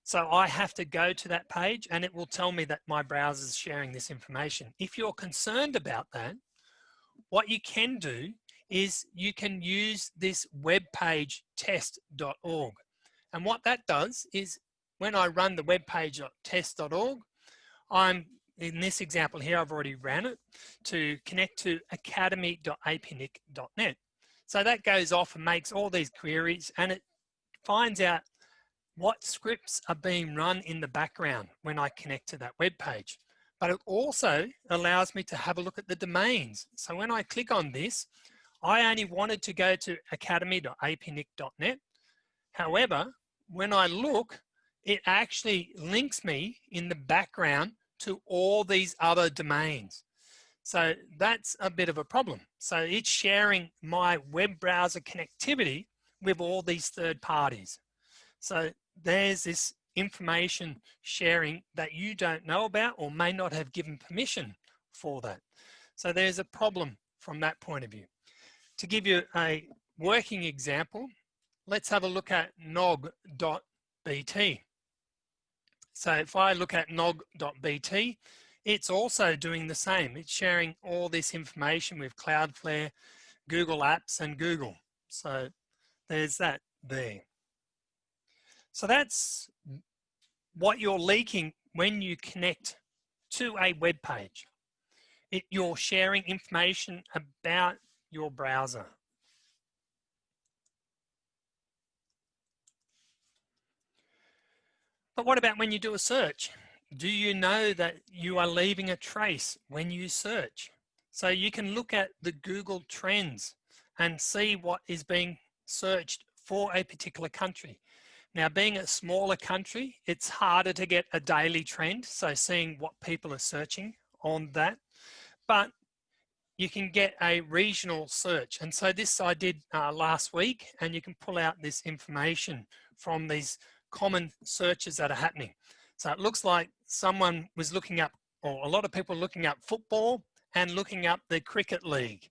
So I have to go to that page and it will tell me that my browser is sharing this information. If you're concerned about that, what you can do is you can use this web page test.org. And what that does is when I run the web page test.org, I'm in this example here, I've already ran it to connect to academy.apnic.net. So that goes off and makes all these queries and it finds out what scripts are being run in the background when I connect to that web page. But it also allows me to have a look at the domains. So when I click on this, I only wanted to go to academy.apnic.net. However, when I look, it actually links me in the background to all these other domains. So that's a bit of a problem. So it's sharing my web browser connectivity with all these third parties. So there's this information sharing that you don't know about or may not have given permission for that. So there's a problem from that point of view. To give you a working example, let's have a look at nog.bt. So if I look at nog.bt, it's also doing the same. It's sharing all this information with Cloudflare, Google Apps, and Google. So there's that there. So that's what you're leaking when you connect to a web page. You're sharing information about your browser. But what about when you do a search? Do you know that you are leaving a trace when you search? So you can look at the Google Trends and see what is being searched for a particular country. Now, being a smaller country, it's harder to get a daily trend, so seeing what people are searching on that. But you can get a regional search. And so this I did last week, and you can pull out this information from these common searches that are happening. So it looks like someone was looking up, or a lot of people are looking up football and looking up the cricket league,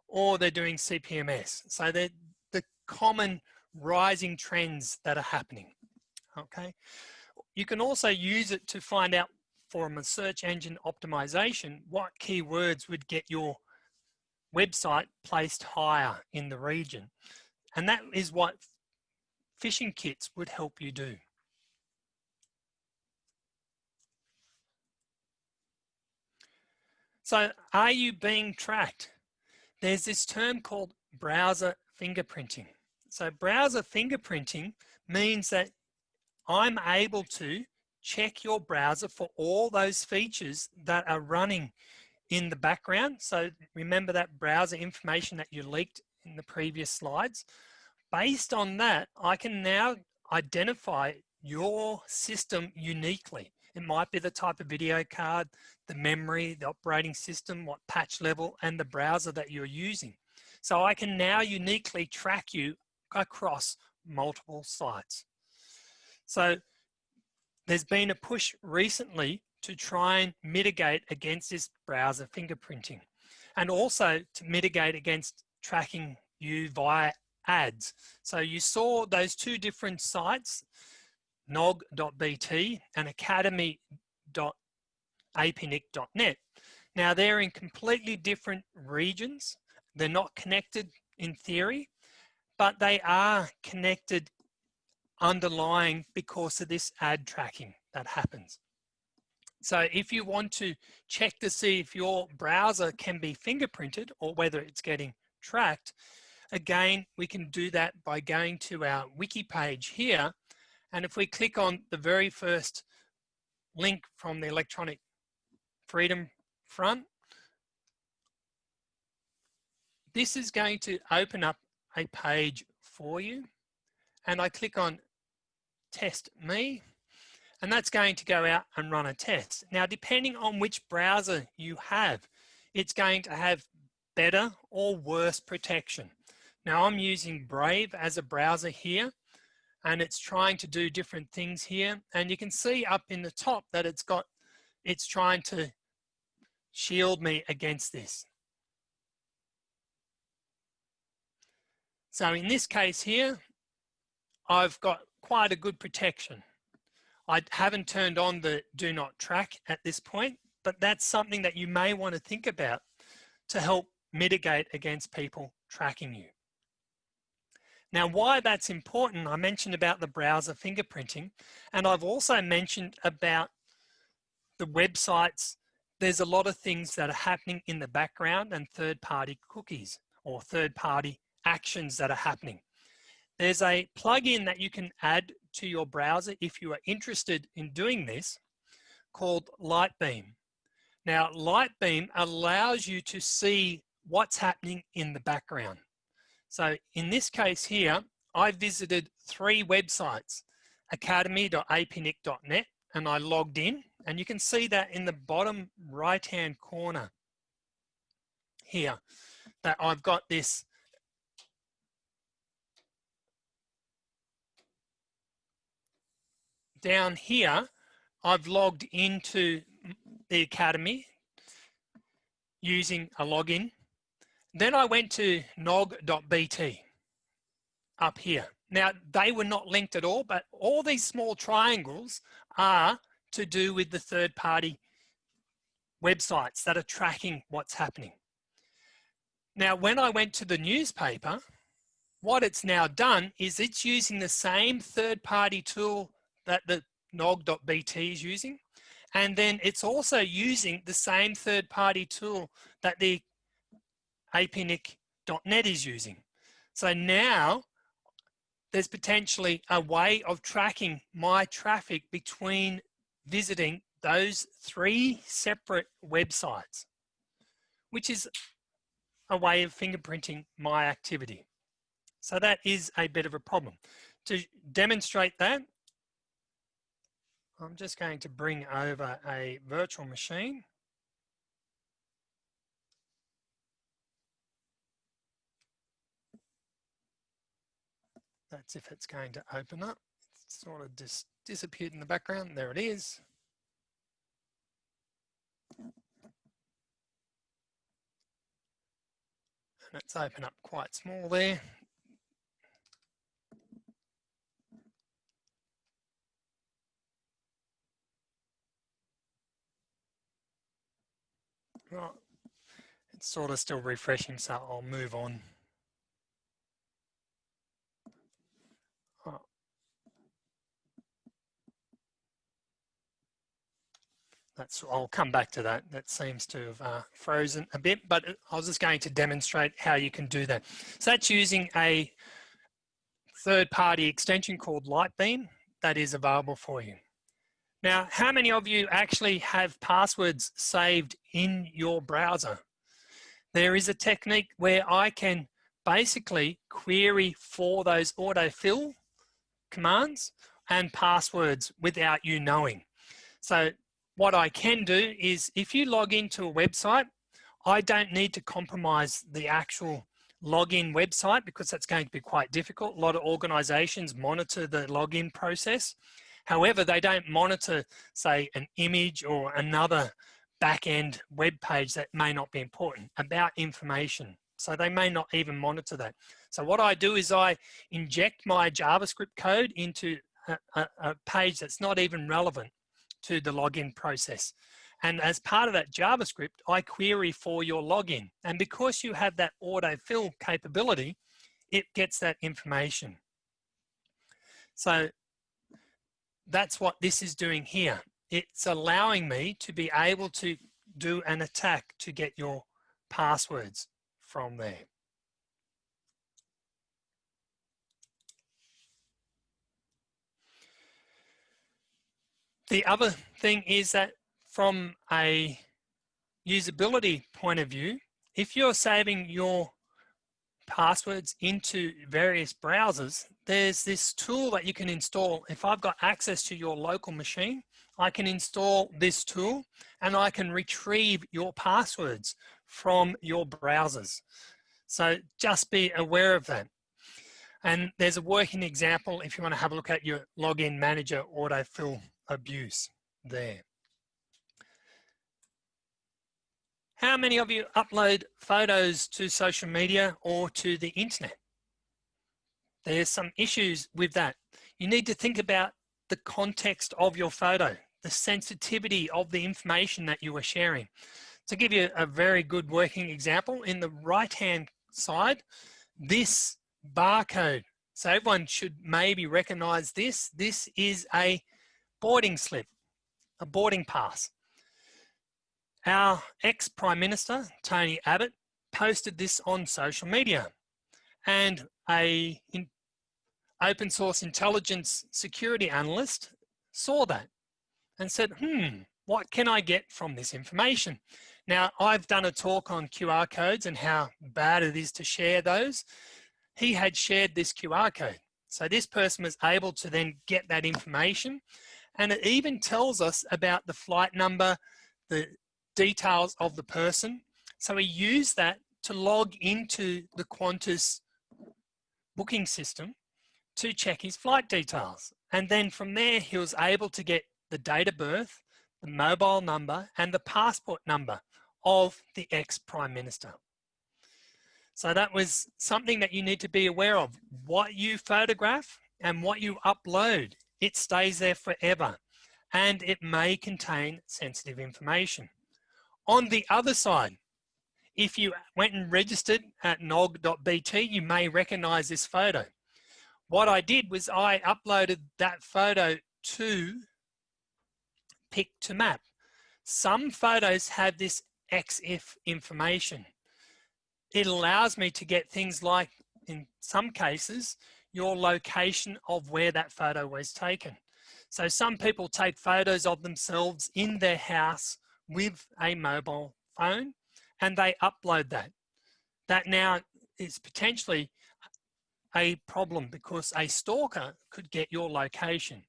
or they're doing CPMS. So they're the common rising trends that are happening, okay? You can also use it to find out from a search engine optimization what keywords would get your website placed higher in the region. And that is what phishing kits would help you do. So are you being tracked? There's this term called browser fingerprinting. So browser fingerprinting means that I'm able to check your browser for all those features that are running in the background. So remember that browser information that you leaked in the previous slides. Based on that, I can now identify your system uniquely. It might be the type of video card, the memory, the operating system, what patch level, and the browser that you're using. So I can now uniquely track you across multiple sites. So there's been a push recently to try and mitigate against this browser fingerprinting, and also to mitigate against tracking you via ads. So you saw those two different sites, nog.bt and academy.apnic.net. Now they're in completely different regions. They're not connected in theory, but they are connected underlying because of this ad tracking that happens. So if you want to check to see if your browser can be fingerprinted or whether it's getting tracked, again, we can do that by going to our wiki page here. And if we click on the very first link from the Electronic Freedom Front, this is going to open up a page for you. And I click on Test Me, and that's going to go out and run a test. Now, depending on which browser you have, it's going to have better or worse protection. Now, I'm using Brave as a browser here, and it's trying to do different things here. And you can see up in the top that it's trying to shield me against this. So in this case here, I've got quite a good protection. I haven't turned on the do not track at this point, but that's something that you may want to think about to help mitigate against people tracking you. Now, why that's important, I mentioned about the browser fingerprinting, and I've also mentioned about the websites. There's a lot of things that are happening in the background and third-party cookies or third-party actions that are happening. There's a plugin that you can add to your browser if you are interested in doing this called Lightbeam. Now, Lightbeam allows you to see what's happening in the background. So in this case here, I visited 3 websites, academy.apnic.net, and I logged in, and you can see that in the bottom right-hand corner here, that I've got this down here. I've logged into the Academy using a login. Then I went to nog.bt up here. Now, they were not linked at all, but all these small triangles are to do with the third-party websites that are tracking what's happening. Now, when I went to the newspaper, what it's now done is it's using the same third-party tool that the nog.bt is using, and then it's also using the same third-party tool that the APNIC.net is using. So now there's potentially a way of tracking my traffic between visiting those 3 separate websites, which is a way of fingerprinting my activity. So that is a bit of a problem. To demonstrate that, I'm just going to bring over a virtual machine. That's if it's going to open up. It's sort of just disappeared in the background. There it is. And it's open up quite small there. Right. It's sort of still refreshing, so I'll move on. I'll come back to that. That seems to have frozen a bit, but I was just going to demonstrate how you can do that. So that's using a third-party extension called Lightbeam that is available for you. Now, how many of you actually have passwords saved in your browser? There is a technique where I can basically query for those autofill commands and passwords without you knowing. So what I can do is if you log into a website, I don't need to compromise the actual login website because that's going to be quite difficult. A lot of organizations monitor the login process. However, they don't monitor, say, an image or another back-end web page that may not be important about information. So they may not even monitor that. So what I do is I inject my JavaScript code into a page that's not even relevant to the login process. And as part of that JavaScript, I query for your login. And because you have that autofill capability, it gets that information. So that's what this is doing here. It's allowing me to be able to do an attack to get your passwords from there. The other thing is that from a usability point of view, if you're saving your passwords into various browsers, there's this tool that you can install. If I've got access to your local machine, I can install this tool and I can retrieve your passwords from your browsers. So just be aware of that. And there's a working example if you want to have a look at your login manager autofill abuse there. How many of you upload photos to social media or to the internet? There's some issues with that. You need to think about the context of your photo, the sensitivity of the information that you are sharing. To give you a very good working example, in the right-hand side, this barcode. So everyone should maybe recognize this. This is a boarding slip, a boarding pass. Our ex-Prime Minister, Tony Abbott, posted this on social media, and an open source intelligence security analyst saw that and said, what can I get from this information? Now, I've done a talk on QR codes and how bad it is to share those. He had shared this QR code. So this person was able to then get that information, and it even tells us about the flight number, the details of the person. So he used that to log into the Qantas booking system to check his flight details. And then from there, he was able to get the date of birth, the mobile number, and the passport number of the ex-Prime Minister. So that was something that you need to be aware of. What you photograph and what you upload, it stays there forever, and it may contain sensitive information. On the other side, if you went and registered at nog.bt, you may recognize this photo. What I did was I uploaded that photo to Pick2Map. Some photos have this EXIF information. It allows me to get things like, in some cases, your location of where that photo was taken. So some people take photos of themselves in their house with a mobile phone and they upload that. That now is potentially a problem because a stalker could get your location.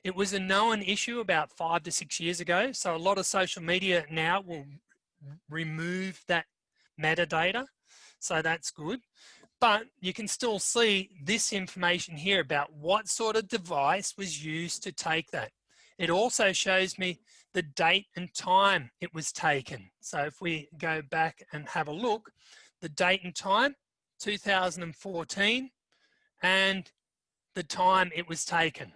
It was a known issue about 5 to 6 years ago. So a lot of social media now will remove that metadata. So that's good. But you can still see this information here about what sort of device was used to take that. It also shows me the date and time it was taken. So if we go back and have a look, the date and time, 2014, and the time it was taken.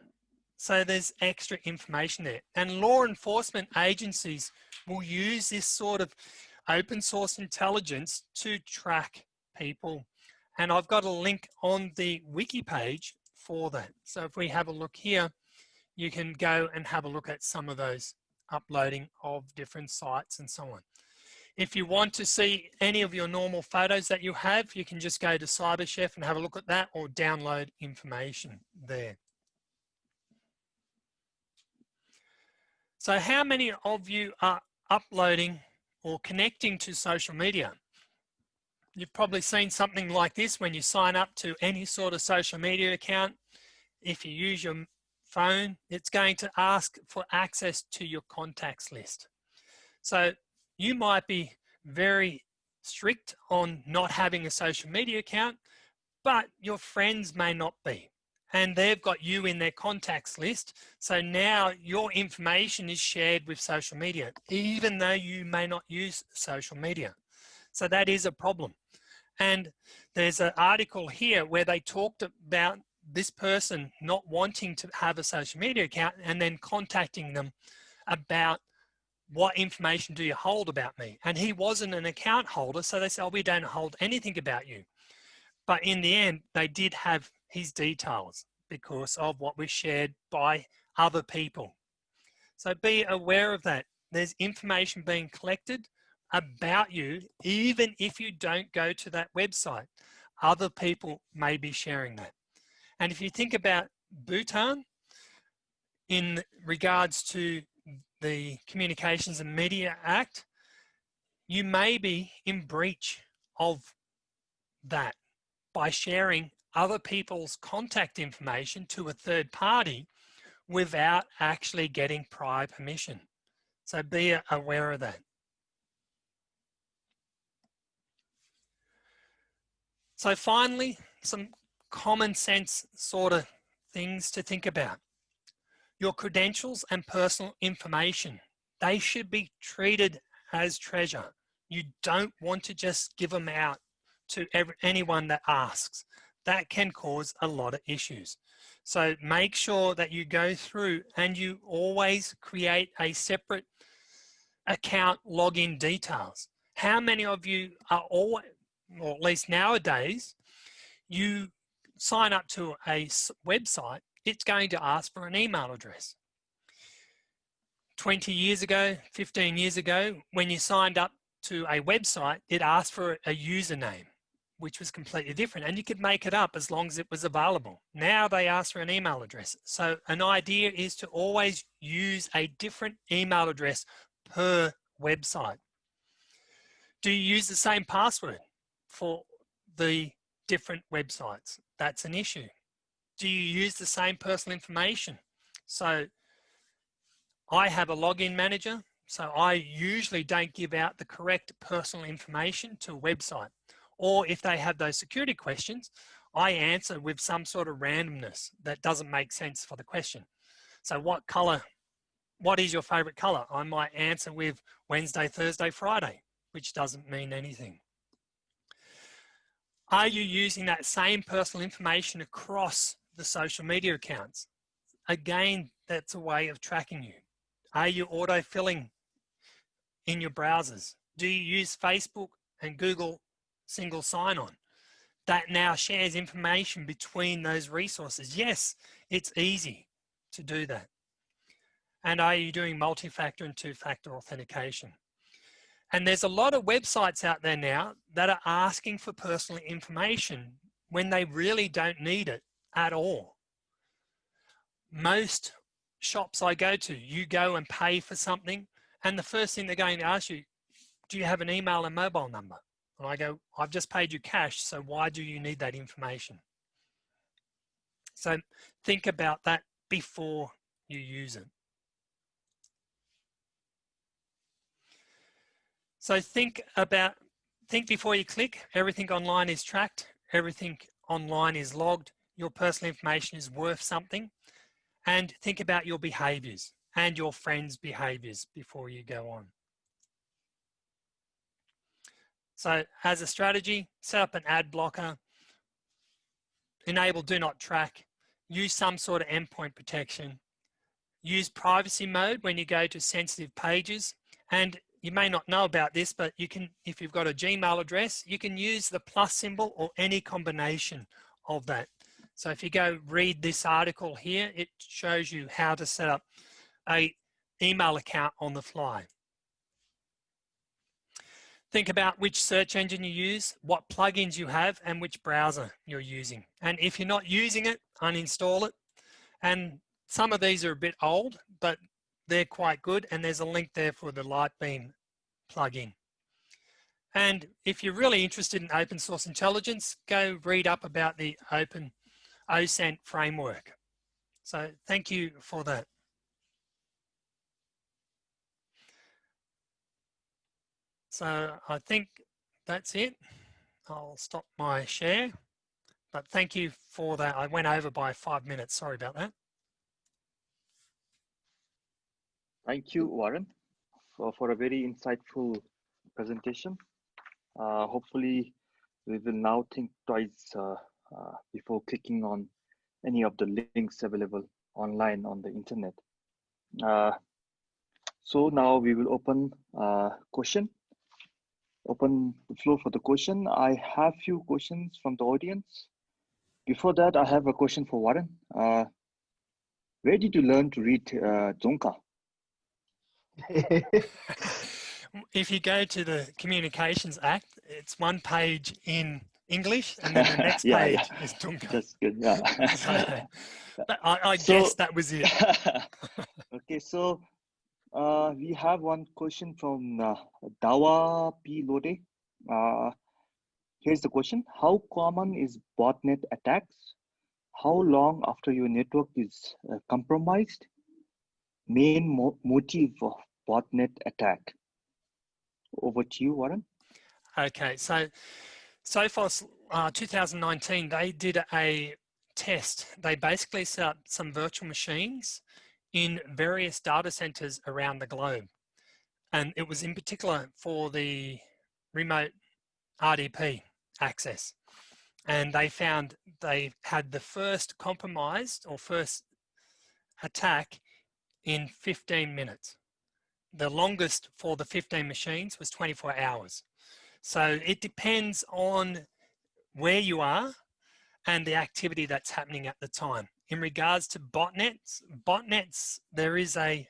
So there's extra information there. And law enforcement agencies will use this sort of open source intelligence to track people. And I've got a link on the wiki page for that. So if we have a look here, you can go and have a look at some of those uploading of different sites and so on. If you want to see any of your normal photos that you have, you can just go to CyberChef and have a look at that or download information there. So how many of you are uploading or connecting to social media? You've probably seen something like this when you sign up to any sort of social media account. If you use your phone, it's going to ask for access to your contacts list. So you might be very strict on not having a social media account, but your friends may not be. And they've got you in their contacts list. So now your information is shared with social media, even though you may not use social media. So that is a problem. And there's an article here where they talked about this person not wanting to have a social media account and then contacting them about what information do you hold about me? And he wasn't an account holder, so they said, oh, we don't hold anything about you. But in the end, they did have his details because of what was shared by other people. So be aware of that. There's information being collected about you, even if you don't go to that website. Other people may be sharing that. And if you think about Bhutan, in regards to the Communications and Media Act, you may be in breach of that by sharing other people's contact information to a third party without actually getting prior permission. So be aware of that. So finally, some common sense sort of things to think about. Your credentials and personal information, they should be treated as treasure. You don't want to just give them out to anyone that asks. That can cause a lot of issues. So make sure that you go through and you always create a separate account login details. How many of you are always, or at least nowadays, you sign up to a website, it's going to ask for an email address. 20 years ago, 15 years ago, when you signed up to a website, it asked for a username, which was completely different. And you could make it up as long as it was available. Now they ask for an email address. So an idea is to always use a different email address per website. Do you use the same password for the different websites? That's an issue. Do you use the same personal information? So I have a login manager, so I usually don't give out the correct personal information to a website. Or if they have those security questions, I answer with some sort of randomness that doesn't make sense for the question. So what color, what is your favorite color? I might answer with Wednesday, Thursday, Friday, which doesn't mean anything. Are you using that same personal information across the social media accounts? Again, that's a way of tracking you. Are you auto-filling in your browsers? Do you use Facebook and Google single sign-on? That now shares information between those resources. Yes, it's easy to do that. And are you doing multi-factor and two-factor authentication? And there's a lot of websites out there now that are asking for personal information when they really don't need it at all. Most shops I go to, you go and pay for something, and the first thing they're going to ask you, do you have an email and mobile number? And I go, I've just paid you cash, so why do you need that information? So think about that before you use it. So think before you click. Everything online is tracked. Everything online is logged. Your personal information is worth something. And think about your behaviors and your friends' behaviors before you go on. So as a strategy, set up an ad blocker, enable do not track, use some sort of endpoint protection, use privacy mode when you go to sensitive pages. And you may not know about this, but you can, if you've got a Gmail address, you can use the plus symbol or any combination of that. So if you go read this article here, it shows you how to set up an email account on the fly. Think about which search engine you use, what plugins you have, and which browser you're using. And if you're not using it, uninstall it. And some of these are a bit old, but they're quite good. And there's a link there for the Lightbeam plugin. And if you're really interested in open source intelligence, go read up about the Open OSANT framework. So thank you for that. So I think that's it. I'll stop my share. But thank you for that. I went over by 5 minutes. Sorry about that. Thank you, Warren, for a very insightful presentation. Hopefully, we will now think twice before clicking on any of the links available online on the internet. So now we will open the floor for the question. I have few questions from the audience. Before that, I have a question for Warren. Where did you learn to read Dzongkha? If you go to the Communications Act, it's one page in English and then the next page is Dzongkha. That's good, yeah. But I guess that was it. Okay, so we have one question from Dawa P. Lode. Here's the question. How common is botnet attacks? How long after your network is compromised? Main motive of botnet attack? Over to you, Warren. Okay, so far 2019, they did a test. They basically set up some virtual machines in various data centers around the globe. And it was in particular for the remote RDP access. And they found they had the first compromised or first attack in 15 minutes. The longest for the 15 machines was 24 hours. So it depends on where you are and the activity that's happening at the time. In regards to botnets, there is they're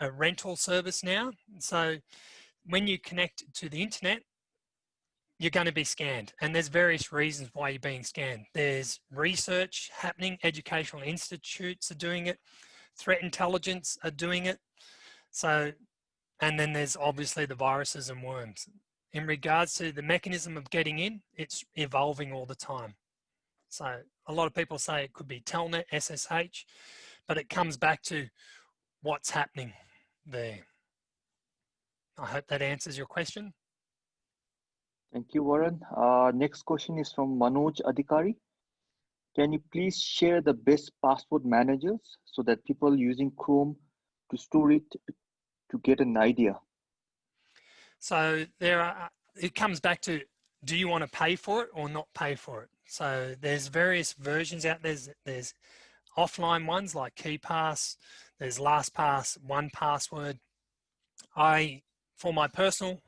a rental service now. So when you connect to the internet, you're going to be scanned, and there's various reasons why you're being scanned. There's research happening, educational institutes are doing it, threat intelligence are doing it. So, and then there's obviously the viruses and worms. In regards to the mechanism of getting in, it's evolving all the time. So a lot of people say it could be Telnet, SSH, but it comes back to what's happening there. I hope that answers your question. Thank you, Warren. Next question is from Manoj Adhikari. Can you please share the best password managers so that people using Chrome to store it to get an idea? So it comes back to, do you want to pay for it or not pay for it? So there's various versions out there. There's offline ones like KeyPass, there's LastPass, 1Password. For my personal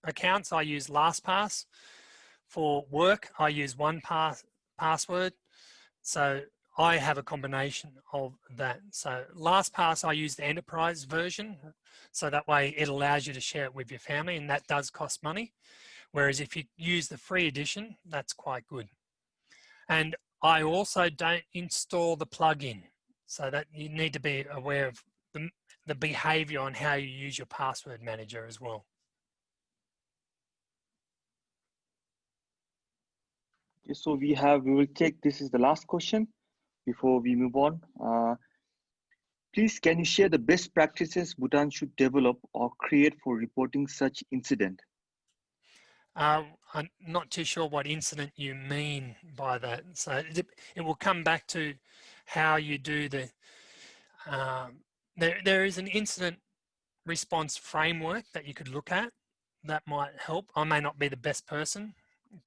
accounts, I use LastPass. For work, I use 1Password. So I have a combination of that. So LastPass, I use the enterprise version. So that way it allows you to share it with your family, and that does cost money. Whereas if you use the free edition, that's quite good. And I also don't install the plugin. So that you need to be aware of the behavior on how you use your password manager as well. Okay, so we will take, this is the last question before we move on. Please, can you share the best practices Bhutan should develop or create for reporting such incident? I'm not too sure what incident you mean by that. So it will come back to how you do the, there is an incident response framework that you could look at that might help. I may not be the best person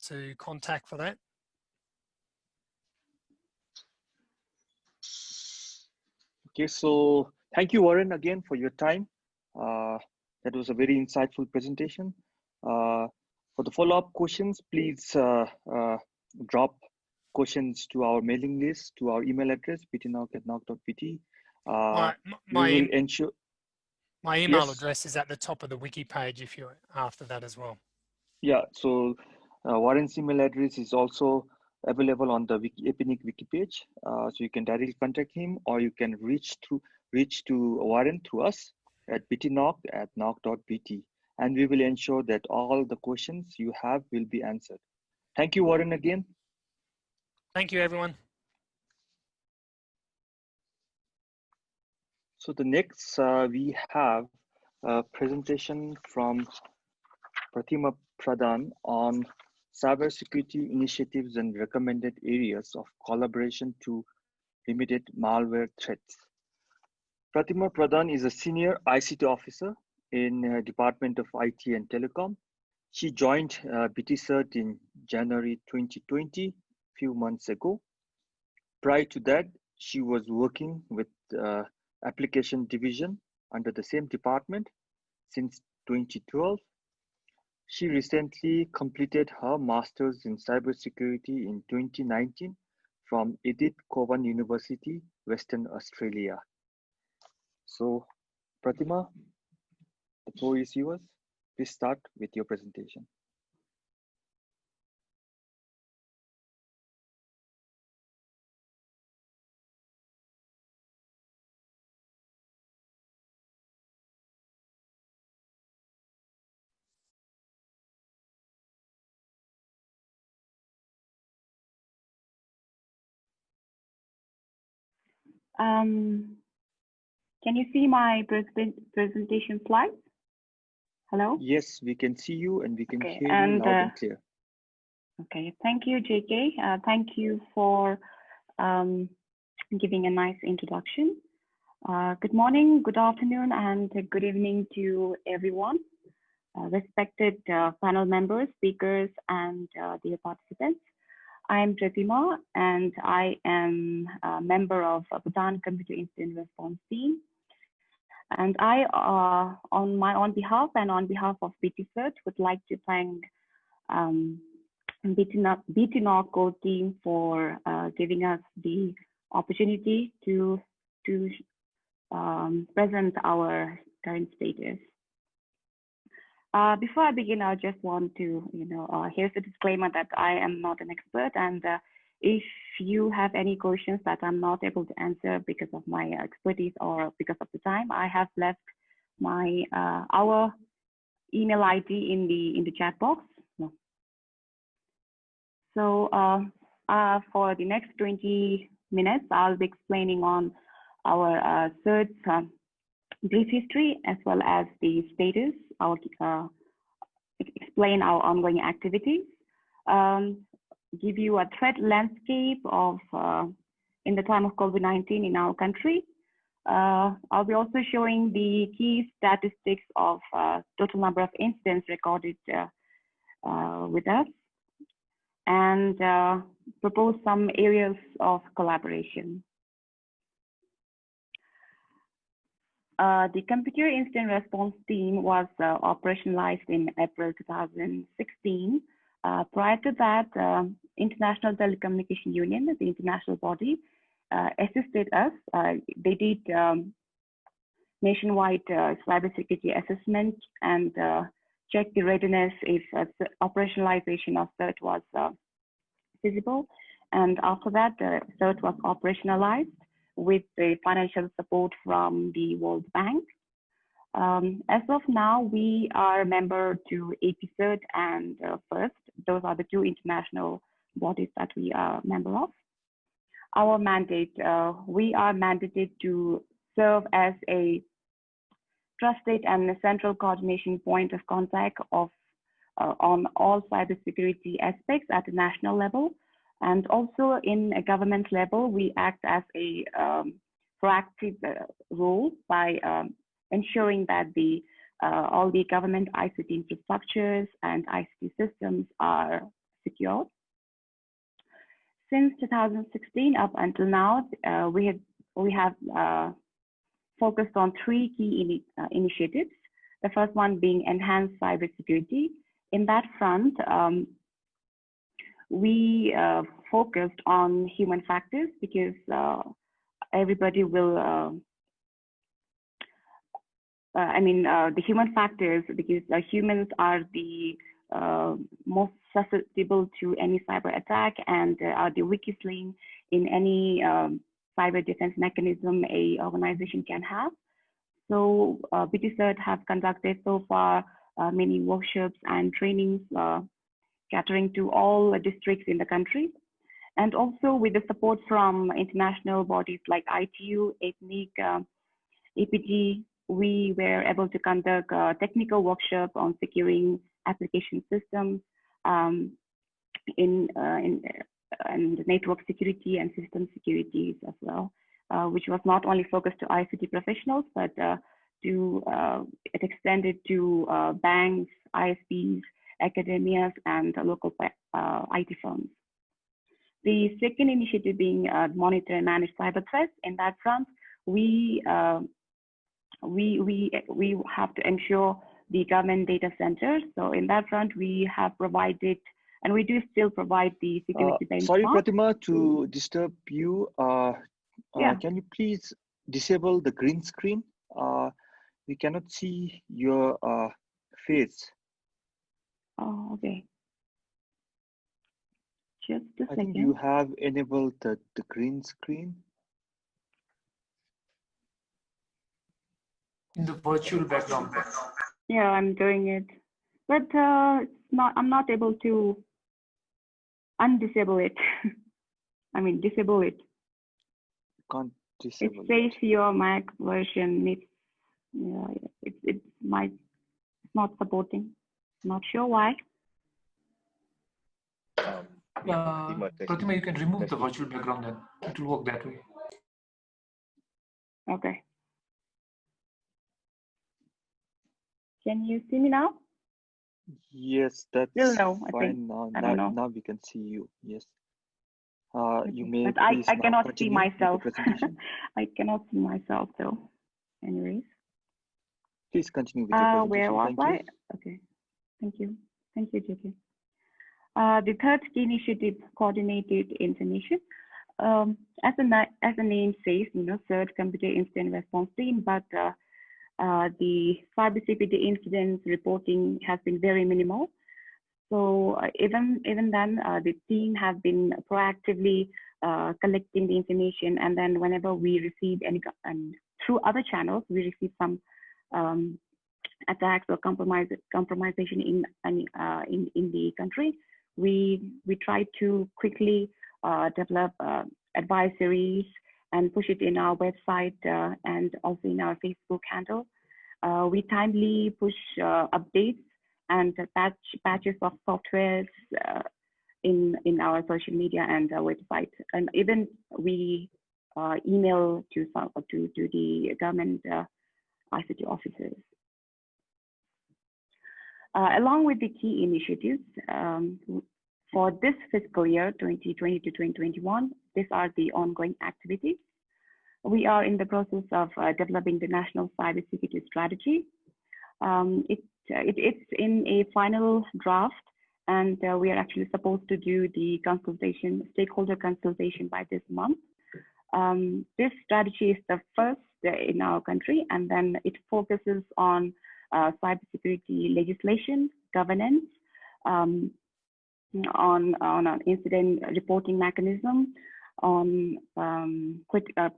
to contact for that. Okay, so thank you, Warren, again for your time. That was a very insightful presentation. For the follow-up questions, please drop questions to our mailing list, to our email address, btnog@nog.pt. My email address is at the top of the wiki page if you're after that as well. Yeah, so Warren's email address is also available on the APNIC wiki page. So you can directly contact him, or you can reach to Warren through us at btnog@nog.pt. And we will ensure that all the questions you have will be answered. Thank you, Warren, again. Thank you, everyone. So the next, we have a presentation from Pratima Pradhan on cybersecurity initiatives and recommended areas of collaboration to remediate malware threats. Pratima Pradhan is a senior ICT officer in Department of IT and Telecom. She joined BTCert in January 2020, few months ago. Prior to that, she was working with application division under the same department since 2012. She recently completed her master's in cybersecurity in 2019 from Edith Cowan University, Western Australia. So, Pratima, the floor is yours. Please start with your presentation. Can you see my presentation slides? Hello? Yes, we can see you and we can Okay, hear you loud and clear. Okay, thank you, JK. Thank you for giving a nice introduction. Good morning, good afternoon, and good evening to everyone. Respected panel members, speakers, and dear participants. I am Pratima, and I am a member of Bhutan Computer Incident Response Team. And I, on my own behalf and on behalf of BTCert, would like to thank btNOG core team for giving us the opportunity to present our current status. Before I begin, I just want to, here's a disclaimer that I am not an expert, and if you have any questions that I'm not able to answer because of my expertise or because of the time, I have left my our email ID in the chat box. No. So for the next 20 minutes, I'll be explaining on our CERT's brief history as well as the status. I'll explain our ongoing activities. Give you a threat landscape of in the time of COVID-19 in our country. I'll be also showing the key statistics of total number of incidents recorded with us, and propose some areas of collaboration. The Computer Incident Response Team was operationalized in April 2016. Prior to that, International Telecommunication Union, the international body, assisted us. They did nationwide cybersecurity assessment and checked the readiness if operationalization of CERT was feasible. And after that, CERT was operationalized with the financial support from the World Bank. As of now, we are a member to APCert and FIRST. Those are the two international bodies that we are a member of. Our mandate, we are mandated to serve as a trusted and central coordination point of contact of on all cybersecurity aspects at the national level. And also in a government level, we act as a proactive role by ensuring that all the government ICT infrastructures and ICT systems are secure. Since 2016 up until now, we have focused on three key initiatives. The first one being enhanced cybersecurity. In that front, we focused on human factors because everybody will, the human factors, because humans are the most susceptible to any cyber attack and are the weakest link in any cyber defense mechanism a organization can have. So BTCert have conducted so far many workshops and trainings catering to all districts in the country. And also with the support from international bodies like ITU, APNIC, APG, we were able to conduct a technical workshop on securing application systems, in and network security and system securities as well, which was not only focused to ICT professionals, but it extended to banks, ISPs, academias, and local IT firms. The second initiative being monitor and manage cyber threats. In that front, we have to ensure the government data centers. So in that front, we have provided, and we do still provide, the security benchmark. Sorry, Pratima, to disturb you. Can you please disable the green screen? We cannot see your face. Oh, okay. Just a second. I think you have enabled the green screen. In the virtual background. Yeah, I'm doing it, but it's not. I'm not able to undisable it. I mean, disable it. Can't disable it. It says your Mac version needs. Yeah, it's not supporting. Not sure why. Pratima, you can remove the virtual background, then it will work that way. Okay. Can you see me now? Yes, that's fine. Now we can see you. Yes. You may. But I cannot see myself. I cannot see myself though. Anyways. Please continue with your presentation. Where was I? Okay. Thank you. Thank you, JK. The third key initiative, coordinated information. As the name says, third computer incident response team, but the cybersecurity incidents reporting has been very minimal. So even then, the team have been proactively collecting the information, and then whenever we receive any, and through other channels, we receive some attacks or compromisation in the country, we try to quickly develop advisories and push it in our website and also in our Facebook handle. We timely push updates and patches of softwares in our social media and website, and even we email to the government ICT officers. Along with the key initiatives for this fiscal year 2020 to 2021, these are the ongoing activities. We are in the process of developing the national cybersecurity strategy. It's in a final draft, and we are actually supposed to do the stakeholder consultation by this month. This strategy is the first in our country, and then it focuses on cybersecurity legislation, governance, on an incident reporting mechanism, on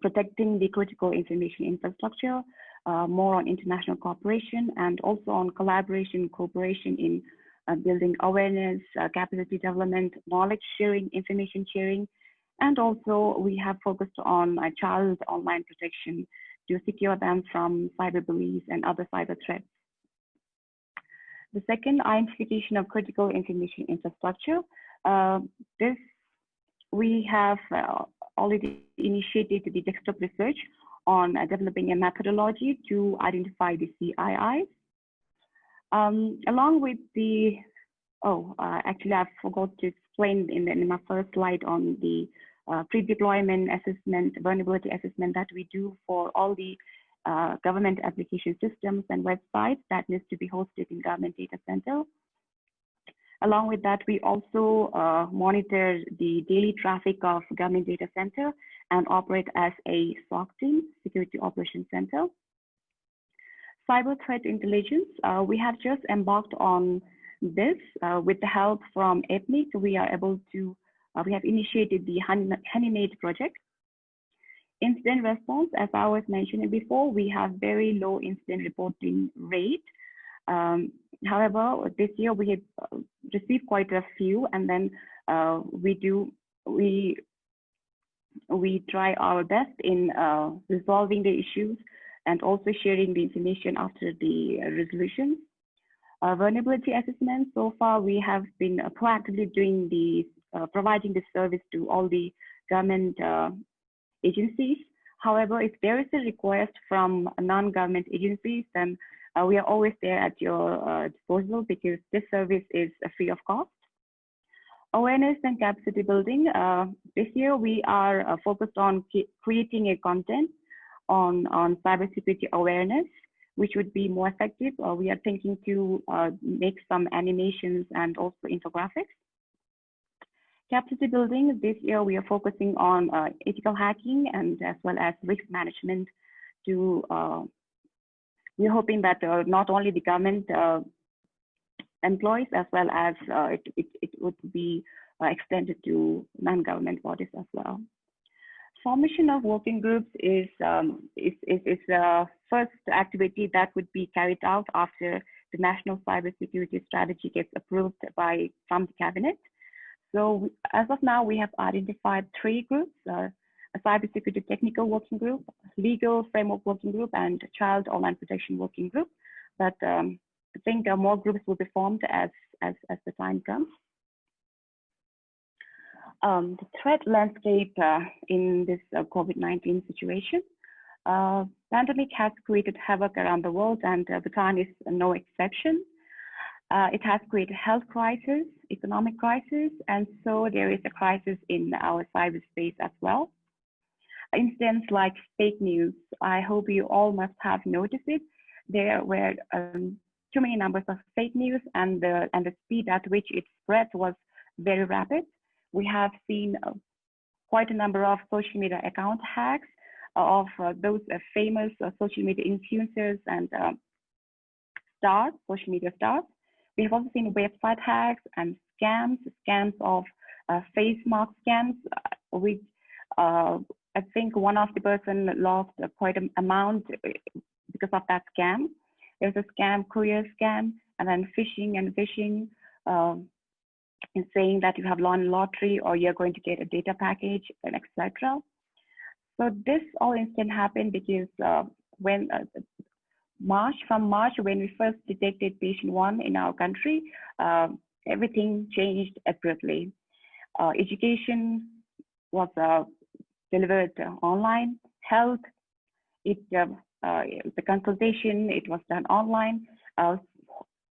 protecting the critical information infrastructure, more on international cooperation, and also on collaboration, cooperation in building awareness, capacity development, knowledge sharing, information sharing, and also we have focused on child online protection to secure them from cyber bullies and other cyber threats. The second, identification of critical information infrastructure. We have already initiated the desktop research on developing a methodology to identify the CIIs. Along with the, actually I forgot to explain in my first slide on the pre-deployment assessment, vulnerability assessment that we do for all the government application systems and websites that needs to be hosted in government data center. Along with that, we also monitor the daily traffic of government data center and operate as a SOC team, Security Operations Center. Cyber threat intelligence, we have just embarked on this with the help from APNIC. We are able to, we have initiated the HoneyMate project. Incident response, as I was mentioning before, we have very low incident reporting rate. However, this year we have received quite a few, and then we try our best in resolving the issues and also sharing the information after the resolution. vulnerability assessment. So far, we have been proactively doing the providing this service to all the government agencies. However, if there is a request from non-government agencies, then we are always there at your disposal, because this service is free of cost. Awareness and capacity building. This year, we are focused on creating a content on cybersecurity awareness, which would be more effective. We are thinking to make some animations and also infographics. Capacity building, this year we are focusing on ethical hacking and as well as risk management. We're hoping that not only the government employees, as well as it would be extended to non-government bodies as well. Formation of working groups is the first activity that would be carried out after the National Cybersecurity Strategy gets approved from the Cabinet. So as of now, we have identified 3 groups: a cybersecurity technical working group, legal framework working group, and child online protection working group. But I think more groups will be formed as the time comes. The threat landscape in this COVID-19 situation. Pandemic has created havoc around the world, and Bhutan is no exception. It has created health crisis, economic crisis, and so there is a crisis in our cyberspace as well. Incidents like fake news, I hope you all must have noticed it. There were too many numbers of fake news, and the speed at which it spread was very rapid. We have seen quite a number of social media account hacks of those famous social media influencers and social media stars. We have also seen website hacks and scams of face mask scams, which I think one of the person lost quite an amount because of that scam. There's a scam, courier scam, and then phishing and phishing, and saying that you have won lottery or you're going to get a data package, and etc. So this all incident happened because when from March, when we first detected patient 1 in our country, everything changed abruptly. Education was delivered online. Health, the consultation, it was done online.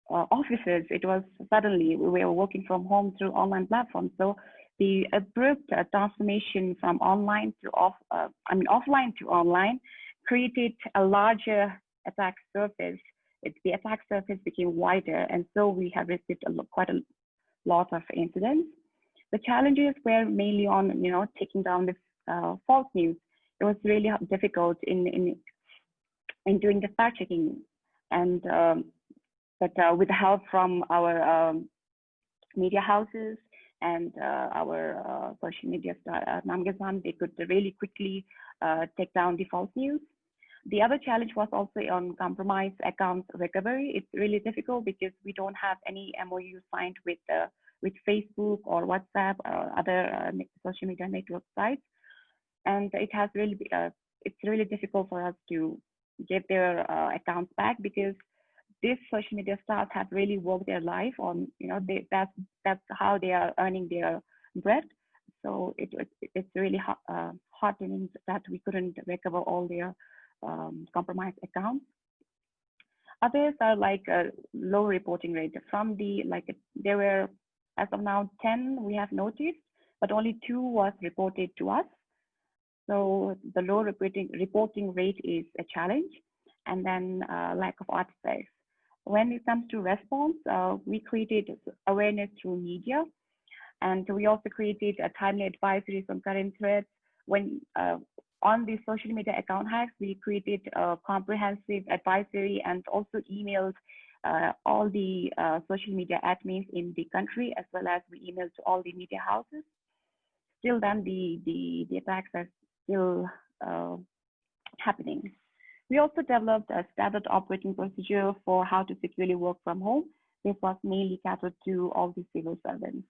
Offices, it was suddenly we were working from home through online platforms. So the abrupt transformation from offline to online created a larger attack surface. The attack surface became wider, and so we have received quite a lot of incidents. The challenges were mainly on, taking down the false news. It was really difficult in doing the fact checking, and but with the help from our media houses and our social media star, Namgazan, they could really quickly take down the false news. The other challenge was also on compromised accounts recovery. It's really difficult because we don't have any MOU signed with Facebook or WhatsApp or other social media network sites, and it's really difficult for us to get their accounts back, because these social media stars have really worked their life on, that's how they are earning their bread. So it's really heartening that we couldn't recover all their compromised accounts. Others are like a low reporting rate. From there were, as of now, 10 we have noticed, but only 2 was reported to us. So the low reporting rate is a challenge, and then lack of artifacts. When it comes to response, we created awareness through media, and we also created a timely advisories on current threats. When on the social media account hacks, we created a comprehensive advisory and also emailed all the social media admins in the country, as well as we emailed to all the media houses. Still then, the attacks are still happening. We also developed a standard operating procedure for how to securely work from home. This was mainly catered to all the civil servants.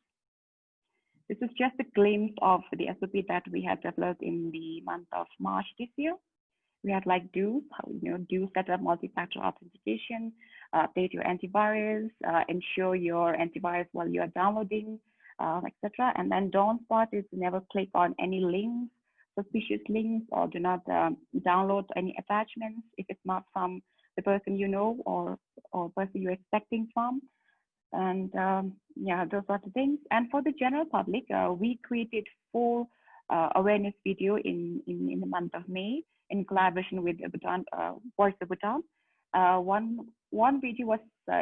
This is just a glimpse of the SOP that we have developed in the month of March this year. We had like do set up multi-factor authentication, update your antivirus, ensure your antivirus while you are downloading, etc. And then don't spot is never click on any links, suspicious links, or do not download any attachments if it's not from the person you know or person you're expecting from. And yeah, those are the things. And for the general public, we created 4 awareness video in the month of May in collaboration with Bhutan, Voice of Bhutan. One video was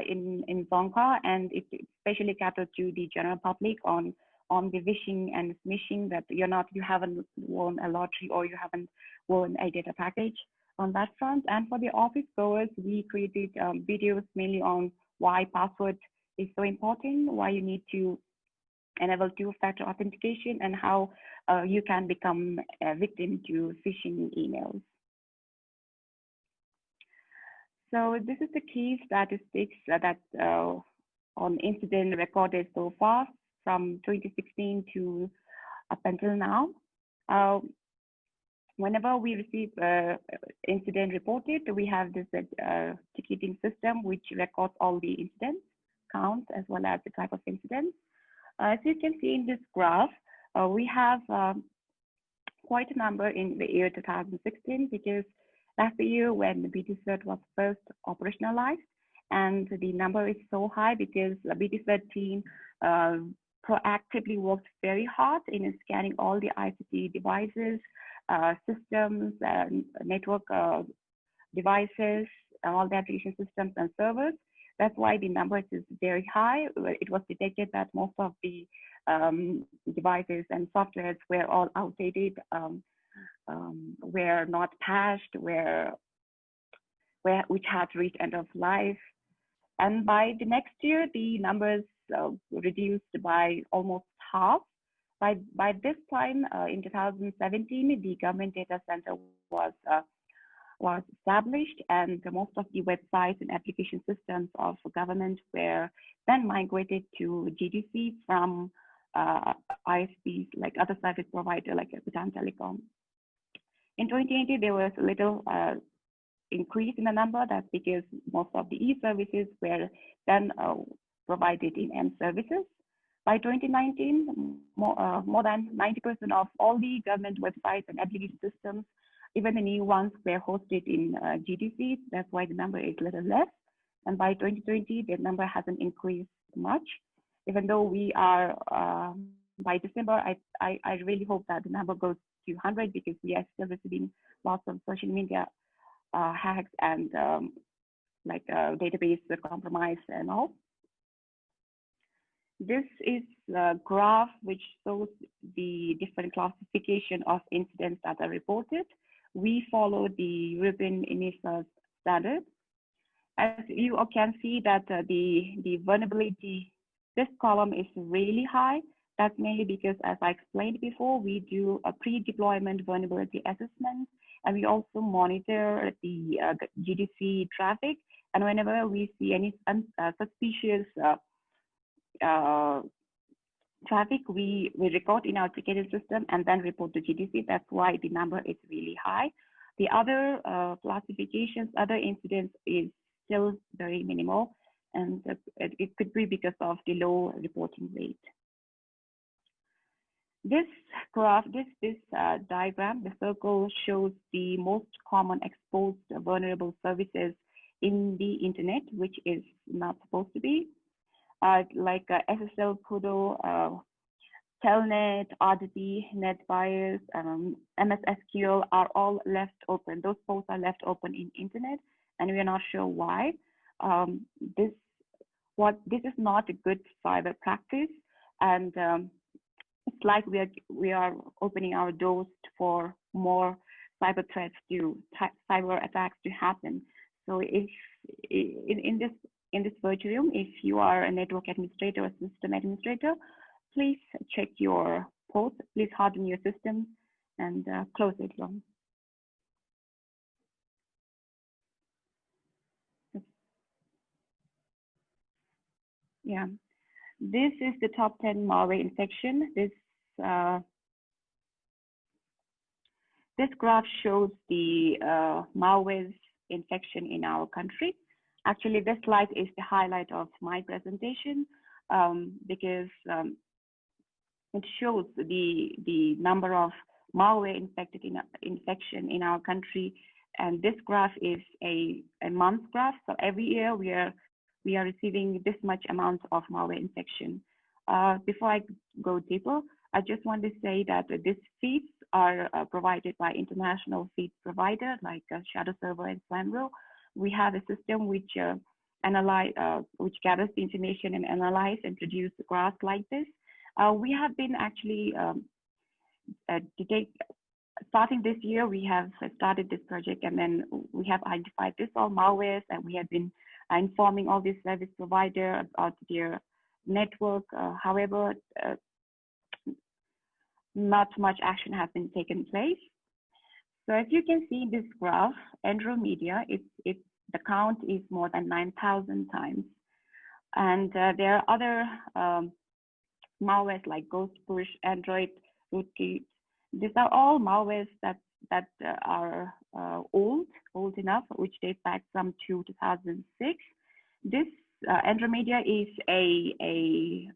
in Dzongkha, and it especially catered to the general public on the wishing and wishing that you haven't won a lottery or you haven't won a data package on that front. And for the office goers, we created videos mainly on why password is so important, why you need to enable 2-factor authentication, and how you can become a victim to phishing emails. So this is the key statistics that on incident recorded so far from 2016 to up until now. Whenever we receive incident reported, we have this ticketing system which records all the incidents, counts, as well as the type of incidents. As you can see in this graph, we have quite a number in the year 2016, because that's the year when the btCert was first operationalized, and the number is so high because the btCert team proactively worked very hard in scanning all the ICT devices, systems, network devices, all the application systems and servers. That's why the number is very high. It was detected that most of the devices and softwares were all outdated, were not patched, which had reached end of life. And by the next year, the numbers reduced by almost half. By this time, in 2017, the government data center was established, and most of the websites and application systems of government were then migrated to GDC from ISPs, like other service provider like Bhutan Telecom. In 2020, there was a little increase in the number. That's because most of the e-services were then provided in M services. By 2019, more than 90% of all the government websites and application systems, even the new ones, were hosted in GDC. That's why the number is a little less. And by 2020, the number hasn't increased much, even though we are, by December, I really hope that the number goes to 100, because we are still receiving lots of social media hacks and database compromise and all. This is a graph which shows the different classification of incidents that are reported. We follow the European INISA standard. As you can see that the vulnerability, this column is really high. That's mainly because, as I explained before, we do a pre-deployment vulnerability assessment, and we also monitor the GDC traffic. And whenever we see any suspicious traffic, we record in our ticketing system and then report to GDC. That's why the number is really high. The other classifications, other incidents is still very minimal, and it could be because of the low reporting rate. This graph, this diagram, the circle shows the most common exposed vulnerable services in the internet, which is not supposed to be. Like SSL, Kudo, Telnet, RDP, NetBIOS, MS SQL are all left open. Those posts are left open in internet, and we are not sure why. This is not a good cyber practice, and it's like we are opening our doors for more cyber threats cyber attacks to happen. So if in this virtual room, if you are a network administrator or system administrator, please check your ports, please harden your system and close it long. Yeah, this is the top 10 malware infection. This This graph shows the malware infection in our country. Actually, this slide is the highlight of my presentation because it shows the number of malware infection in our country, and this graph is a month graph. So every year we are receiving this much amount of malware infection. Before I go deeper, I just want to say that these feeds are provided by international feed provider like Shadow Server and Slamro. We have a system which which gathers the information and analyze and produce graphs like this. We have been actually starting this year, we have started this project, and then we have identified this all malwares, and we have been informing all these service provider about their network. However, not much action has been taken place. So as you can see in this graph, Andromedia, the count is more than 9,000 times. And there are other malwares like Ghost Push, Android, Rootkit. These are all malwares that are old enough, which date back from 2006. This Andromedia is a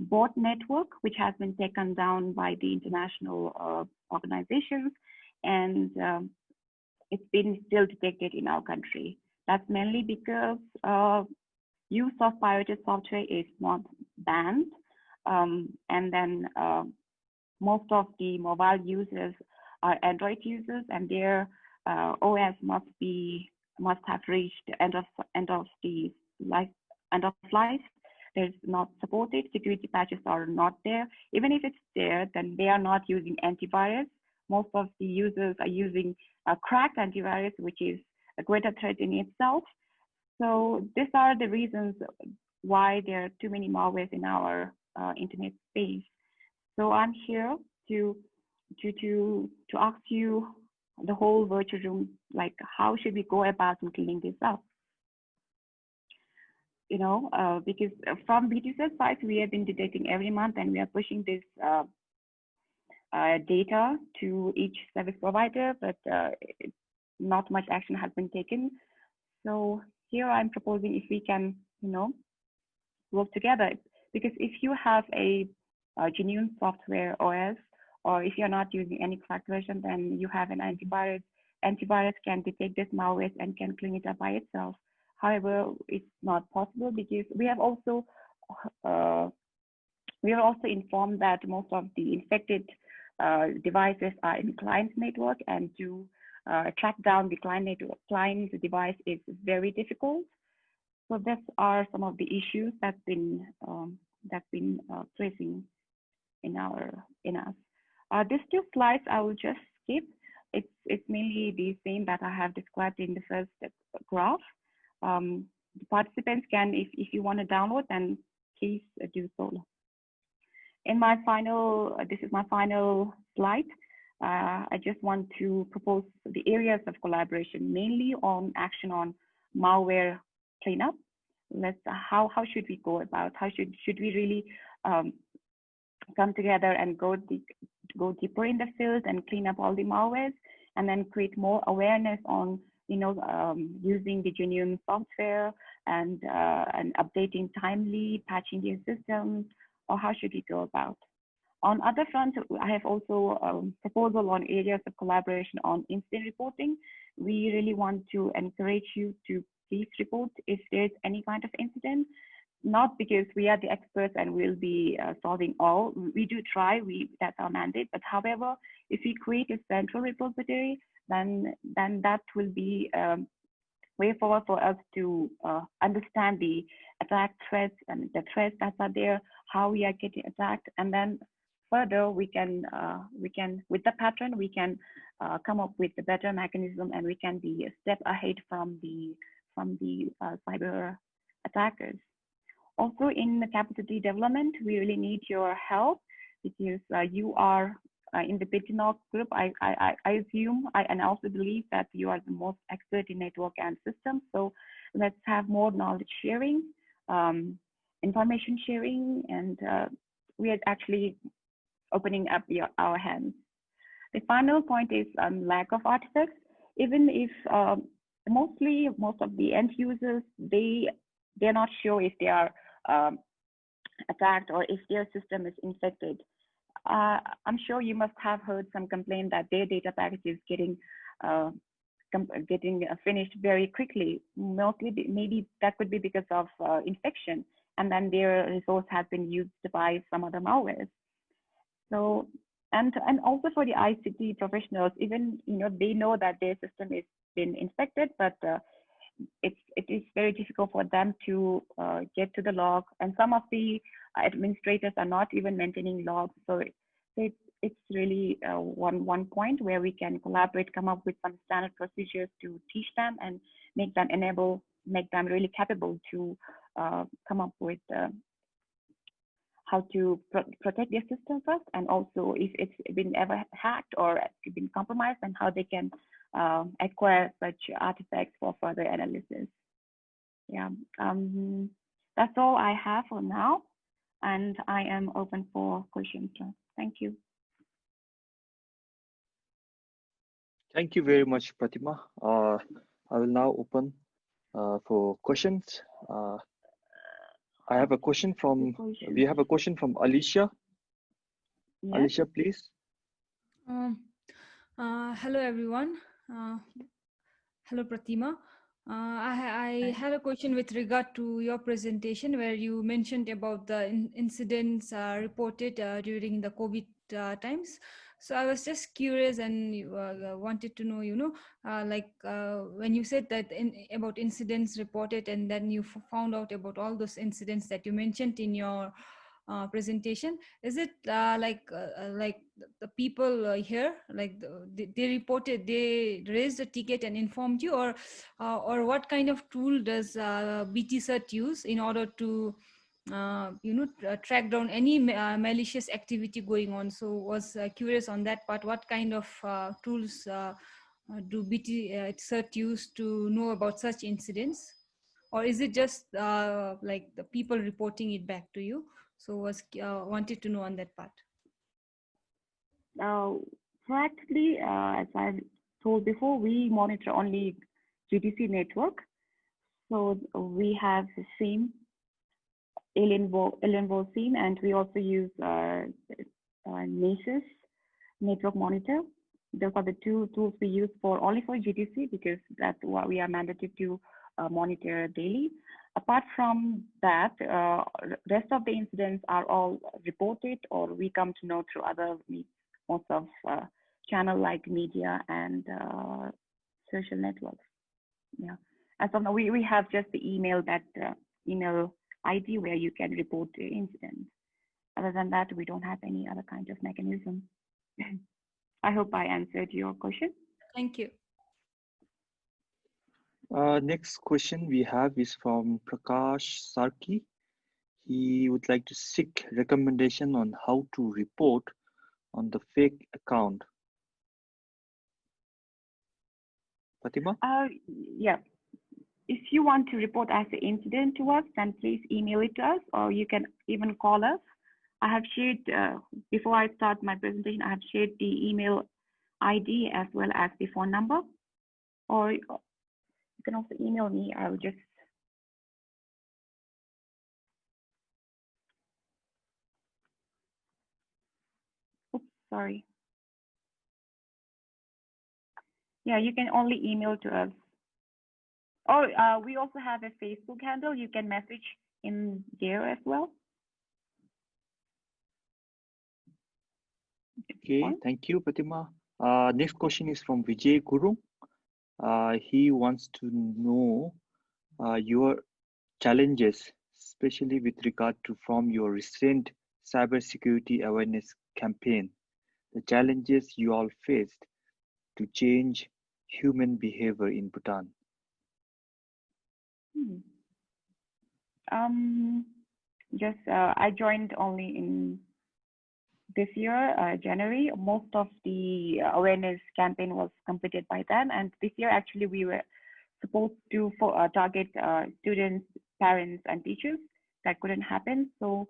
bot network which has been taken down by the international organizations, and it's been still detected in our country. That's mainly because use of pirated software is not banned, and then most of the mobile users are Android users, and their OS must have reached the end of life. There's not supported. Security patches are not there. Even if it's there, then they are not using antivirus. Most of the users are using a cracked antivirus, which is a greater threat in itself. So these are the reasons why there are too many malwares in our internet space. So I'm here to ask you, the whole virtual room, like how should we go about cleaning this up? You know, because from BTC's side, we have been detecting every month, and we are pushing this data to each service provider, but not much action has been taken. So here I'm proposing if we can, work together, because if you have a genuine software OS, or if you're not using any cracked version, then you have an antivirus. Antivirus can detect this malware and can clean it up by itself. However, it's not possible because we have also informed that most of the infected devices are in client network, and to track down the client device is very difficult. So these are some of the issues that's been facing in us. These two slides I will just skip. It's mainly the same that I have described in the first graph. The participants can, if you want to download, then please do so. In my final, this is my final slide. I just want to propose the areas of collaboration, mainly on action on malware cleanup. How should we go about? How should we really come together and go deeper in the field and clean up all the malwares, and then create more awareness on using the genuine software and updating timely, patching the systems, or how should we go about? On other front, I have also proposal on areas of collaboration on incident reporting. We really want to encourage you to please report if there's any kind of incident, not because we are the experts and we'll be solving all. We do try, that's our mandate. But however, if we create a central repository, then that will be way forward for us to understand the attack threats and the threats that are there, how we are getting attacked, and then further we can with the pattern we can come up with a better mechanism, and we can be a step ahead from the cyber attackers. Also, in the capacity development, we really need your help, because you are in the btNOG group. I assume, and I also believe that you are the most expert in network and systems. So let's have more knowledge sharing, information sharing, and we are actually opening up our hands. The final point is lack of artifacts. Even if most of the end users, they're not sure if they are attacked or if their system is infected. I'm sure you must have heard some complaint that their data package is getting finished very quickly. Mostly, maybe that could be because of infection, and then their resource has been used by some other malwares. So, and also for the ICT professionals, even they know that their system is been infected, but it is very difficult for them to get to the log, and some of the administrators are not even maintaining logs. So it's really one point where we can collaborate, come up with some standard procedures to teach them and make them really capable to come up with how to protect their system first, and also if it's been ever hacked or been compromised, and how they can acquire such artifacts for further analysis. Yeah, that's all I have for now, and I am open for questions. Thank you. Thank you very much, Pratima. I will now open for questions. I have a question from, we have a question from Alicia. Yes. Alicia, please. Hello, everyone. Hello, Pratima. I had a question with regard to your presentation where you mentioned about the incidents reported during the COVID times. So I was just curious and wanted to know, when you said that about incidents reported, and then you found out about all those incidents that you mentioned in your presentation, is it like the people here, like they reported, they raised a ticket and informed you, or what kind of tool does BT-Cert use in order to track down any malicious activity going on? So was curious on that part. What kind of tools do BT-Cert use to know about such incidents, or is it just like the people reporting it back to you? So was wanted to know on that part. Practically, as I told before, we monitor only GDC network. So we have the same Alienable SIEM, and we also use NASIS network monitor. Those are the two tools we use only for GDC, because that's what we are mandated to monitor daily. Apart from that, rest of the incidents are all reported, or we come to know through other most of channel like media and social networks. Yeah, as of now, we have just the email ID where you can report the incident. Other than that, we don't have any other kind of mechanism. I hope I answered your question. Thank you. Next question we have is from Prakash Sarki. He would like to seek recommendation on how to report on the fake account. Fatima? Yeah. If you want to report as an incident to us, then please email it to us, or you can even call us. I have shared, before I start my presentation, I have shared the email ID as well as the phone number, or you can also email me. I will just. Oops, sorry. Yeah, you can only email to us. Or we also have a Facebook handle. You can message in there as well. Okay, thank you, Pratima. Next question is from Vijay Guru. He wants to know your challenges, especially with regard to from your recent cybersecurity awareness campaign, the challenges you all faced to change human behavior in Bhutan. Yes, I joined only in this year, January. Most of the awareness campaign was completed by then, and this year actually we were supposed to target students, parents, and teachers. That couldn't happen, so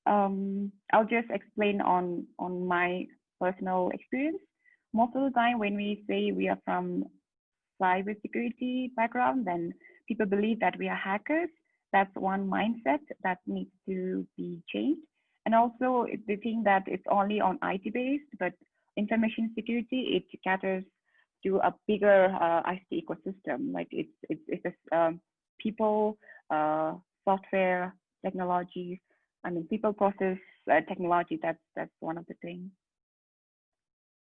I'll just explain on my personal experience. most of the time when we say we are from cybersecurity background, then people believe that we are hackers. That's one mindset that needs to be changed. And also they think that it's only on IT based, but information security, it caters to a bigger IT ecosystem. Like it's a people, software, technology. I mean, people, process, technology. That's one of the things.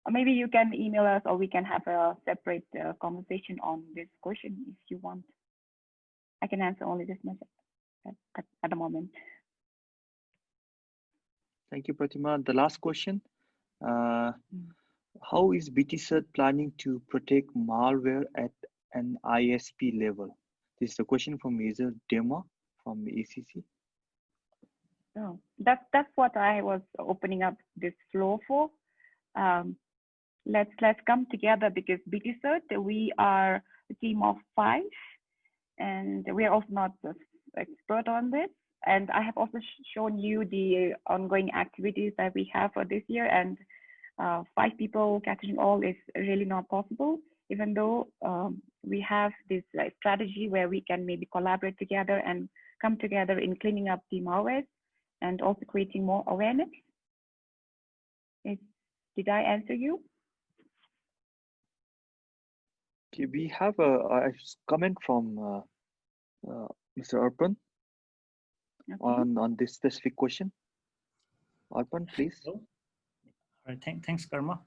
Or maybe you can email us, or we can have a separate conversation on this question if you want. I can answer only this much at the moment. Thank you, Pratima. The last question. How is btCert planning to protect malware at an ISP level? This is a question from Mr. Dema from ACC. Oh, that's what I was opening up this floor for. Let's come together, because btCert, we are a team of 5, and we are also not the expert on this. And I have also shown you the ongoing activities that we have for this year, and 5 people catching all is really not possible, even though we have this strategy where we can maybe collaborate together and come together in cleaning up the malware and also creating more awareness. Did I answer you? Okay, we have a comment from Mr. Arpan on this specific question. Arpan, please. All right, thanks, Karma.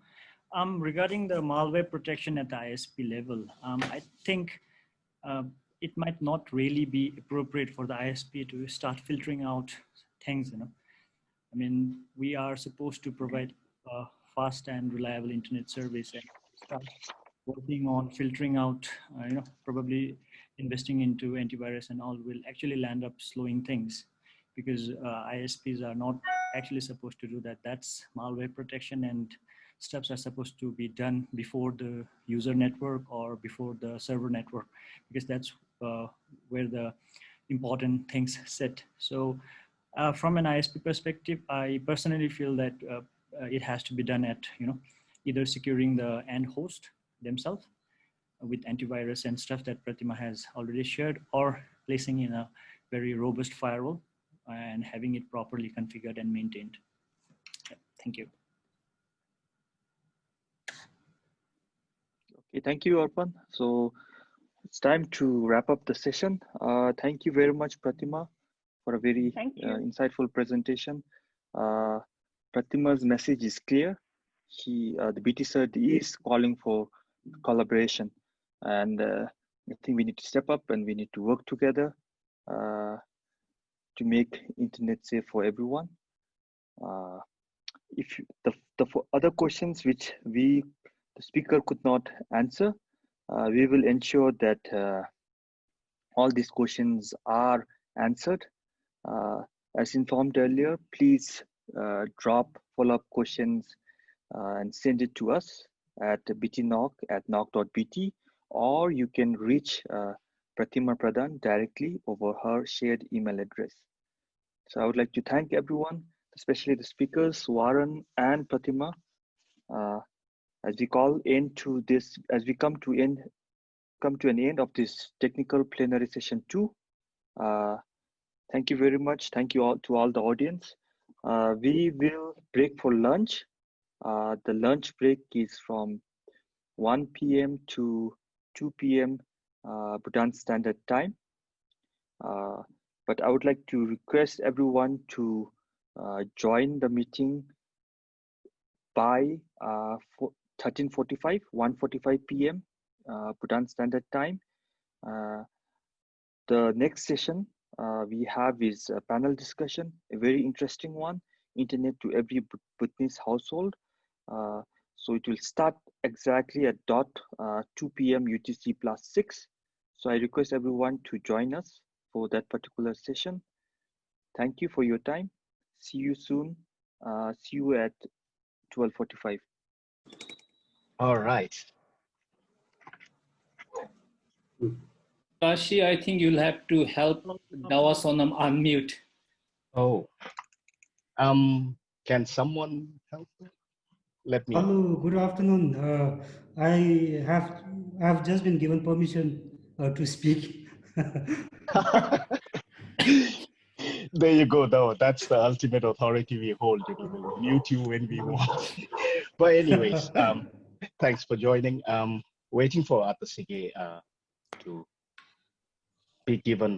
Regarding the malware protection at the ISP level, I think it might not really be appropriate for the ISP to start filtering out things. I mean, we are supposed to provide fast and reliable internet service, and start working on filtering out, probably investing into antivirus and all will actually land up slowing things, because ISPs are not actually supposed to do that. That's malware protection, and steps are supposed to be done before the user network or before the server network, because that's where the important things sit. So from an ISP perspective, I personally feel that it has to be done at, either securing the end host themselves with antivirus and stuff that Pratima has already shared, or placing in a very robust firewall and having it properly configured and maintained. Yeah, thank you. Okay, thank you, Arpan. So it's time to wrap up the session. Thank you very much, Pratima, for a very insightful presentation. Pratima's message is clear. The btCert is calling for collaboration, and I think we need to step up and we need to work together to make internet safe for everyone. If the other questions which the speaker could not answer, we will ensure that all these questions are answered. As informed earlier, please drop follow-up questions and send it to us at btNOG@nog.bt, or you can reach Pratima Pradhan directly over her shared email address. So I would like to thank everyone, especially the speakers, Warren and Pratima, as we come to an end of this technical plenary session 2. Thank you very much. Thank you all to all the audience. We will break for lunch. The lunch break is from 1 p.m. to 2 p.m. Bhutan Standard Time. But I would like to request everyone to join the meeting by 1:45 p.m. Bhutan Standard Time. The next session we have is a panel discussion, a very interesting one, internet to every Bhutanese household. So it will start exactly at 2 p.m. UTC +6. So I request everyone to join us for that particular session. Thank you for your time. See you soon. See you at 12:45. All right. Kashi, I think you'll have to help Dawasonam unmute. Oh, can someone help? let me. Hello, good afternoon. I have just been given permission to speak. There you go, though. That's the ultimate authority we hold. You know, we'll mute you when we want. But anyways, thanks for joining. Waiting for Atasige to be given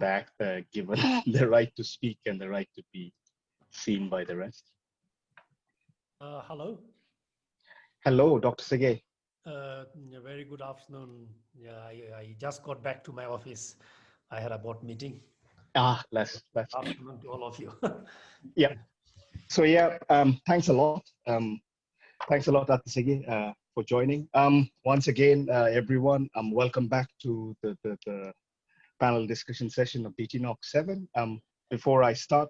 given the right to speak and the right to be seen by the rest. Hello. Hello, Dr. Sige. Very good afternoon. Yeah, I just got back to my office. I had a board meeting. Let's Afternoon to all of you. Yeah. So yeah, thanks a lot. Thanks a lot, Atasige, for joining. Once again, everyone, welcome back to the panel discussion session of btNOG 7. Before I start,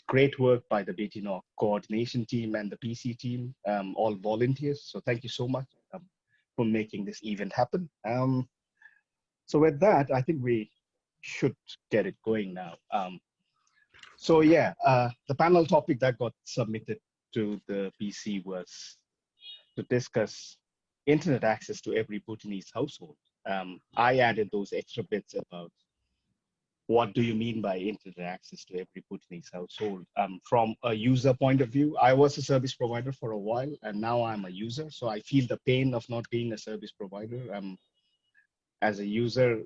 great work by the btNOG coordination team and the PC team, all volunteers. So thank you so much for making this event happen. So with that, I think we should get it going now. So yeah, the panel topic that got submitted to the PC was to discuss internet access to every Bhutanese household. I added those extra bits about what do you mean by internet access to every Bhutanese household. From a user point of view, I was a service provider for a while, and now I'm a user. So I feel the pain of not being a service provider. As a user,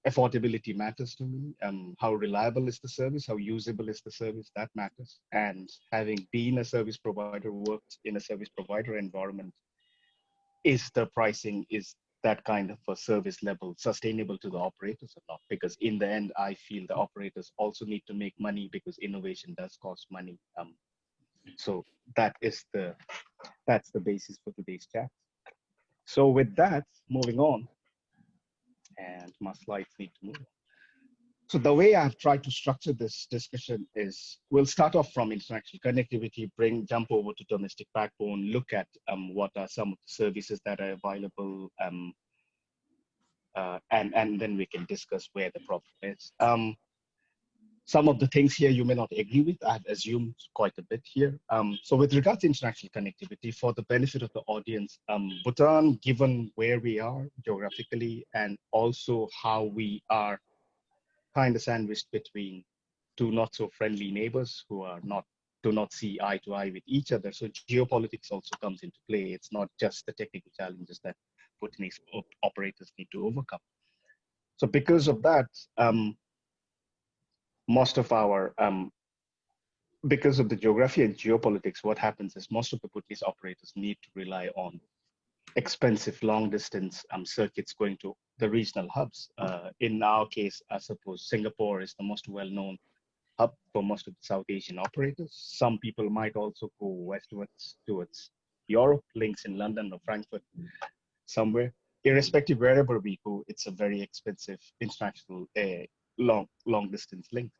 affordability matters to me. How reliable is the service? How usable is the service? That matters. And having been a service provider, worked in a service provider environment, is the pricing, is that kind of a service level sustainable to the operators or not? Because in the end, I feel the operators also need to make money because innovation does cost money. So that's the basis for today's chat. So with that, moving on, and my slides need to move. So the way I've tried to structure this discussion is we'll start off from international connectivity, jump over to domestic backbone, look at what are some of the services that are available, and then we can discuss where the problem is. Some of the things here you may not agree with. I've assumed quite a bit here. So with regards to international connectivity, for the benefit of the audience, Bhutan, given where we are geographically and also how we are kind of sandwiched between two not so friendly neighbors who are do not see eye to eye with each other. So geopolitics also comes into play. It's not just the technical challenges that Bhutanese operators need to overcome. So because of that, most of our, because of the geography and geopolitics, what happens is most of the Bhutanese operators need to rely on expensive long distance circuits going to the regional hubs. In our case, I suppose Singapore is the most well-known hub for most of the South Asian operators. Some people might also go westwards towards Europe, links in London or Frankfurt, somewhere. Irrespective wherever we go, it's a very expensive international long distance link.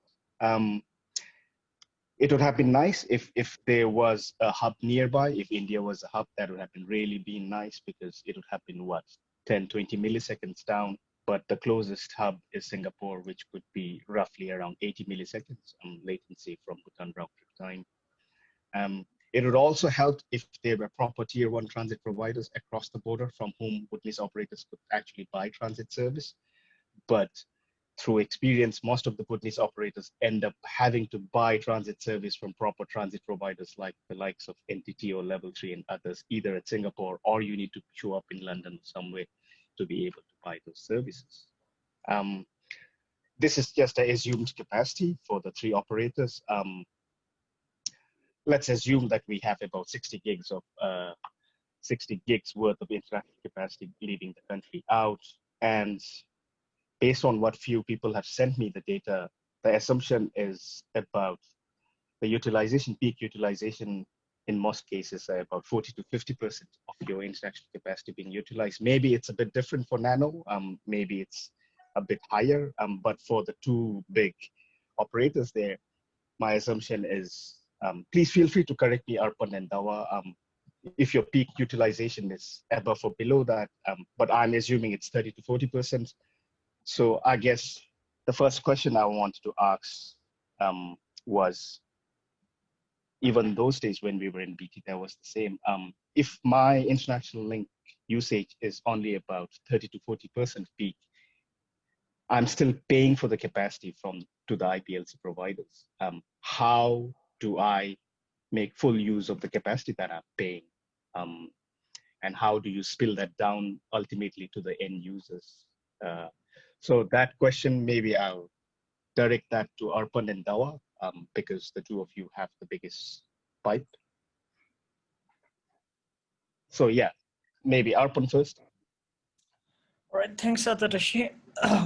It would have been nice if there was a hub nearby. If India was a hub, that would have really been nice because it would have been what, 10, 20 milliseconds down. But the closest hub is Singapore, which could be roughly around 80 milliseconds latency from Bhutan round trip time. It would also help if there were proper tier 1 transit providers across the border from whom Bhutanese operators could actually buy transit service. But through experience, most of the Bhutanese operators end up having to buy transit service from proper transit providers like the likes of NTT or Level 3 and others, either at Singapore or you need to show up in London or somewhere to be able to buy those services. This is just an assumed capacity for the 3 operators. Let's assume that we have about 60 gigs worth of international capacity leaving the country out. And based on what few people have sent me the data, the assumption is about the utilization, peak utilization in most cases are about 40 to 50% of your international capacity being utilized. Maybe it's a bit different for Nano, maybe it's a bit higher, but for the 2 big operators there, my assumption is, please feel free to correct me, Arpan and Dawa, if your peak utilization is above or below that, but I'm assuming it's 30 to 40%. So I guess the first question I wanted to ask was, even those days when we were in BT, that was the same. If my international link usage is only about 30 to 40% peak, I'm still paying for the capacity to the IPLC providers. How do I make full use of the capacity that I'm paying? And how do you spill that down ultimately to the end users? So that question, maybe I'll direct that to Arpan and Dawa, because the two of you have the biggest pipe. So yeah, maybe Arpan first. All right, thanks, Tadashi.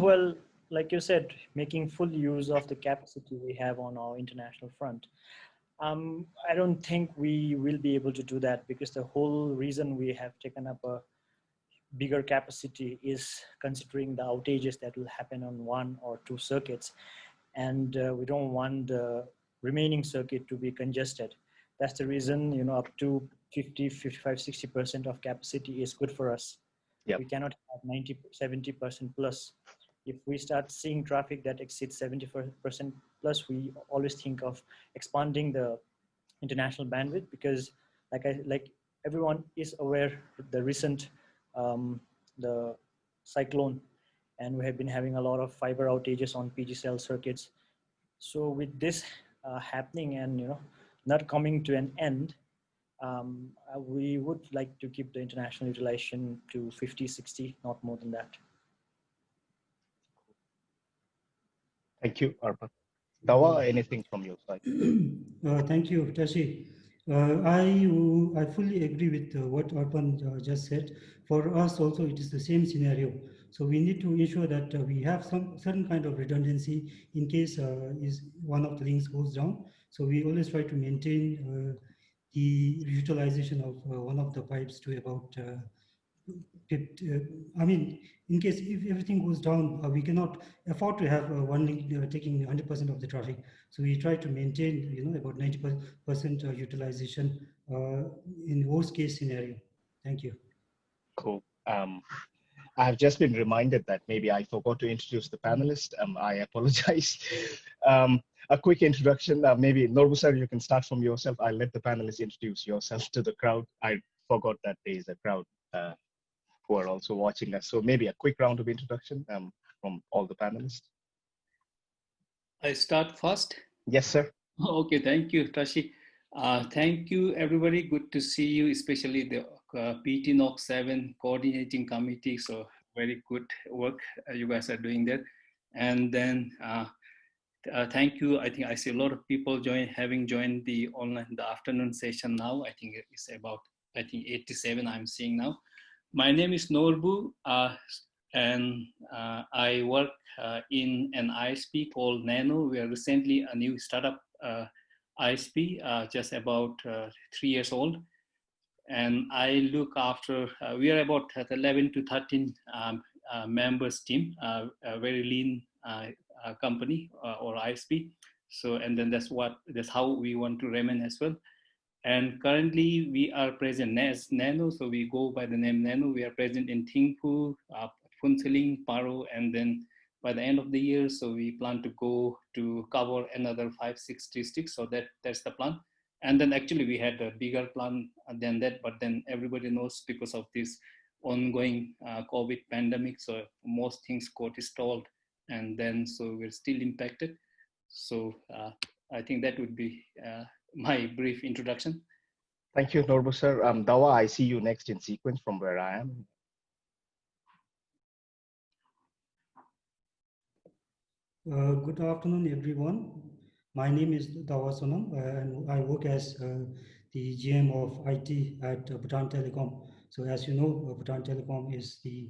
Well, like you said, making full use of the capacity we have on our international front. I don't think we will be able to do that, because the whole reason we have taken up a bigger capacity is considering the outages that will happen on 1 or 2 circuits. And we don't want the remaining circuit to be congested. That's the reason, you know, up to 50, 55, 60% of capacity is good for us. Yep. We cannot have 90, 70% plus. If we start seeing traffic that exceeds 70% plus, we always think of expanding the international bandwidth, because like everyone is aware, the recent the cyclone, and we have been having a lot of fiber outages on PG cell circuits. So with this happening and, you know, not coming to an end, we would like to keep the international utilization to 50, 60, not more than that. Thank you, Arpan. Dawa, anything from your side? Thank you, Tashi. I fully agree with what Arpan just said. For us also, it is the same scenario. So we need to ensure that we have some certain kind of redundancy in case is one of the links goes down. So we always try to maintain the utilization of one of the pipes to about I mean, in case if everything goes down, we cannot afford to have one link taking 100% of the traffic. So we try to maintain, you know, about 90% utilization in worst case scenario. Thank you. Cool. I have just been reminded that maybe I forgot to introduce the panelists. I apologize. A quick introduction. Maybe Norbu sir, you can start from yourself. I'll let the panelists introduce yourself to the crowd. I forgot that there is a crowd who are also watching us. So maybe a quick round of introduction from all the panelists. I start first? Yes, sir. Okay, thank you, Tashi. Thank you, everybody. Good to see you, especially the btNOG 7 coordinating committee. So very good work you guys are doing there. And then thank you. I think I see a lot of people having joined the afternoon session now. I think it's about, 87 I'm seeing now. My name is Norbu, and I work in an ISP called Nano. We are recently a new startup ISP, just about 3 years old. And I look after, we are about 11 to 13 members team, a very lean company or ISP. So, and then that's how we want to remain as well. And currently we are present as Nano, so we go by the name Nano. We are present in Thimphu, Phuentsholing, Paro, and then by the end of the year, so we plan to go to cover another 5-6 districts. So that's the plan. And then actually we had a bigger plan than that, but then everybody knows because of this ongoing COVID pandemic, so most things got stalled, and then so we're still impacted. So I think that would be my brief introduction. Thank you, Norbu sir. Dawa, I see you next in sequence from where I am. Good afternoon, everyone. My name is Dawa Sonam, and I work as the GM of IT at Bhutan Telecom. So as you know, Bhutan Telecom is the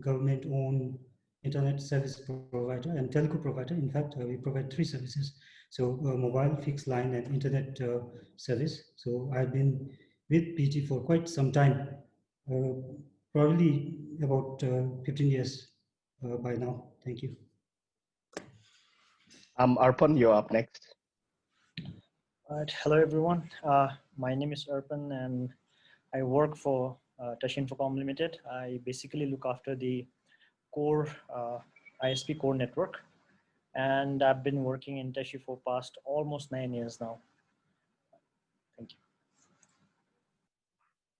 government-owned internet service provider and telco provider. In fact, we provide 3 services. So mobile, fixed line, and internet service. So I've been with BT for quite some time, probably about 15 years by now. Thank you. Arpan, you're up next. All right, hello everyone. My name is Arpan, and I work for Tashi Infocom Limited. I basically look after the core ISP core network, and I've been working in Tashi for past almost 9 years now.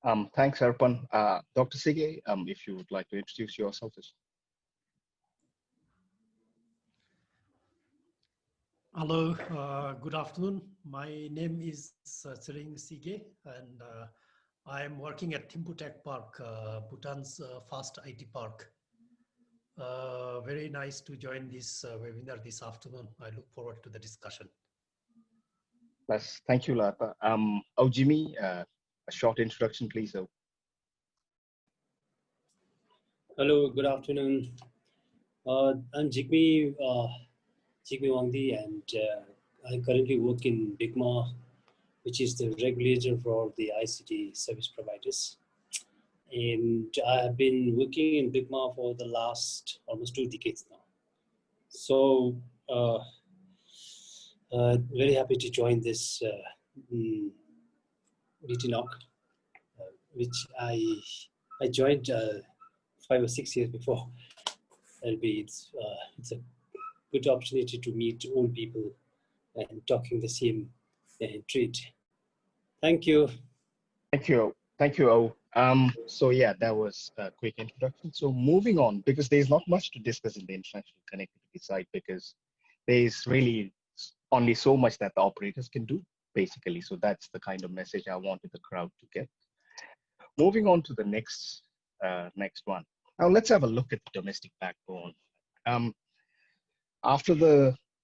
Thanks, Arpan. Dr. Sige, if you would like to introduce yourself. Hello, good afternoon. My name is Tsering Sige, and I am working at Thimphu Tech Park, Bhutan's first IT park. Very nice to join this webinar this afternoon. I look forward to the discussion. Yes, thank you, Lata. Jimmy, a short introduction, please. Hello, good afternoon. I'm Jigme Wangdi, and I currently work in BIGMA, which is the regulator for the ICT service providers. And I have been working in BIGMA for the last almost 2 decades now. So very happy to join this btNOG, which I joined 5 or 6 years before. It's a good opportunity to meet old people and talking the same trade. Thank you. Thank you. Thank you, O. So yeah, that was a quick introduction. So moving on, because there's not much to discuss in the international connectivity side, because there's really only so much that the operators can do, basically. So that's the kind of message I wanted the crowd to get. Moving on to the next one. Now let's have a look at the domestic backbone.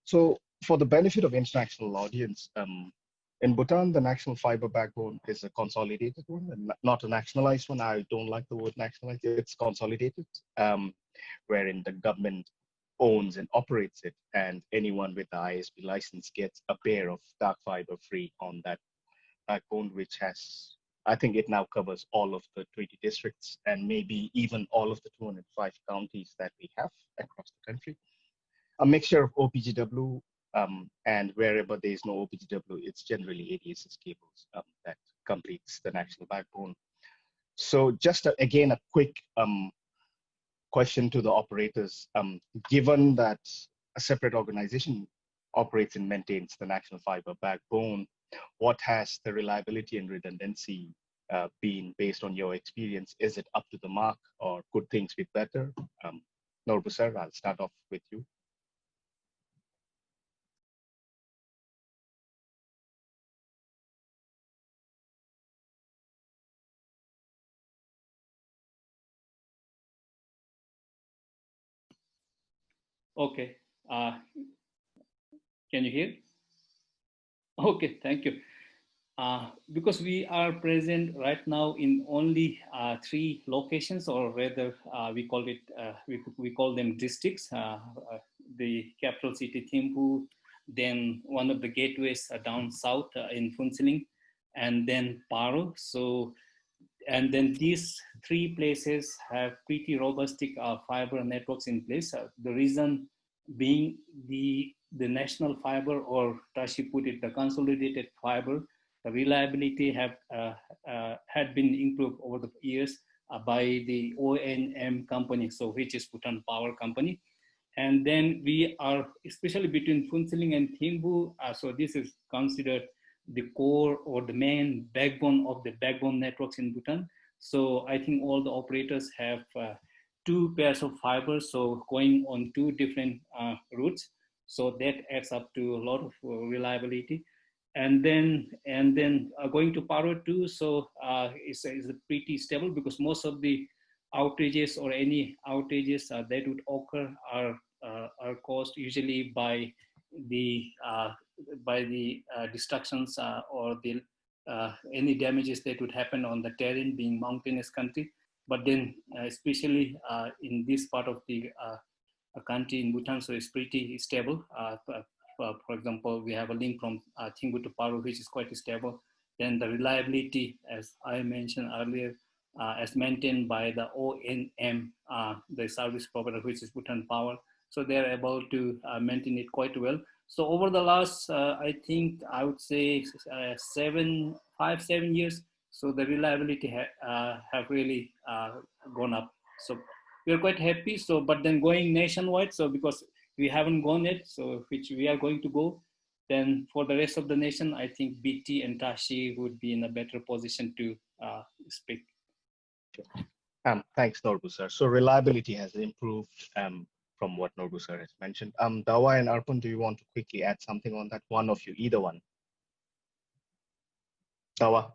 So for the benefit of international audience, in Bhutan, the national fiber backbone is a consolidated one, and not a nationalized one. I don't like the word nationalized. It's consolidated, wherein the government owns and operates it, and anyone with the ISP license gets a pair of dark fiber free on that backbone, which has, I think it now covers all of the 20 districts and maybe even all of the 205 counties that we have across the country. A mixture of OPGW, and wherever there is no OPGW, it's generally ADSS cables that completes the national backbone. So just again, a quick question to the operators. Given that a separate organization operates and maintains the national fiber backbone, what has the reliability and redundancy been based on your experience? Is it up to the mark, or could things be better? Norbu sir, I'll start off with you. Okay. Can you hear? Okay, thank you. Because we are present right now in only 3 locations, or rather we call it we call them districts. The capital city Thimphu, then one of the gateways down south in Phuntsiling, and then Paro. So, and then these 3 places have pretty robust fiber networks in place. The reason being the national fiber, or Tashi put it, the consolidated fiber, the reliability had been improved over the years by the ONM company, so which is Bhutan Power Company. And then we are, especially between Phuntsiling and Thimphu, so this is considered the core or the main backbone of the backbone networks in Bhutan. So I think all the operators have 2 pairs of fiber, so going on 2 different routes. So that adds up to a lot of reliability. And then going to Paro 2, so it's pretty stable, because most of the outages or any outages that would occur are caused usually by the destructions or the any damages that would happen on the terrain, being mountainous country. But then especially in this part of the country in Bhutan, so it's pretty stable. For example, we have a link from Thimphu to Paro, which is quite stable. Then the reliability, as I mentioned earlier, as maintained by the ONM, the service provider, which is Bhutan Power. So they're able to maintain it quite well. So over the last, I think I would say 5-7 years, so the reliability have really gone up. So we're quite happy. So, but then going nationwide, so because we haven't gone yet, so which we are going to go, then for the rest of the nation, I think BT and Tashi would be in a better position to speak. Thanks, Norbu sir. So reliability has improved from what Norbu sir has mentioned. Dawa and Arpan, do you want to quickly add something on that? One of you, either one. Dawa.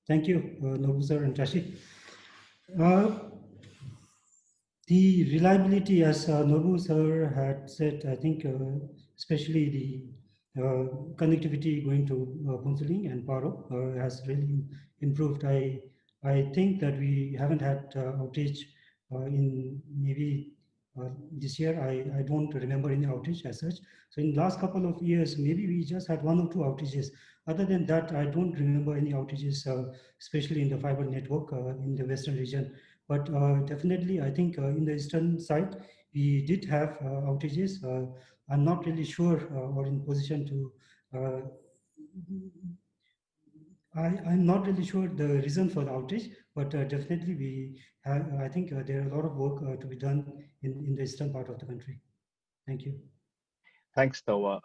Thank you, Norbu sir and Tashi. The reliability, as Norbu sir had said, I think especially the connectivity going to Punseling and Paro has really improved. I think that we haven't had outage in maybe this year. I don't remember any outage as such. So in the last couple of years, maybe we just had 1 or 2 outages. Other than that, I don't remember any outages, especially in the fiber network in the western region. But definitely, I think in the eastern side, we did have outages. I'm not really sure or in position to, I'm not really sure the reason for the outage, but definitely we have, I think there are a lot of work to be done in the eastern part of the country. Thank you. Thanks, Dawa.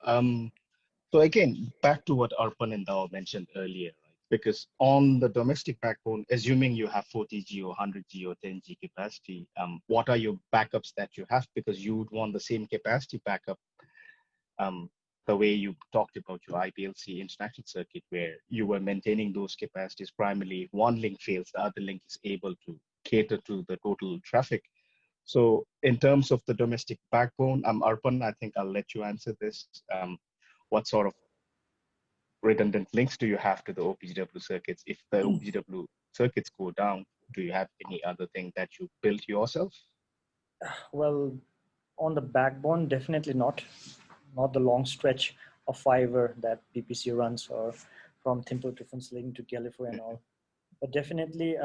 So again, back to what Arpan and Dawa mentioned earlier, right? Because on the domestic backbone, assuming you have 40G or 100G or 10G capacity, what are your backups that you have? Because you would want the same capacity backup the way you talked about your IPLC international circuit, where you were maintaining those capacities primarily. If one link fails, the other link is able to cater to the total traffic. So in terms of the domestic backbone, Arpan, I think I'll let you answer this. What sort of redundant links do you have to the OPGW circuits? If the OPGW circuits go down, do you have any other thing that you built yourself? Well, on the backbone, definitely not the long stretch of fiber that PPC runs, or from Thimphu to Phuentsholing to Galifo and all. But definitely,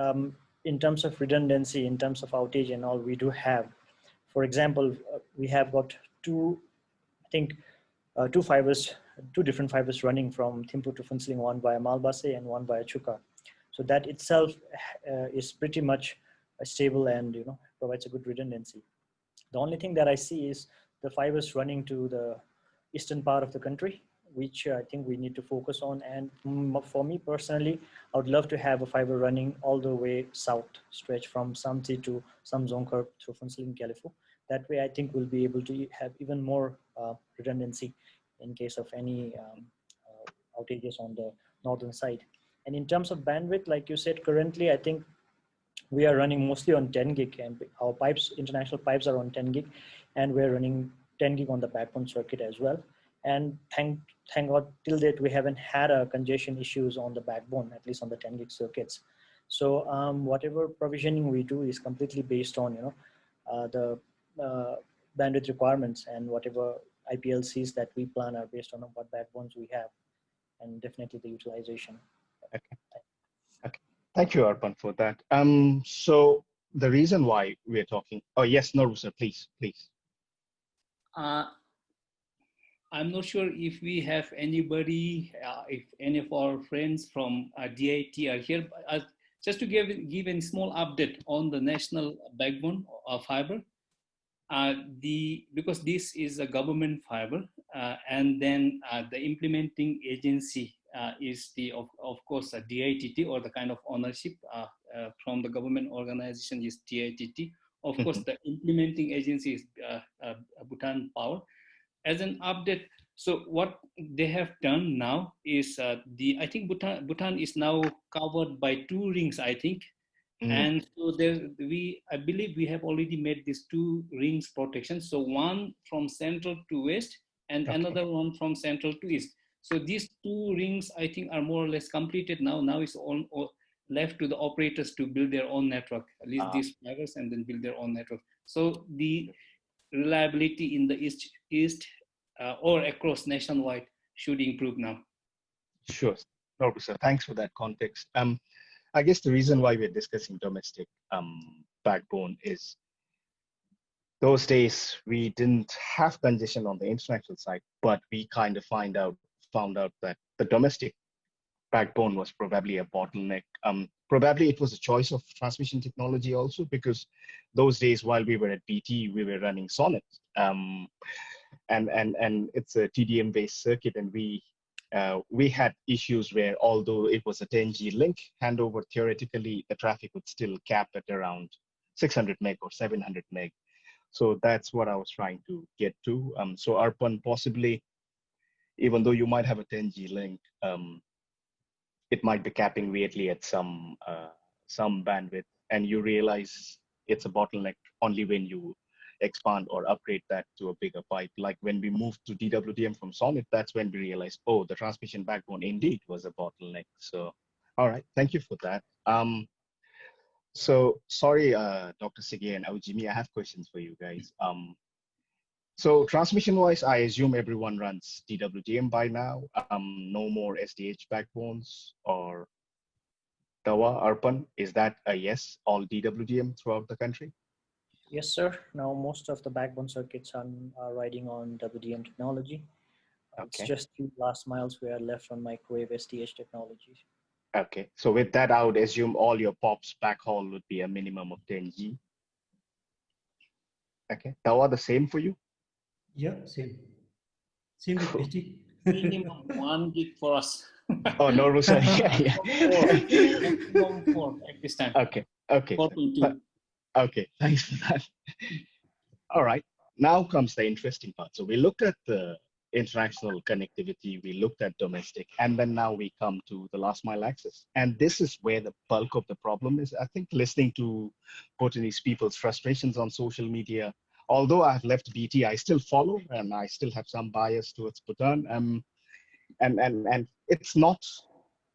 in terms of redundancy, in terms of outage and all, we do have. For example, we have got two different fibers running from Thimphu to Phuentsholing, one via Malbase and one via Chuka. So that itself is pretty much stable and provides a good redundancy. The only thing that I see is the fibers running to the eastern part of the country, which I think we need to focus on. And for me personally, I would love to have a fiber running all the way south, stretch from Samti to Samzongkar through Phuentsholing, Galifo. That way, I think we'll be able to have even more redundancy in case of any outages on the northern side. And in terms of bandwidth, like you said, currently, I think we are running mostly on 10 gig, and our pipes, international pipes, are on 10 gig, and we're running 10 gig on the backbone circuit as well. And thank God, till date, we haven't had a congestion issues on the backbone, at least on the 10 gig circuits. So whatever provisioning we do is completely based on the bandwidth requirements, and whatever IPLCs that we plan are based on what backbones we have, and definitely the utilization. Okay. Thank you, Arpan, for that. So the reason why we're talking, oh yes, Norbu sir, please. I'm not sure if we have anybody, if any of our friends from DIT are here. Just to give a small update on the national backbone of fiber, because this is a government fiber, and then the implementing agency is of course a DITT, or the kind of ownership from the government organization is DITT. Of course, the implementing agency is Bhutan Power. As an update, so what they have done now is I think Bhutan is now covered by 2 rings, I think. And so I believe we have already made these 2 rings protection. So one from central to west, and another one from central to east. So these 2 rings, I think, are more or less completed now. Now it's all left to the operators to build their own network, at least these fibers, and then build their own network. So the reliability in the east or across nationwide should improve now. Sure, Norbu sir, thanks for that context. I guess the reason why we're discussing domestic backbone is those days we didn't have congestion on the international side, but we kind of found out that the domestic backbone was probably a bottleneck. Probably it was a choice of transmission technology also, because those days while we were at BT, we were running Sonnet. And it's a TDM-based circuit, and we had issues where, although it was a 10G link handover, theoretically the traffic would still cap at around 600 meg or 700 meg. So that's what I was trying to get to. So ARPAN possibly, even though you might have a 10G link, it might be capping weirdly at some bandwidth, and you realize it's a bottleneck only when you expand or upgrade that to a bigger pipe. Like when we moved to DWDM from Sonnet, that's when we realized, oh, the transmission backbone indeed was a bottleneck. So, all right, thank you for that. So sorry, Dr. Sige and Aujimi, I have questions for you guys. So transmission-wise, I assume everyone runs DWDM by now. No more SDH backbones or TAWA, ARPAN. Is that a yes, all DWDM throughout the country? Yes, sir. Now most of the backbone circuits are riding on WDM technology. Okay. It's just few last miles we are left on microwave SDH technology. Okay, so with that, I would assume all your POPs backhaul would be a minimum of 10G. Okay, TAWA the same for you? Yeah, same. Same with BT. Minimum 1 gig for us. Oh, no, sorry. Yeah. Maximum 4 at this time. Okay, okay. 4.2. Okay, thanks for that. All right, now comes the interesting part. So we looked at the international connectivity, we looked at domestic, and then now we come to the last mile access. And this is where the bulk of the problem is. I think listening to Bhutanese people's frustrations on social media, although I've left BT, I still follow and I still have some bias towards Bhutan. And it's not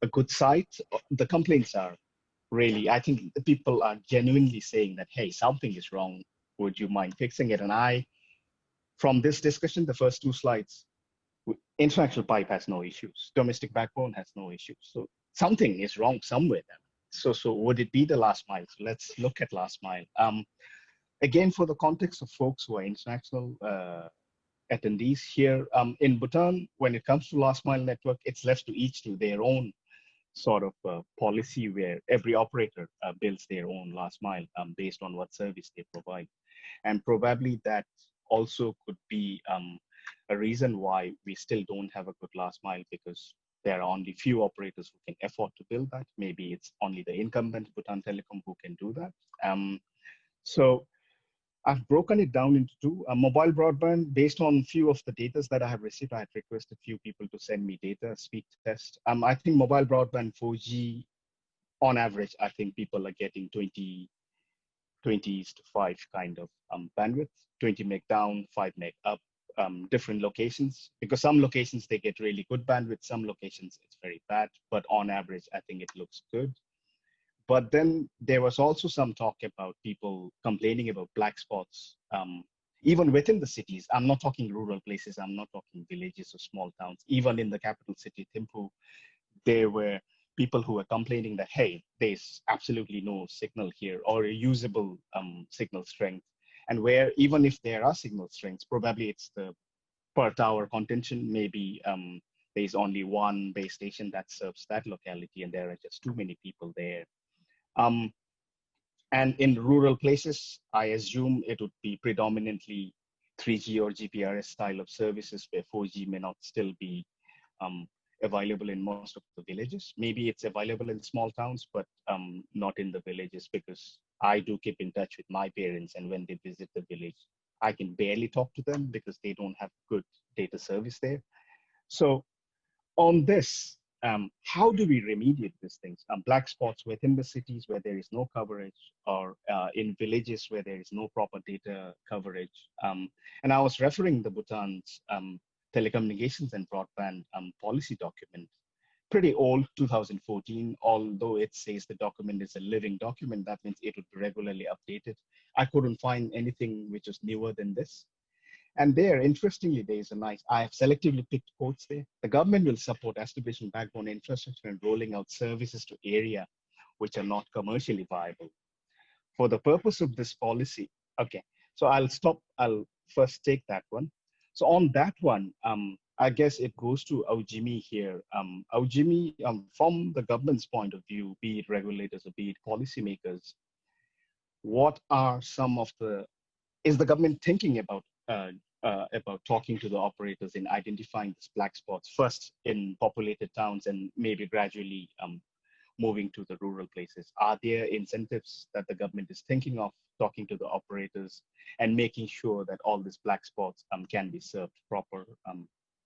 a good site. The complaints are really, I think the people are genuinely saying that, hey, something is wrong. Would you mind fixing it? And from this discussion, the first 2 slides, international pipe has no issues. Domestic backbone has no issues. So something is wrong somewhere then. So would it be the last mile? So let's look at last mile. Again, for the context of folks who are international attendees here, in Bhutan, when it comes to last mile network, it's left to each to their own sort of policy where every operator builds their own last mile based on what service they provide. And probably that also could be a reason why we still don't have a good last mile, because there are only few operators who can afford to build that. Maybe it's only the incumbent Bhutan Telecom who can do that. So I've broken it down into 2. Mobile broadband, based on few of the data that I have received, I had requested few people to send me data, speed test. I think mobile broadband 4G, on average, I think people are getting 20 to 5 kind of bandwidth, 20 meg down, 5 meg up, different locations, because some locations they get really good bandwidth, some locations it's very bad, but on average, I think it looks good. But then there was also some talk about people complaining about black spots, even within the cities. I'm not talking rural places, I'm not talking villages or small towns. Even in the capital city, Thimphu, there were people who were complaining that, hey, there's absolutely no signal here or a usable signal strength. And where even if there are signal strengths, probably it's the per tower contention. Maybe there's only one base station that serves that locality and there are just too many people there. And in rural places, I assume it would be predominantly 3G or GPRS style of services where 4G may not still be available in most of the villages. Maybe it's available in small towns, but not in the villages, because I do keep in touch with my parents, and when they visit the village, I can barely talk to them because they don't have good data service there. So on this, how do we remediate these things? Black spots within the cities where there is no coverage, or in villages where there is no proper data coverage. And I was referring the Bhutan's telecommunications and broadband policy document, pretty old, 2014, although it says the document is a living document, that means it would be regularly updated. I couldn't find anything which is newer than this. And there, interestingly, there is a nice, I have selectively picked quotes there. The government will support establishing backbone infrastructure and rolling out services to area which are not commercially viable. For the purpose of this policy, okay, so I'll first take that one. So on that one, I guess it goes to Aujimi here. Aujimi, from the government's point of view, be it regulators or be it policymakers, what are some of is the government thinking about talking to the operators in identifying these black spots, first in populated towns and maybe gradually moving to the rural places? Are there incentives that the government is thinking of talking to the operators and making sure that all these black spots can be served proper?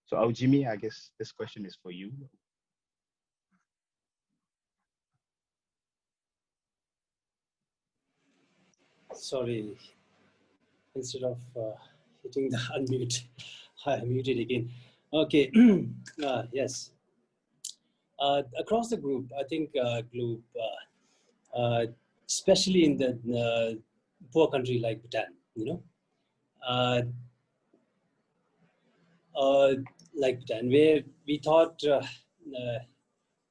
So Aujimi, I guess this question is for you. Sorry, instead of hitting the unmute, I muted again. Okay, yes. Across the group, I think especially in the poor country like Bhutan, like Bhutan, where we thought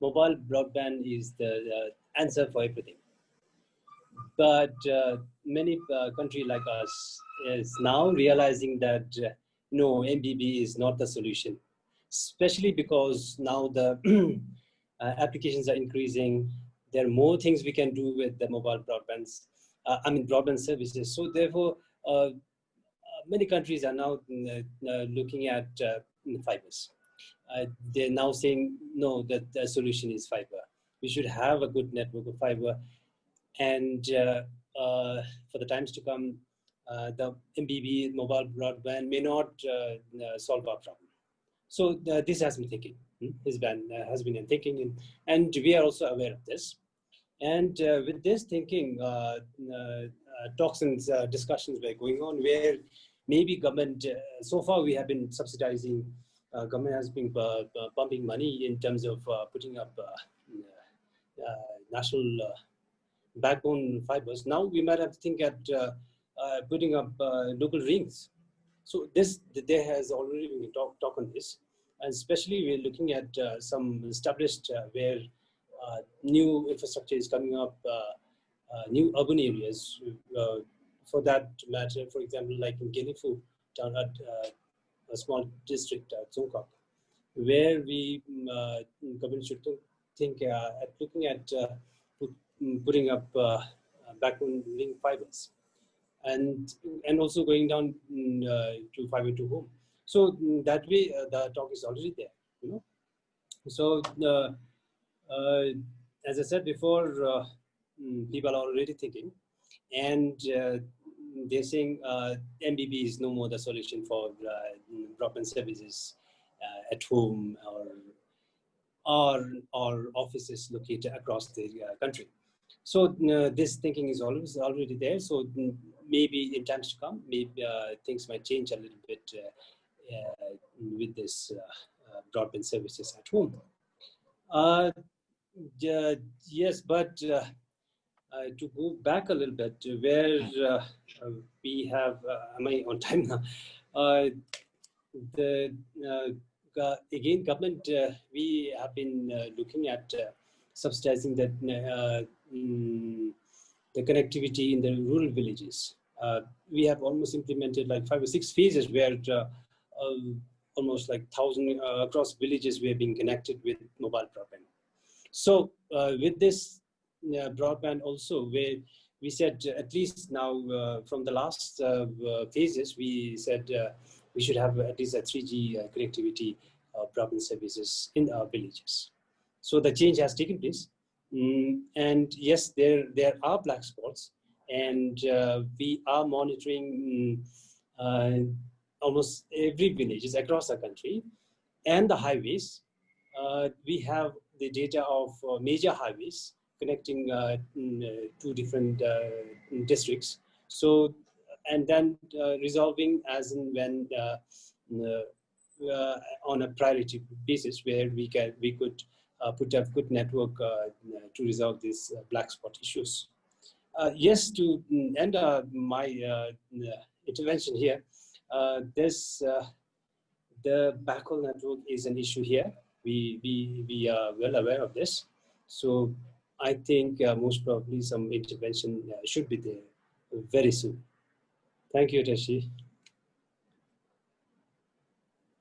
mobile broadband is the answer for everything. But many countries like us is now realizing that no, MBB is not the solution, especially because now the applications are increasing. There are more things we can do with the mobile broadbands, broadband services. So therefore, many countries are now looking at fibers. They're now saying, no, that the solution is fiber. We should have a good network of fiber. And for the times to come, the MBB mobile broadband may not solve our problem. So this has been thinking, has been in thinking, and we are also aware of this. And with this thinking, talks and discussions were going on where maybe government, so far we have been subsidizing, government has been pumping money in terms of putting up national backbone fibers. Now we might have to think at putting up local rings. So there has already been talk on this, and especially we're looking at some established where new infrastructure is coming up, new urban areas. For that matter, for example, like in Genifu, down at a small district, Tsongkhap, where we government should think at looking at putting up backbone link fibers, and also going down to fiber to home. So that way, the talk is already there, So as I said before, people are already thinking, and they're saying MBB is no more the solution for broadband services at home or offices located across the country. So this thinking is already there. So maybe in times to come, maybe things might change a little bit with this broadband services at home. Yes, but to go back a little bit, where we have, am I on time now? Again, government, we have been looking at subsidizing that the connectivity in the rural villages. We have almost implemented like 5 or 6 phases where almost like 1,000 across villages we are being connected with mobile broadband. So with this broadband also, where we said at least now from the last phases, we said we should have at least a 3G connectivity broadband services in our villages. So the change has taken place. And yes, there are black spots, and we are monitoring almost every villages across the country and the highways. We have the data of major highways connecting 2 different districts. So, and then resolving as and when on a priority basis where we could put up good network to resolve these black spot issues. Yes, to end my intervention here, the backhaul network is an issue here. We are well aware of this. So I think most probably some intervention should be there very soon. Thank you, Tashi.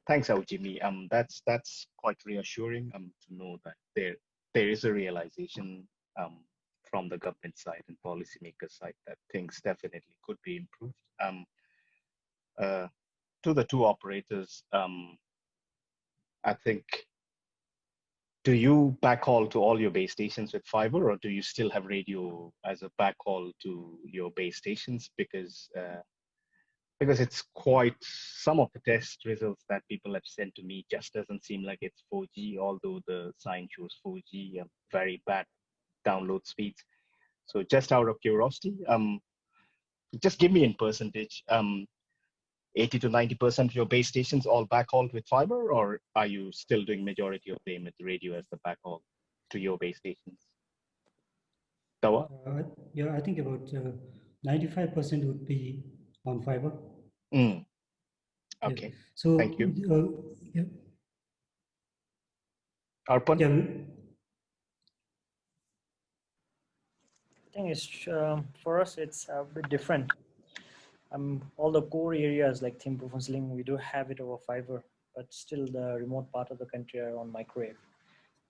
Thanks, Jimmy. That's quite reassuring to know that there is a realization from the government side and policymaker side that things definitely could be improved. To the two operators, I think, do you backhaul to all your base stations with fiber, or do you still have radio as a backhaul to your base stations? Because it's quite, some of the test results that people have sent to me just doesn't seem like it's 4G, although the sign shows 4G, very bad download speeds. So just out of curiosity, just give me in percentage, 80 to 90% of your base stations all backhauled with fiber, or are you still doing majority of them with radio as the backhaul to your base stations? Tawa? Yeah, I think about 95% would be on fiber. Okay, yeah. So thank you. Yeah. Arpan? Yeah. I think it's for us it's a bit different. All the core areas like Thimphu, Phuntsling, we do have it over fiber, but still the remote part of the country are on microwave.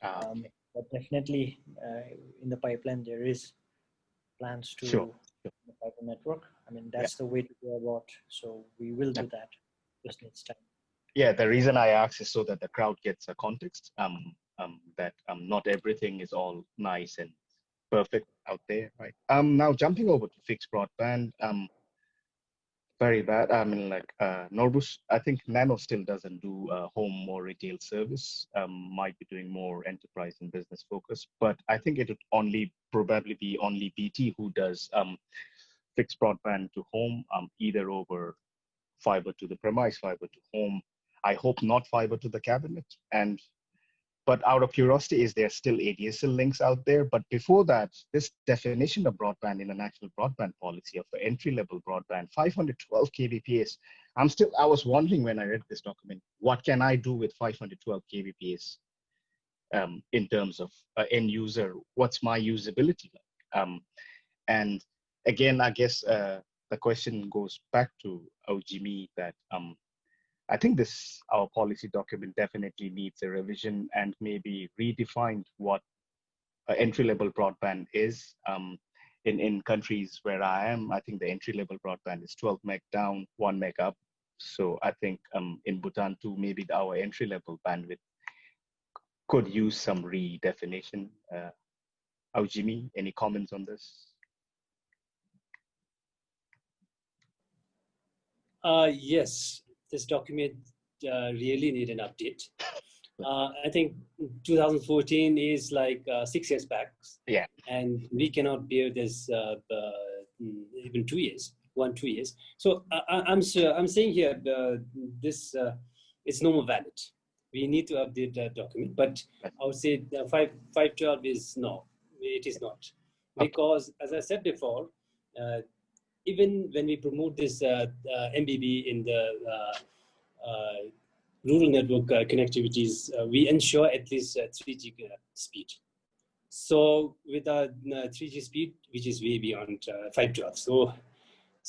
Okay. But definitely in the pipeline there is plans to Sure. the fiber network. I mean that's the way to go about. So we will do that. Just needs time. Yeah, the reason I ask is so that the crowd gets a context. That not everything is all nice and perfect out there, right? Now jumping over to fixed broadband. Very bad. I mean, like Norbus, I think Nano still doesn't do home or retail service. Might be doing more enterprise and business focus, but I think it would probably be only BT who does fixed broadband to home, either over fiber to the premise, fiber to home. I hope not fiber to the cabinet. But out of curiosity, is there still ADSL links out there? But before that, this definition of broadband in the national broadband policy of the entry-level broadband, 512 kbps. I was wondering when I read this document, what can I do with 512 kbps in terms of end user? What's my usability like? And again, I guess the question goes back to Jimmy that I think our policy document definitely needs a revision and maybe redefined what entry-level broadband is. In countries where I am, I think the entry-level broadband is 12 meg down, 1 meg up. So I think in Bhutan too, maybe our entry-level bandwidth could use some redefinition. Jimmy, any comments on this? Yes. This document really need an update. I think 2014 is like 6 years back. Yeah. And we cannot bear this even 2 years, 2 years. So I'm saying here this is no more valid. We need to update the document, but I would say 512 is no, it is not. Because as I said before, even when we promote this MBB in the rural network connectivities, we ensure at least 3G speed. So with a 3G speed, which is way beyond 512. So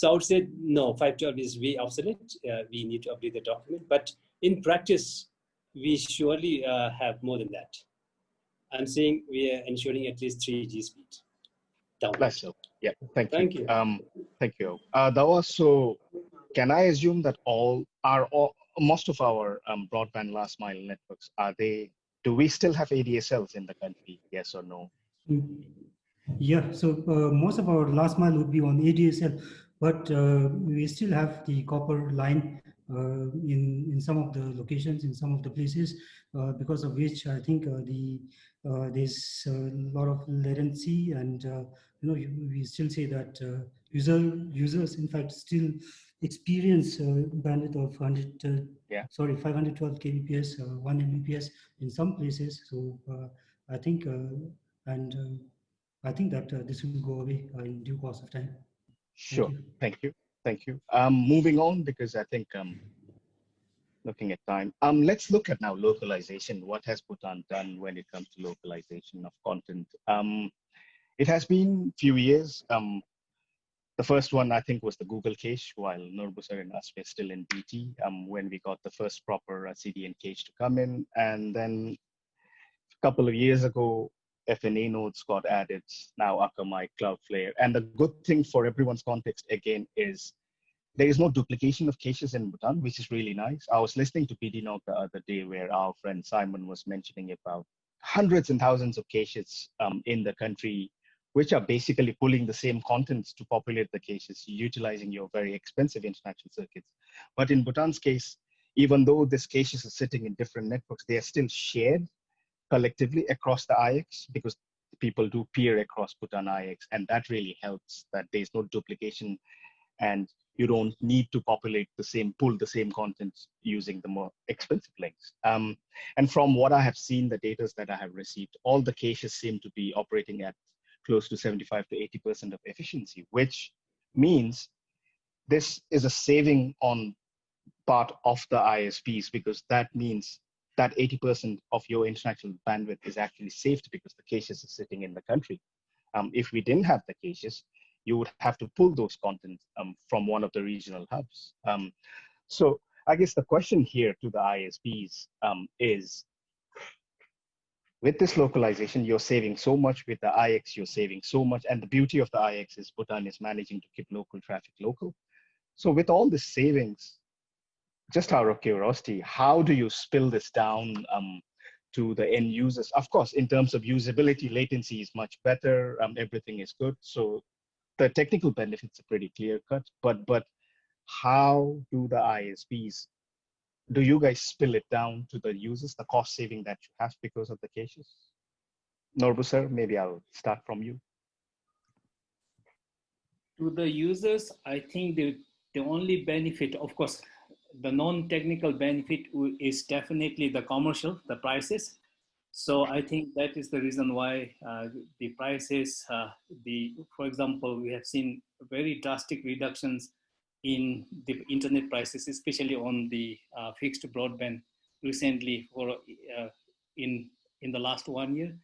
I would say, no, 512 is way obsolete. We need to update the document. But in practice, we surely have more than that. I'm saying we are ensuring at least 3G speed. Bless you. Yeah, thank you. Thank you. Dawa, so can I assume that most of our broadband last mile networks, do we still have ADSLs in the country? Yes or no? Yeah, so most of our last mile would be on ADSL, but we still have the copper line in some of the locations, in some of the places, because of which I think there's a lot of latency, and we still say that users in fact still experience bandwidth of 512 kbps, 1 Mbps in some places. So I think I think that this will go away in due course of time. Sure. Thank you. Moving on, because I think looking at time. Let's look at now localization. What has Bhutan done when it comes to localization of content? It has been a few years. The first one, I think, was the Google cache, while Nurbusar and us were still in BT, when we got the first proper CDN cache to come in. And then a couple of years ago, FNA nodes got added, now Akamai, Cloudflare. And the good thing for everyone's context, again, is there is no duplication of caches in Bhutan, which is really nice. I was listening to btNOG the other day where our friend Simon was mentioning about hundreds and thousands of caches in the country, which are basically pulling the same contents to populate the caches, utilizing your very expensive international circuits. But in Bhutan's case, even though these caches are sitting in different networks, they are still shared collectively across the IX, because people do peer across Bhutan IX, and that really helps that there's no duplication and you don't need to populate the same, pull the same content using the more expensive links. And from what I have seen, the data that I have received, all the caches seem to be operating at close to 75 to 80% of efficiency, which means this is a saving on part of the ISPs, because that means that 80% of your international bandwidth is actually saved because the caches are sitting in the country. If we didn't have the caches, you would have to pull those contents from one of the regional hubs. So I guess the question here to the ISPs is, with this localization, you're saving so much. With the IX, you're saving so much. And the beauty of the IX is Bhutan is managing to keep local traffic local. So with all this savings, just out of curiosity, how do you spill this down to the end users? Of course, in terms of usability, latency is much better. Everything is good. So the technical benefits are pretty clear cut. But how do the ISPs, do you guys spill it down to the users, the cost saving that you have because of the caches? Norbu sir, maybe I'll start from you. To the users, I think the only benefit, of course, the non-technical benefit is definitely the commercial, the prices. So I think that is the reason why the prices, for example, we have seen very drastic reductions in the internet prices, especially on the fixed broadband recently in the last 1 year.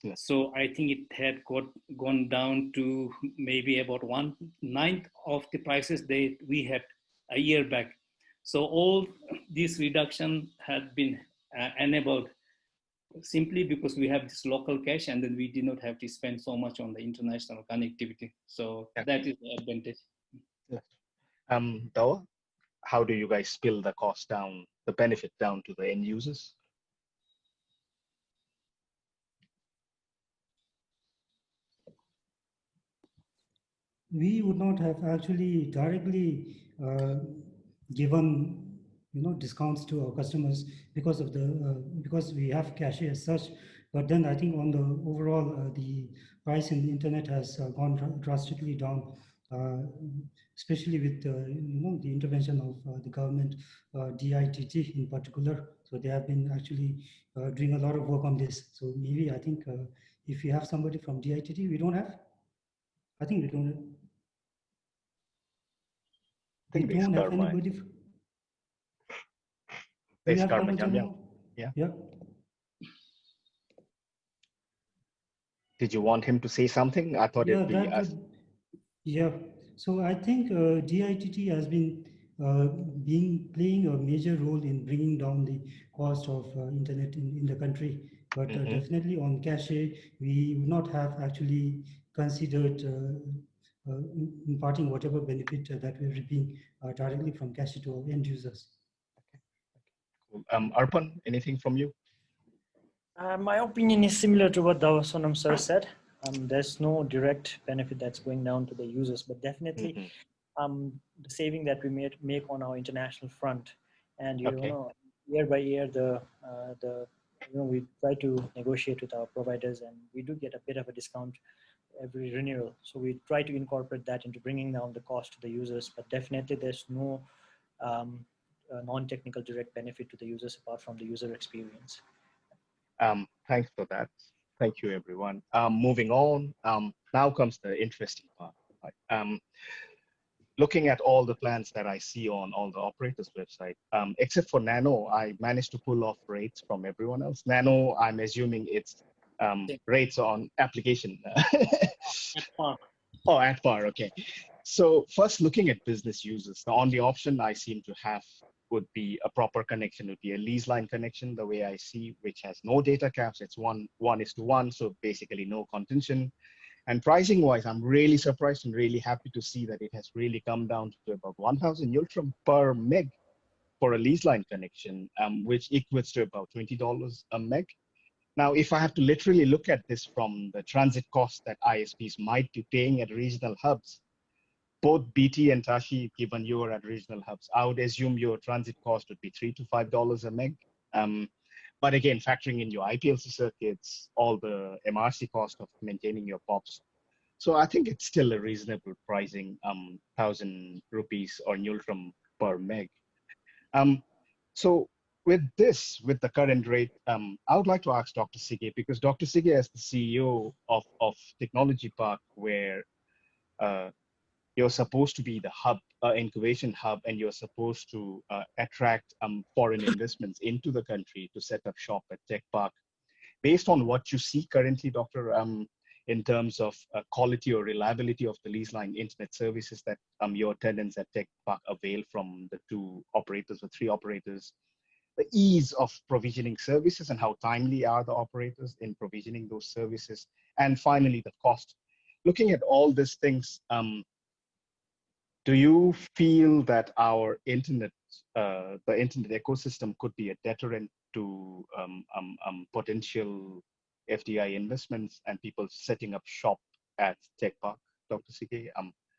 Yes. So I think it had gone down to maybe about 1/9 of the prices we had a year back. So all this reduction had been enabled simply because we have this local cache, and then we did not have to spend so much on the international connectivity. So that is the advantage. Yes. Dawa, how do you guys spill the cost down, the benefit down to the end users? We would not have actually directly given discounts to our customers because of the because we have cache as such. But then I think on the overall the price in the internet has gone drastically down, especially with the intervention of the government, DITT in particular. So they have been actually doing a lot of work on this. So maybe I think if you have somebody from DITT, we don't have. I think we don't have. We don't have anybody. They start yeah. Did you want him to say something? I thought it'd be us. Yeah. So I think DITT has been playing a major role in bringing down the cost of internet in the country. But definitely on cache, we would not have actually considered imparting whatever benefit that we're reaping directly from cache to our end users. Cool. Arpan, anything from you? My opinion is similar to what Sonam sir said. There's no direct benefit that's going down to the users, but definitely the saving that we make on our international front, and year by year we try to negotiate with our providers, and we do get a bit of a discount every renewal. So we try to incorporate that into bringing down the cost to the users, but definitely there's no non-technical direct benefit to the users apart from the user experience. Thanks for that. Thank you, everyone. Moving on, now comes the interesting part. Right? Looking at all the plans that I see on all the operators' website, except for Nano, I managed to pull off rates from everyone else. Nano, I'm assuming it's rates on application. At par. Oh, at par, okay. So first, looking at business users, the only option I seem to have would be a proper connection, would be a lease line connection, the way I see, which has no data caps. It's 1:1, so basically no contention. And pricing wise, I'm really surprised and really happy to see that it has really come down to about 1,000 Ultram per meg for a lease line connection, which equates to about $20 a meg. Now, if I have to literally look at this from the transit cost that ISPs might be paying at regional hubs, both BT and Tashi, given you are at regional hubs, I would assume your transit cost would be $3 to $5 a meg. But again, factoring in your IPLC circuits, all the MRC cost of maintaining your POPs. So I think it's still a reasonable pricing, 1,000 rupees or Ultram per meg. So with this, with the current rate, I would like to ask Dr. Sige, because Dr. Sige is the CEO of Technology Park, where you're supposed to be the hub, incubation hub, and you're supposed to attract foreign investments into the country to set up shop at Tech Park. Based on what you see currently, Doctor, in terms of quality or reliability of the lease line internet services that your tenants at Tech Park avail from the 2 operators or 3 operators, the ease of provisioning services and how timely are the operators in provisioning those services, and finally the cost. Looking at all these things, do you feel that our internet, the internet ecosystem could be a deterrent to potential FDI investments and people setting up shop at Tech Park, Dr. Sige?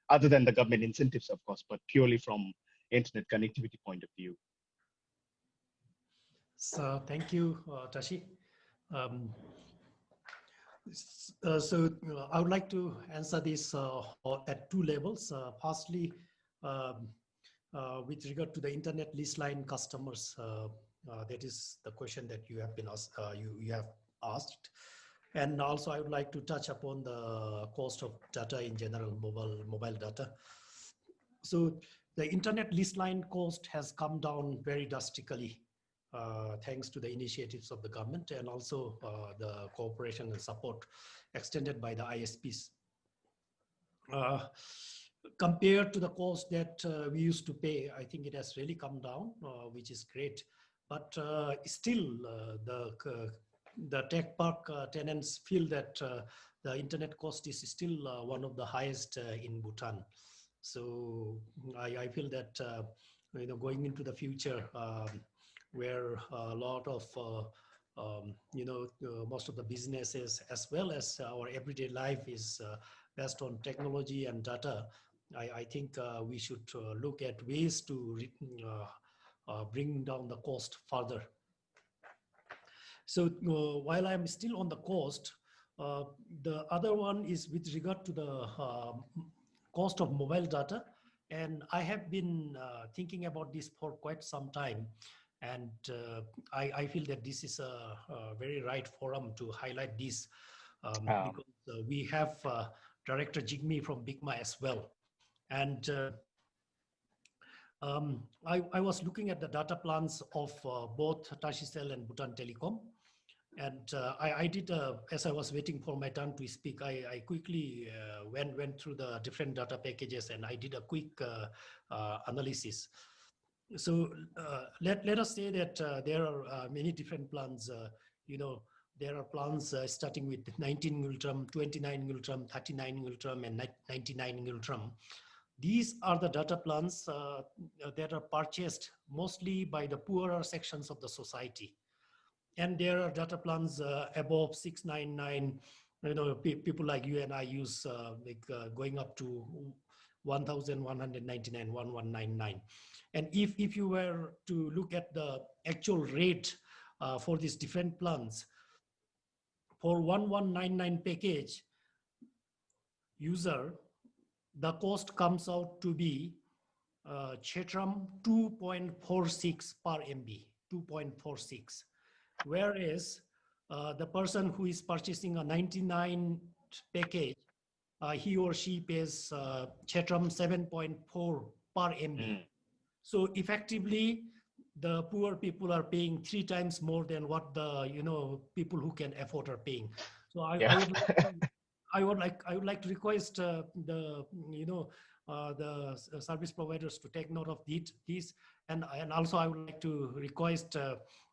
Other than the government incentives, of course, but purely from internet connectivity point of view. So thank you, Tashi. I would like to answer this at 2 levels. Firstly, with regard to the internet lease line customers, that is the question that you have been you have asked. And also I would like to touch upon the cost of data in general, mobile data. So the internet lease line cost has come down very drastically thanks to the initiatives of the government and also the cooperation and support extended by the ISPs. Compared to the cost that we used to pay, I think it has really come down, which is great. But still, the Tech Park tenants feel that the internet cost is still one of the highest in Bhutan. So I feel that going into the future, where a lot of most of the businesses as well as our everyday life is based on technology and data, I think we should look at ways to bring down the cost further. So while I'm still on the cost, the other one is with regard to the cost of mobile data. And I have been thinking about this for quite some time. And I feel that this is a very right forum to highlight this because we have Director Jigme from BICMA as well. And I was looking at the data plans of both Tashitel and Bhutan Telecom. And I did, as I was waiting for my turn to speak, I quickly went through the different data packages and I did a quick analysis. So let us say that there are many different plans. There are plans starting with 19 Ultram, 29 Ultram, 39 Ultram, and 99 Ultram. These are the data plans that are purchased mostly by the poorer sections of the society. And there are data plans above 699. People like you and I use going up to 1,199, 1,199. And if you were to look at the actual rate for these different plans, for 1,199 package user, the cost comes out to be Chetram 2.46 per MB, 2.46. Whereas the person who is purchasing a 99 package, he or she pays Chetram 7.4 per MB. So effectively, the poor people are paying 3 times more than what the people who can afford are paying. So I would like to request the the service providers to take note of these. And also I would like to request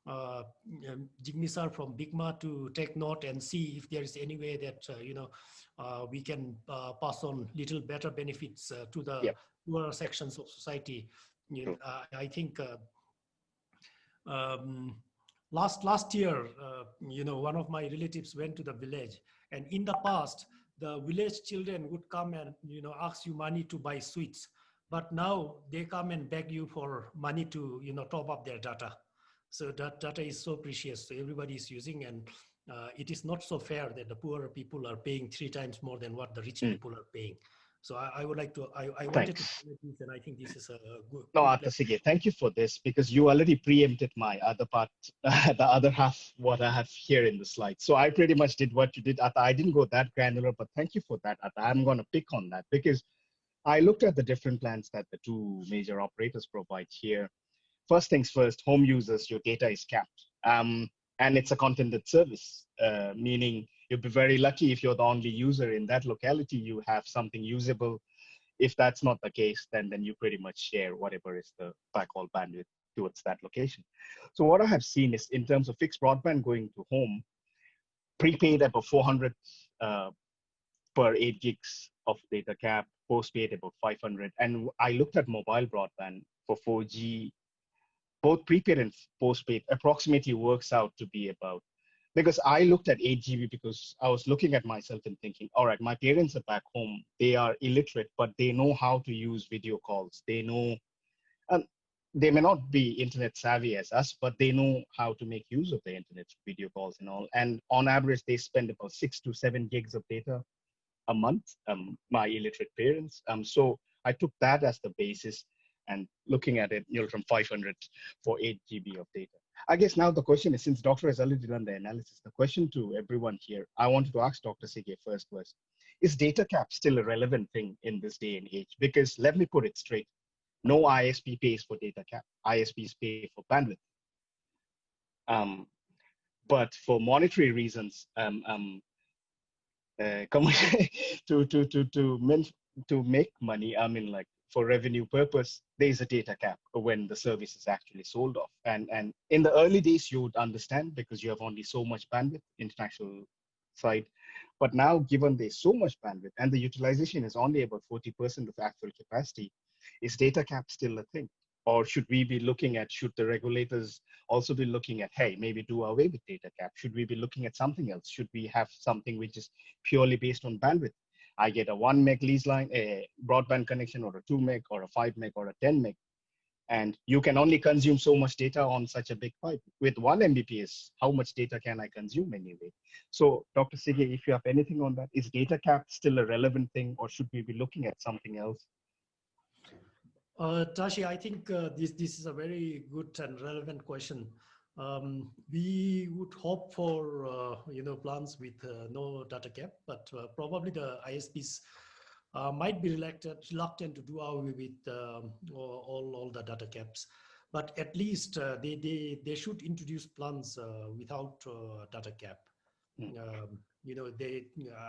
Jigme sir from BIGMA to take note and see if there is any way that, we can pass on little better benefits to the poorer sections of society. I think last year, one of my relatives went to the village, and in the past, the village children would come and ask you money to buy sweets, but now they come and beg you for money to top up their data. So that data is so precious, so everybody is using, and it is not so fair that the poorer people are paying 3 times more than what the rich people are paying. So I would like to, I wanted to comment this, and I think this is a good. No, Arthur, thank you for this, because you already preempted my other part, the other half, what I have here in the slide. So I pretty much did what you did, Arthur. I didn't go that granular, but thank you for that, Arthur. I'm going to pick on that, because I looked at the different plans that the 2 major operators provide here. First things first, home users, your data is capped. And it's a contented service, meaning you'll be very lucky if you're the only user in that locality, you have something usable. If that's not the case, then you pretty much share whatever is the backhaul bandwidth towards that location. So what I have seen is, in terms of fixed broadband going to home, prepaid about 400 per 8 gigs of data cap, postpaid about 500. And I looked at mobile broadband for 4G, both prepaid and postpaid approximately works out to be about, because I looked at 8 GB because I was looking at myself and thinking, all right, my parents are back home. They are illiterate, but they know how to use video calls. They know, they may not be internet savvy as us, but they know how to make use of the internet video calls and all. And on average, they spend about 6 to 7 gigs of data a month, my illiterate parents. So I took that as the basis and looking at it, from 500 for 8 GB of data. I guess now the question is, since Doctor has already done the analysis, the question to everyone here, I wanted to ask Dr. Sige first was, is data cap still a relevant thing in this day and age? Because let me put it straight, no ISP pays for data cap, ISPs pay for bandwidth. But for monetary reasons, to make money, I mean, like, for revenue purpose, there is a data cap when the service is actually sold off. And in the early days, you would understand because you have only so much bandwidth, international side. But now, given there's so much bandwidth and the utilization is only about 40% of actual capacity, is data cap still a thing? Or should we be looking at, should the regulators also be looking at, hey, maybe do away with data cap? Should we be looking at something else? Should we have something which is purely based on bandwidth? I get a 1 meg lease line, a broadband connection, or a 2 meg, or a 5 meg, or a 10 meg. And you can only consume so much data on such a big pipe. With 1 Mbps, how much data can I consume anyway? So Dr. Sige, if you have anything on that, is data cap still a relevant thing, or should we be looking at something else? Tashi, I think this is a very good and relevant question. We would hope for plans with no data cap, but probably the ISPs might be reluctant to do away with all the data caps. But at least they should introduce plans without data cap.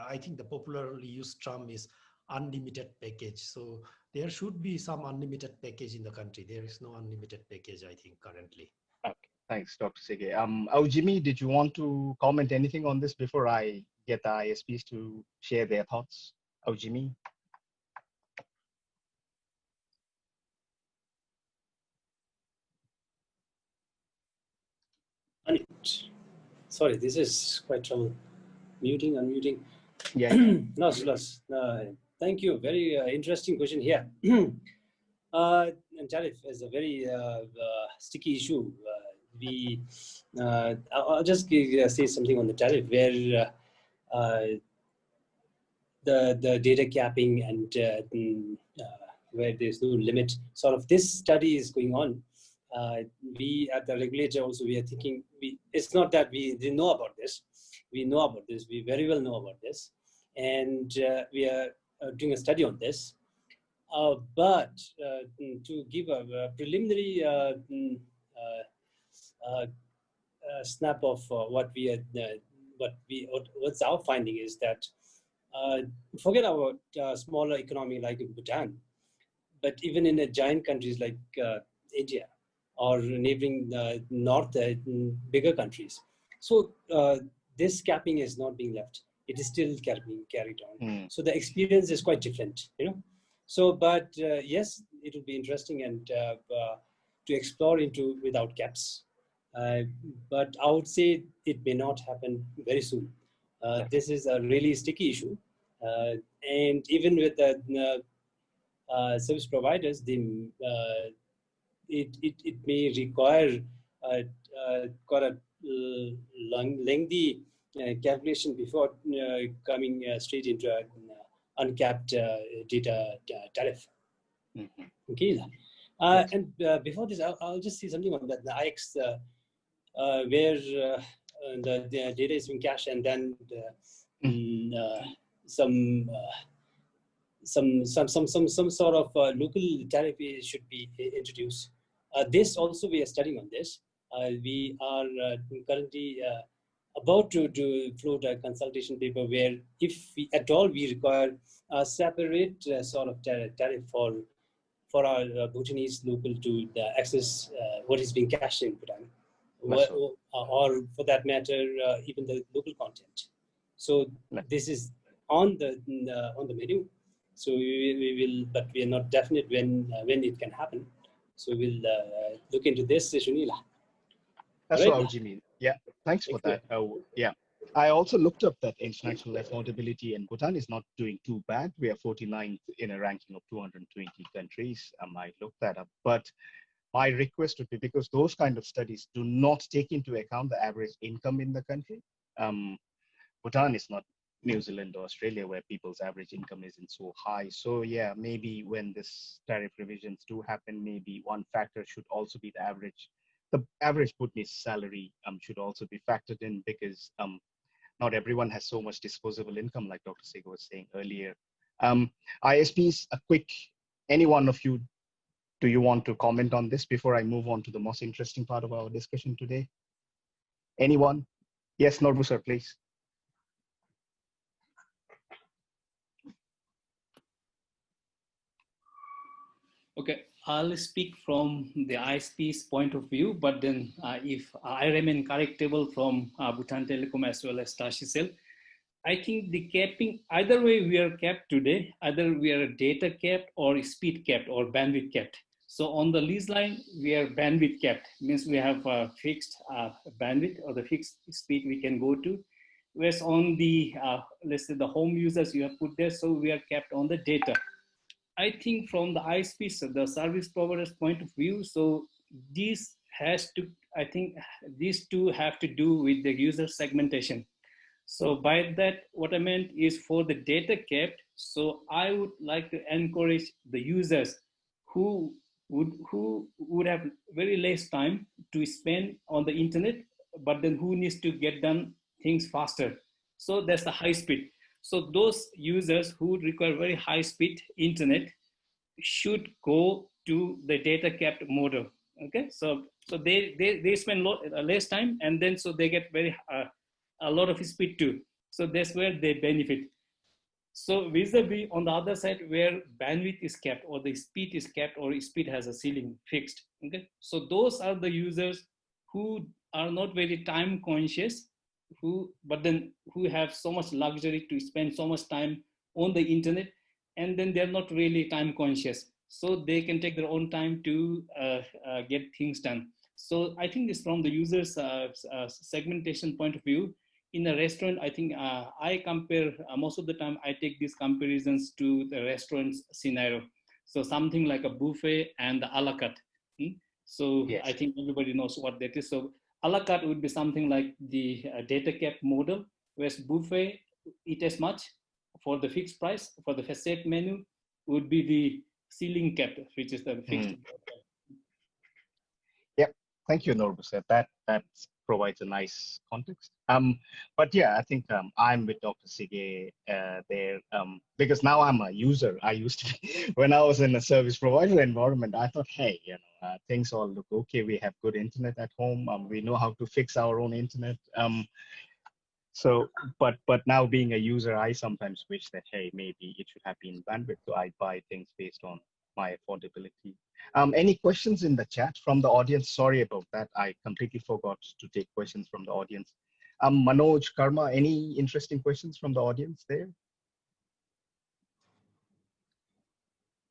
I think the popularly used term is unlimited package. So there should be some unlimited package in the country. There is no unlimited package, I think, currently. Okay, thanks, Dr. Sige. Jimmy, did you want to comment anything on this before I get the ISPs to share their thoughts? Jimmy. Sorry, this is quite trouble. Muting, unmuting. Yeah. No, thank you. Very interesting question here. And tariff is a very sticky issue. I'll just say something on the tariff, where the data capping and where there's no limit. Sort of this study is going on. We at the regulator also, we are thinking, it's not that we didn't know about this. We know about this. We very well know about this. And we are doing a study on this. But to give a preliminary snap of what's our finding is that forget about smaller economy like in Bhutan. but even in a giant countries like India or neighboring north, bigger countries. So this capping is not being left. It is still being carried on. So the experience is quite different, you know. So, but yes, it will be interesting and to explore into without caps. But I would say it may not happen very soon. This is a really sticky issue. And even with the service providers, it may require quite a lengthy calculation before coming straight into an uncapped data tariff. Okay. And before this, I'll just say something on that. The IX, where the data is being cached, and then some sort of local tariff should be introduced. This also we are studying on this. We are currently about to float a consultation paper where, if we, at all, we require a separate sort of tariff for our Bhutanese local to access what is being cached in Bhutan, or for that matter, even the local content. So this is on the menu. So we will, but we are not definite when it can happen. So we'll look into this, Sunila. That's what I mean. Yeah, thanks for that. Yeah, I also looked up that international affordability, and Bhutan is not doing too bad. We are 49th in a ranking of 220 countries. I looked that up, but my request would be, because those kind of studies do not take into account the average income in the country. Bhutan is not New Zealand or Australia, where people's average income isn't so high. So yeah, maybe when this tariff revisions do happen, maybe one factor should also be the average Bhutanese salary should also be factored in, because not everyone has so much disposable income, like Dr. Sego was saying earlier. ISPs, any one of you, do you want to comment on this before I move on to the most interesting part of our discussion today? Anyone? Yes, Norbu sir, please. Okay, I'll speak from the ISP's point of view, but then if I remain correctable from Bhutan Telecom as well as Tashicel, I think the capping, either way we are capped today, either we are data capped or speed capped or bandwidth capped. So on the lease line, we are bandwidth capped, means we have a fixed bandwidth or the fixed speed we can go to. Whereas on the, let's say the home users you have put there, so we are capped on the data. I think from the ISP, so the service provider's point of view, so this has to, I think these two have to do with the user segmentation. So by that, what I meant is for the data capped, so I would like to encourage the users who would have very less time to spend on the internet, but then who needs to get done things faster. So that's the high speed. So those users who require very high speed internet should go to the data capped model. Okay, so they spend less time, and then so they get very a lot of speed too. So that's where they benefit. So vis-a-vis on the other side, where bandwidth is capped or the speed is capped or speed has a ceiling fixed. Okay, so those are the users who are not very time conscious, but then who have so much luxury to spend so much time on the internet, and then they're not really time conscious. So they can take their own time to get things done. So I think this from the user's segmentation point of view. In a restaurant, I think I compare, most of the time I take these comparisons to the restaurant's scenario. So something like a buffet and the a la carte. So yes. I think everybody knows what that is. So a la carte would be something like the data cap model, whereas buffet, eat as much for the fixed price. For the set menu would be the ceiling cap, which is the fixed. Yep, thank you, Norbu. That provides a nice context. But yeah, I think I'm with Dr. Sige there, because now I'm a user. I used to be, when I was in a service provider environment, I thought, hey, things all look okay. We have good internet at home. We know how to fix our own internet. So, but now being a user, I sometimes wish that, hey, maybe it should have been bandwidth. So I buy things based on my affordability. Any questions in the chat from the audience? Sorry about that. I completely forgot to take questions from the audience. Manoj, Karma, any interesting questions from the audience there?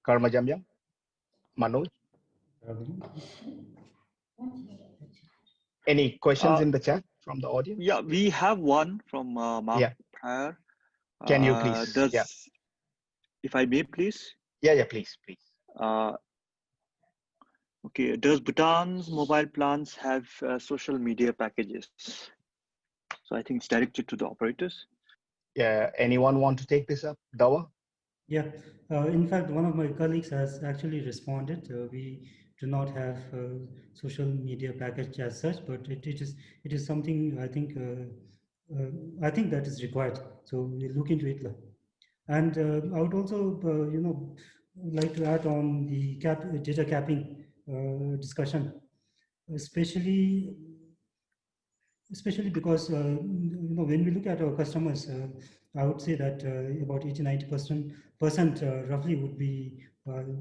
Karma Jamyam? Manoj? Any questions in the chat from the audience? Yeah, we have one from Mark Pryor. Can you please? If I may, please? Yeah, please. Okay, does Bhutan's mobile plans have social media packages? So I think it's directed to the operators. Yeah, anyone want to take this up? Dawa? Yeah, in fact, one of my colleagues has actually responded. We do not have social media package as such, but it is something I think that is required. So we'll look into it. And I would also, like to add on the data capping discussion, especially because when we look at our customers, I would say that about 80-90% roughly would be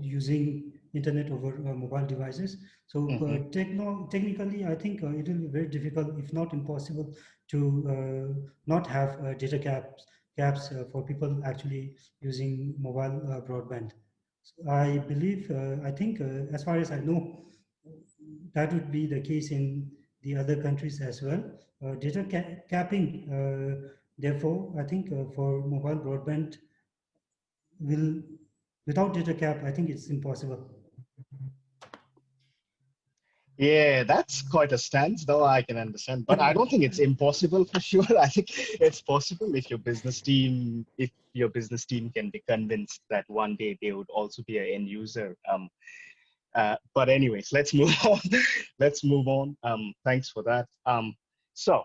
using internet over mobile devices. So technically, I think it will be very difficult, if not impossible, to not have data caps for people actually using mobile broadband. So I believe, I think, as far as I know, that would be the case in the other countries as well. Data capping, therefore, I think for mobile broadband without data cap, I think it's impossible. Yeah, that's quite a stance, though I can understand. But I don't think it's impossible for sure. I think it's possible if your business team can be convinced that one day they would also be an end user. But anyways, let's move on. Let's move on. Thanks for that. So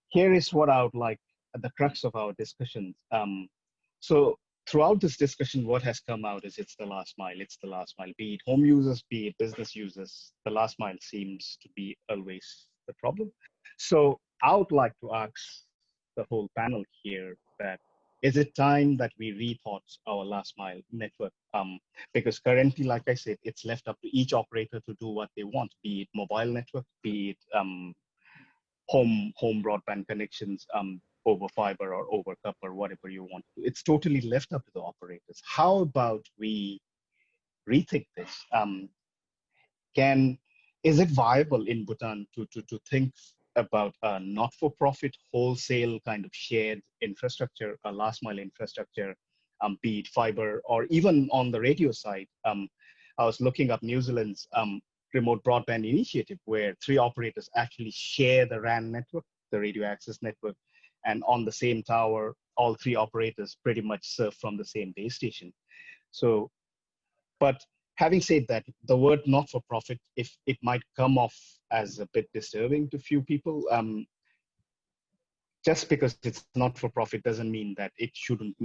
here is what I would like, the crux of our discussions. So throughout this discussion, what has come out is it's the last mile. It's the last mile. Be it home users, be it business users, the last mile seems to be always the problem. So I would like to ask the whole panel here that, is it time that we rethought our last mile network? Because currently, like I said, it's left up to each operator to do what they want, be it mobile network, be it home broadband connections over fiber or over copper, whatever you want. It's totally left up to the operators. How about we rethink this? Is it viable in Bhutan to think about a not-for-profit wholesale kind of shared infrastructure, a last mile infrastructure, be it fiber or even on the radio side? I was looking up New Zealand's remote broadband initiative, where 3 operators actually share the RAN network, the radio access network, and on the same tower, all 3 operators pretty much serve from the same base station. So, but having said that, the word not-for-profit, if it might come off as a bit disturbing to few people, just because it's not-for-profit doesn't mean that it shouldn't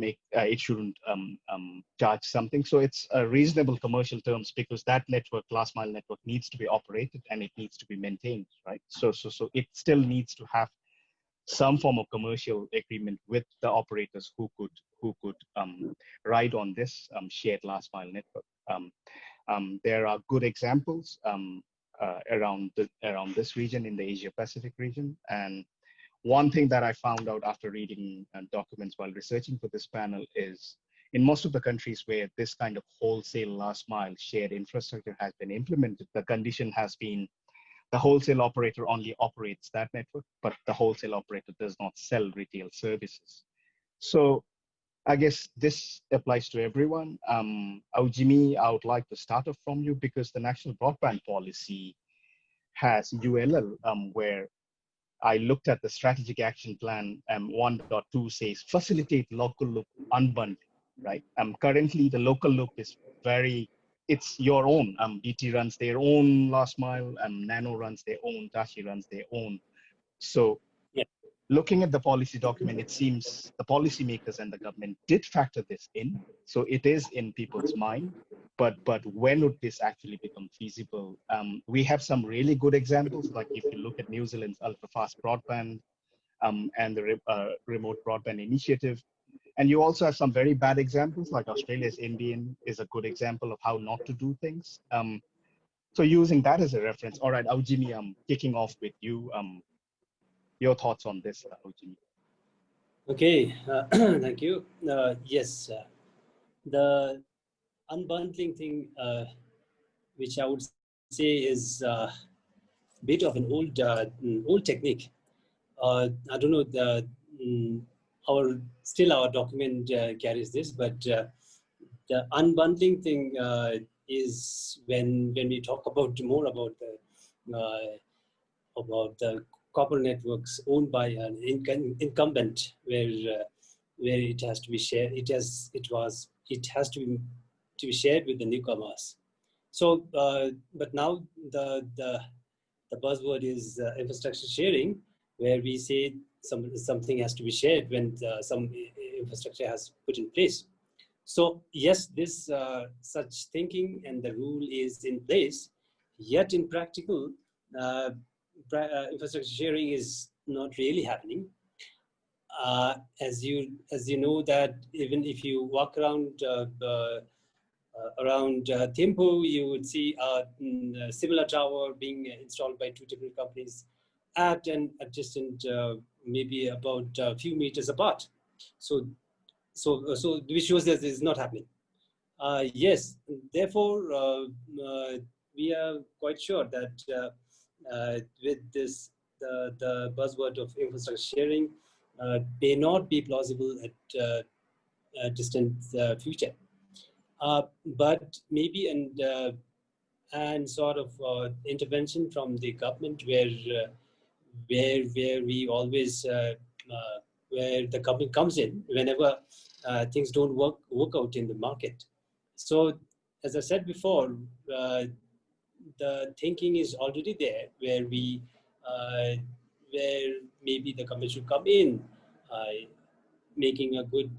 charge something. So it's a reasonable commercial terms, because that network, last mile network, needs to be operated and it needs to be maintained, right? So it still needs to have some form of commercial agreement with the operators who could ride on this shared last mile network. There are good examples around this region, in the Asia Pacific region. And one thing that I found out after reading documents while researching for this panel is, in most of the countries where this kind of wholesale last mile shared infrastructure has been implemented, the condition has been the wholesale operator only operates that network, but the wholesale operator does not sell retail services. So I guess this applies to everyone. Jimmy, I would like to start off from you, because the National Broadband Policy has ULL, where I looked at the strategic action plan, 1.2 says facilitate local loop unbundling, right? Currently the local loop is it's your own. BT runs their own last mile, Nano runs their own, Tashi runs their own. So looking at the policy document, it seems the policymakers and the government did factor this in. So it is in people's mind, but when would this actually become feasible? We have some really good examples, like if you look at New Zealand's ultra-fast broadband and the remote broadband initiative, And you also have some very bad examples, like Australia's Indian is a good example of how not to do things. So using that as a reference, all right, Aujimi, I'm kicking off with you. Your thoughts on this, Aujimi? Okay, thank you. Yes, the unbundling thing, which I would say is a bit of an old technique. I don't know, our document carries this, but the unbundling thing is when we talk about more about the copper networks owned by an incumbent, where it has to be shared. It has to be shared with the newcomers. So, but now the buzzword is infrastructure sharing, where we say something has to be shared when some infrastructure has put in place. So yes, this such thinking and the rule is in place, yet in practical, infrastructure sharing is not really happening. As you know that even if you walk around Thimphu, you would see a similar tower being installed by two different companies at an adjacent, maybe about a few meters apart. So which shows that this is not happening. Yes, therefore, we are quite sure that with this, the buzzword of infrastructure sharing may not be plausible at a distant future. But maybe and sort of intervention from the government, where we always where the government comes in whenever things don't work out in the market. So as I said before, the thinking is already there, where where maybe the government should come in, making a good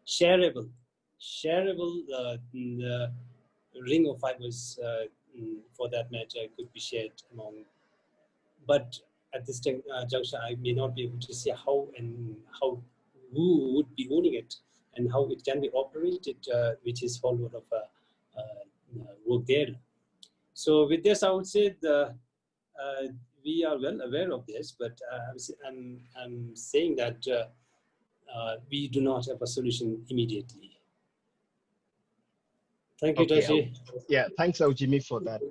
shareable ring of fibers, for that matter, could be shared among. But at this juncture, I may not be able to say how who would be owning it and how it can be operated, which is whole lot of work there. So with this, I would say we are well aware of this, but I'm saying that we do not have a solution immediately. Thank you, Tashi. Yeah, thanks, Aujimi, for that.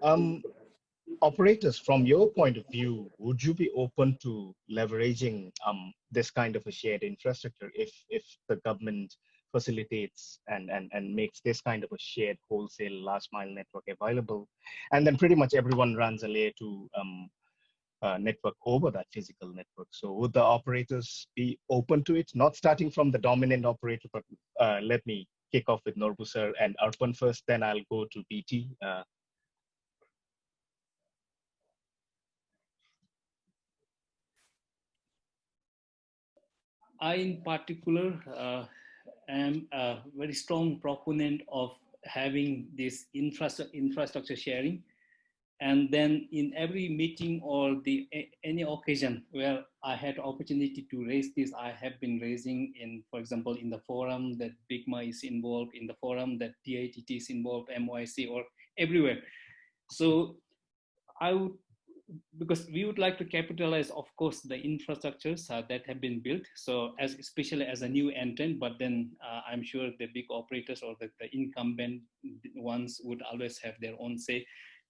Operators, from your point of view, would you be open to leveraging this kind of a shared infrastructure if the government facilitates and makes this kind of a shared wholesale last mile network available, and then pretty much everyone runs a layer 2 network over that physical network? So would the operators be open to it? Not starting from the dominant operator, but let me kick off with Norbu sir and Arpan first, then I'll go to BT. I, in particular, am a very strong proponent of having this infrastructure sharing. And then in every meeting or any occasion where I had opportunity to raise this, I have been raising in, for example, in the forum that BIGMA is involved, in the forum that DITT is involved, MOIC, or everywhere. So I would, because we would like to capitalize, of course, the infrastructures that have been built. So especially as a new entrant, but then I'm sure the big operators or the incumbent ones would always have their own say.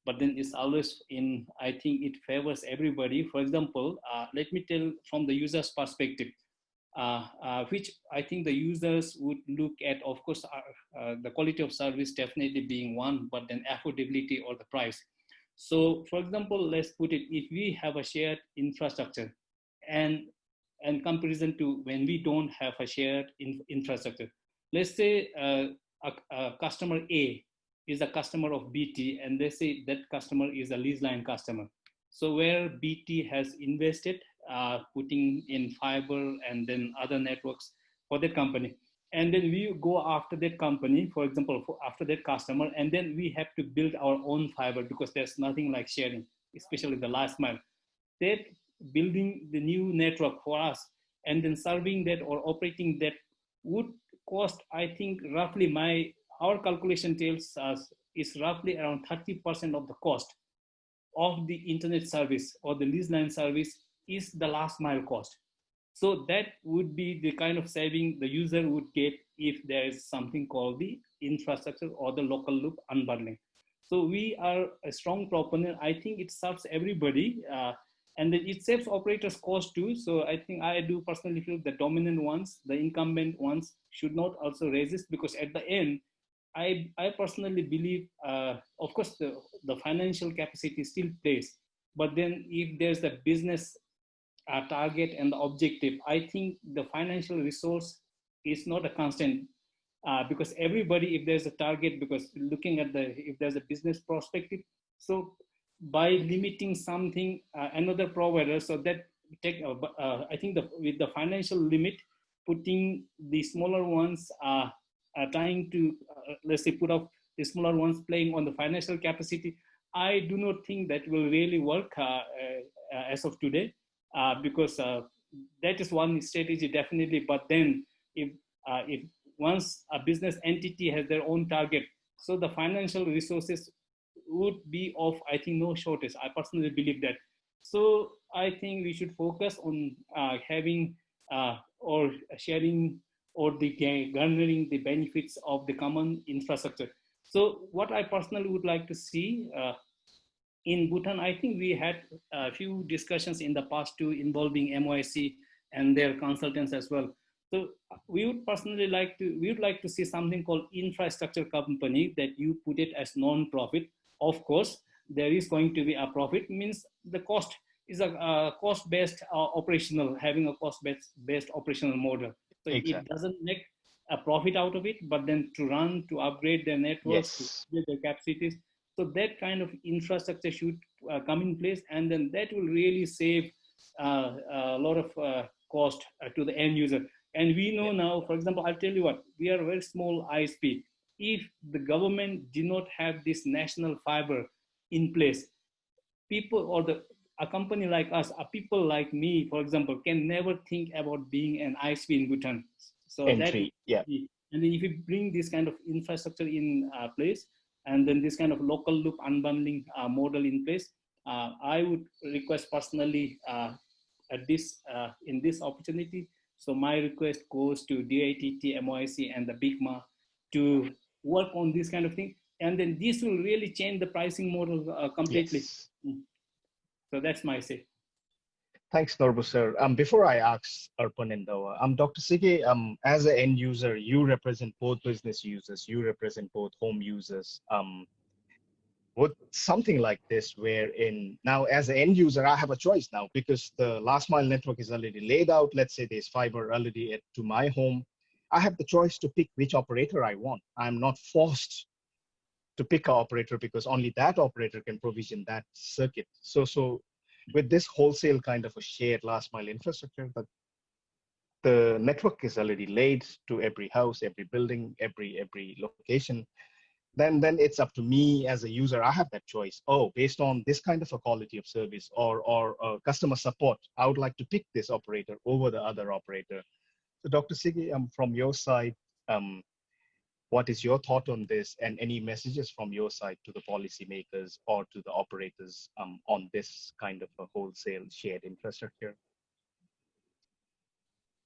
But then it's always I think it favors everybody. For example, let me tell from the user's perspective, which I think the users would look at, of course, the quality of service definitely being one, but then affordability or the price. So for example, let's put it, if we have a shared infrastructure and comparison to when we don't have a shared infrastructure, let's say a customer A is a customer of BT, and they say that customer is a lease line customer. So where BT has invested, putting in fiber and then other networks for that company. And then we go after that company, for example, after that customer, and then we have to build our own fiber because there's nothing like sharing, especially the last mile. That building the new network for us and then serving that or operating that would cost, I think, roughly our calculation tells us is roughly around 30% of the cost of the internet service or the lease line service is the last mile cost. So that would be the kind of saving the user would get if there is something called the infrastructure or the local loop unbundling. So we are a strong proponent. I think it serves everybody, and then it saves operators cost too. So I think I do personally feel the dominant ones, the incumbent ones, should not also resist, because at the end, I personally believe, of course, the financial capacity still plays, but then if there's a business target and the objective, I think the financial resource is not a constant, because everybody, if there's a target, because looking at if there's a business perspective, so by limiting something, another provider, so that I think with the financial limit, putting the smaller ones trying to, let's say, put up the smaller ones playing on the financial capacity, I do not think that will really work as of today, because that is one strategy definitely. But then if once a business entity has their own target, so the financial resources would be of, I think, no shortage. I personally believe that. So I think we should focus on having or sharing or garnering the benefits of the common infrastructure. So what I personally would like to see in Bhutan, I think we had a few discussions in the past too, involving MOIC and their consultants as well. So we would like to see something called infrastructure company, that you put it as non-profit. Of course, there is going to be a profit, means the cost is a cost-based operational, having a cost-based operational model. So exactly. It doesn't make a profit out of it, but then to upgrade their network, yes, to upgrade their capacities. So that kind of infrastructure should come in place, and then that will really save a lot of cost to the end user. And we know now, for example, I'll tell you what, we are a very small ISP. If the government did not have this national fiber in place, people or a company like us, people like me, for example, can never think about being an ISP in Bhutan. So entry, that, yeah. And then if you bring this kind of infrastructure in place, and then this kind of local loop unbundling model in place, I would request personally in this opportunity. So my request goes to DITT, MOIC, and the BIGMA to work on this kind of thing. And then this will really change the pricing model completely. Yes. So that's my say. Thanks, Norbu sir. Before I ask Arpan and Dawa, Dr. Sige, as an end user, you represent both business users, you represent both home users. Would something like this, wherein now as an end user, I have a choice now, because the last mile network is already laid out. Let's say there's fiber already to my home. I have the choice to pick which operator I want. I'm not forced to pick an operator because only that operator can provision that circuit. So with this wholesale kind of a shared last mile infrastructure, but the network is already laid to every house, every building, every location, then it's up to me as a user. I have that choice. Oh, based on this kind of a quality of service or customer support, I would like to pick this operator over the other operator. So Dr. Sige, from your side, what is your thought on this, and any messages from your side to the policymakers or to the operators on this kind of a wholesale shared infrastructure?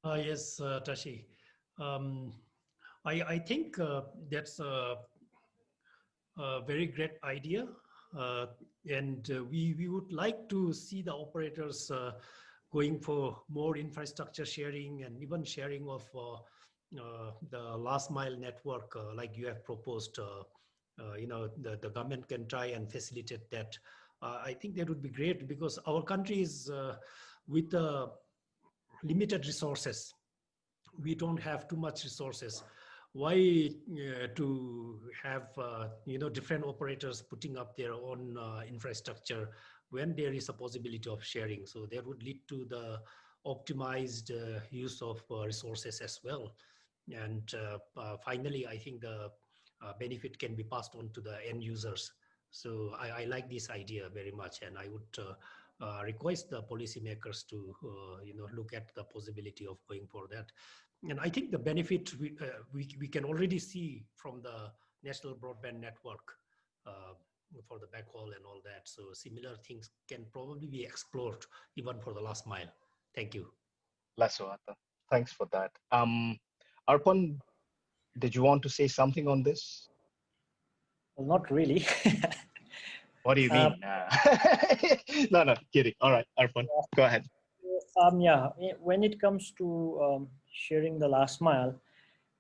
Yes, Tashi. I think that's a very great idea. And we would like to see the operators going for more infrastructure sharing, and even sharing of the last mile network, like you have proposed. The government can try and facilitate that. I think that would be great, because our country is with limited resources. We don't have too much resources. Why to have different operators putting up their own infrastructure when there is a possibility of sharing? So that would lead to the optimized use of resources as well. And finally, I think the benefit can be passed on to the end users. So I like this idea very much, and I would request the policymakers to look at the possibility of going for that. And I think the benefit we can already see from the national broadband network for the backhaul and all that. So similar things can probably be explored even for the last mile. Thank you. Laswata, thanks for that. Arpan, did you want to say something on this? Well, not really. What do you mean? No, kidding. All right, Arpan, go ahead. Yeah, when it comes to sharing the last mile,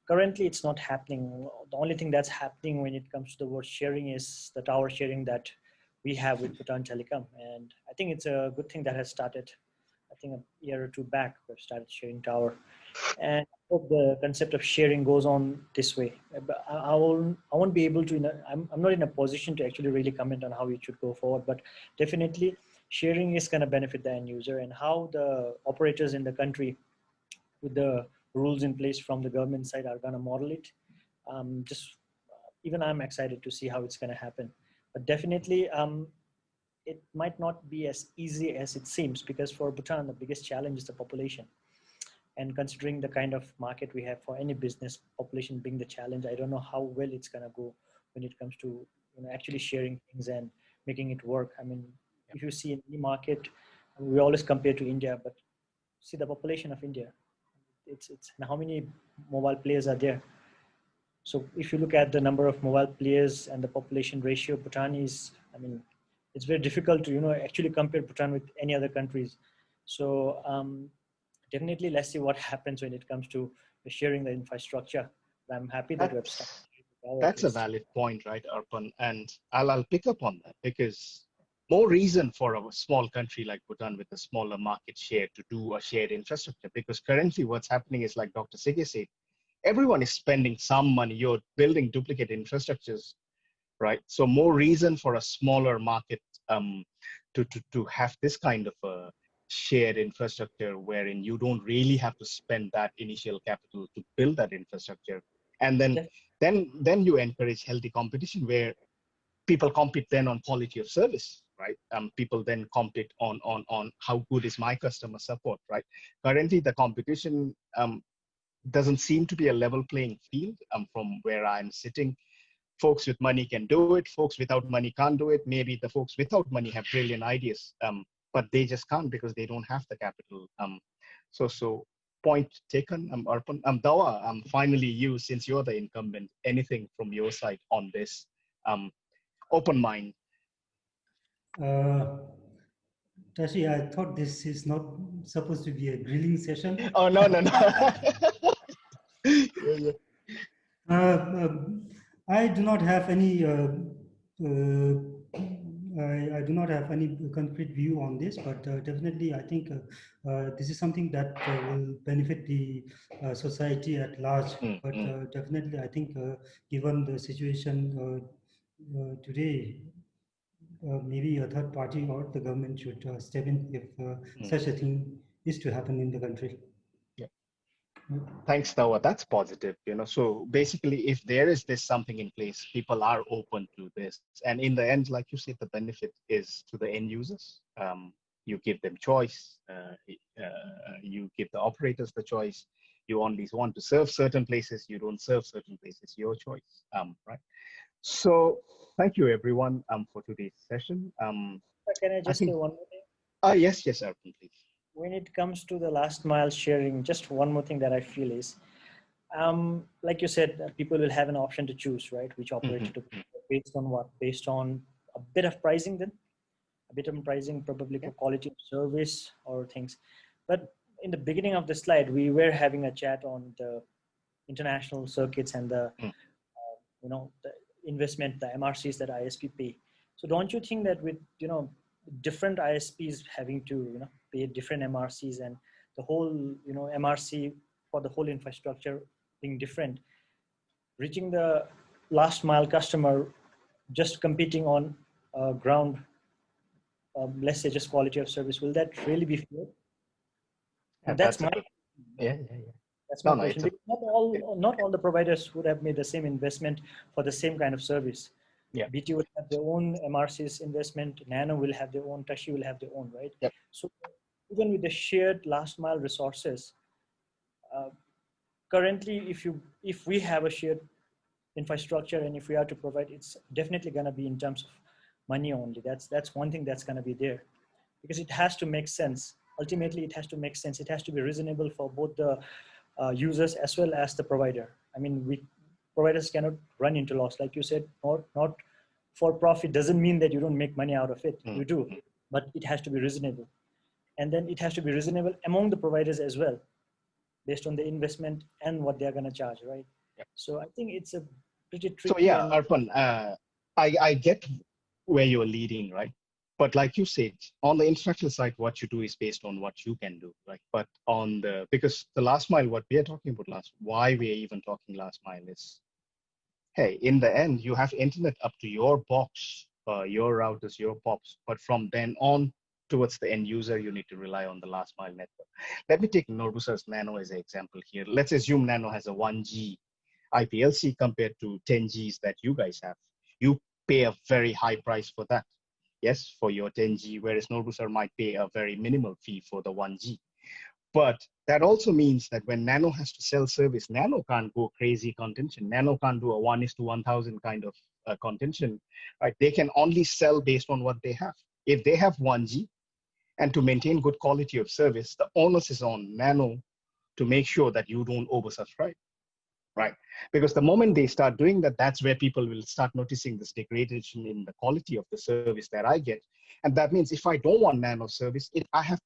currently it's not happening. The only thing that's happening when it comes to the word sharing is the tower sharing that we have with Bhutan Telecom. And I think it's a good thing that has started. I think a year or two back, we've started sharing tower. And I hope the concept of sharing goes on this way. But I won't be able to, I'm not in a position to actually really comment on how it should go forward, but definitely sharing is going to benefit the end user, and how the operators in the country with the rules in place from the government side are going to model it. Even I'm excited to see how it's going to happen. But definitely, it might not be as easy as it seems, because for Bhutan, the biggest challenge is the population. And considering the kind of market we have for any business, population being the challenge, I don't know how well it's going to go when it comes to actually sharing things and making it work. I mean, if you see in any market, we always compare to India, but see the population of India. It's how many mobile players are there. So if you look at the number of mobile players and the population ratio, Bhutan is, I mean, it's very difficult to actually compare Bhutan with any other countries. So definitely, let's see what happens when it comes to sharing the infrastructure. I'm happy that we've started. That's a valid point, right, Arpan? And I'll pick up on that, because more reason for a small country like Bhutan with a smaller market share to do a shared infrastructure, because currently what's happening is, like Dr. Sige said, everyone is spending some money. You're building duplicate infrastructures, right? So more reason for a smaller market to have this kind of a shared infrastructure, wherein you don't really have to spend that initial capital to build that infrastructure. And then you encourage healthy competition, where people compete then on quality of service, right? People then compete on how good is my customer support, right? Currently, the competition doesn't seem to be a level playing field from where I'm sitting. Folks with money can do it. Folks without money can't do it. Maybe the folks without money have brilliant ideas, but they just can't because they don't have the capital. So point taken, Arpan. Dawa, finally you, since you're the incumbent, anything from your side on this? Open mind. Tashi, I thought this is not supposed to be a grilling session. Oh, no. I do not have any I do not have any concrete view on this, but definitely I think this is something that will benefit the society at large. But definitely I think given the situation today, maybe a third party or the government should step in if such a thing is to happen in the country. Thanks, Dawa. That's positive. So basically, if there is this something in place, people are open to this. And in the end, like you said, the benefit is to the end users. You give them choice. You give the operators the choice. You only want to serve certain places. You don't serve certain places. Your choice, right? So thank you, everyone, for today's session. Can I just say one more thing? Yes, Arpan, please. When it comes to the last mile sharing, just one more thing that I feel is, like you said, people will have an option to choose, right? Which operator to pick, based on what? Based on a bit of pricing then? A bit of pricing probably for quality of service or things. But in the beginning of the slide, we were having a chat on the international circuits and the, the investment, the MRCs that ISP pay. So don't you think that with, different ISPs having to, pay different MRCs and the whole, MRC for the whole infrastructure being different, reaching the last mile customer, just competing on ground, let's say just quality of service, will that really be fair? That's my That's my question. Because not all the providers would have made the same investment for the same kind of service. BT will have their own MRC's investment, Nano will have their own, Tashi will have their own, right? So even with the shared last mile resources, currently, if we have a shared infrastructure and if we are to provide, it's definitely going to be in terms of money only. That's one thing that's going to be there, because it has to make sense. Ultimately, it has to make sense. It has to be reasonable for both the users as well as the provider. I mean, providers cannot run into loss. Like you said, not for profit doesn't mean that you don't make money out of it. You do, but it has to be reasonable. And then it has to be reasonable among the providers as well, based on the investment and what they're going to charge, right? Yep. So I think it's a pretty tricky. So yeah, Arpan, I get where you're leading, right? But like you said, on the infrastructure side, what you do is based on what you can do, right? But on because the last mile, what we are talking about why we are even talking last mile is, hey, in the end, you have internet up to your box, your routers, your POPs, but from then on towards the end user, you need to rely on the last mile network. Let me take Norbusar's Nano as an example here. Let's assume Nano has a 1G IPLC compared to 10Gs that you guys have. You pay a very high price for that. Yes, for your 10G, whereas Norbusar might pay a very minimal fee for the 1G. But that also means that when Nano has to sell service, Nano can't go crazy contention. Nano can't do a 1:1000 kind of contention, right? They can only sell based on what they have. If they have 1G and to maintain good quality of service, the onus is on Nano to make sure that you don't oversubscribe, right? Because the moment they start doing that, that's where people will start noticing this degradation in the quality of the service that I get. And that means if I don't want Nano service, I have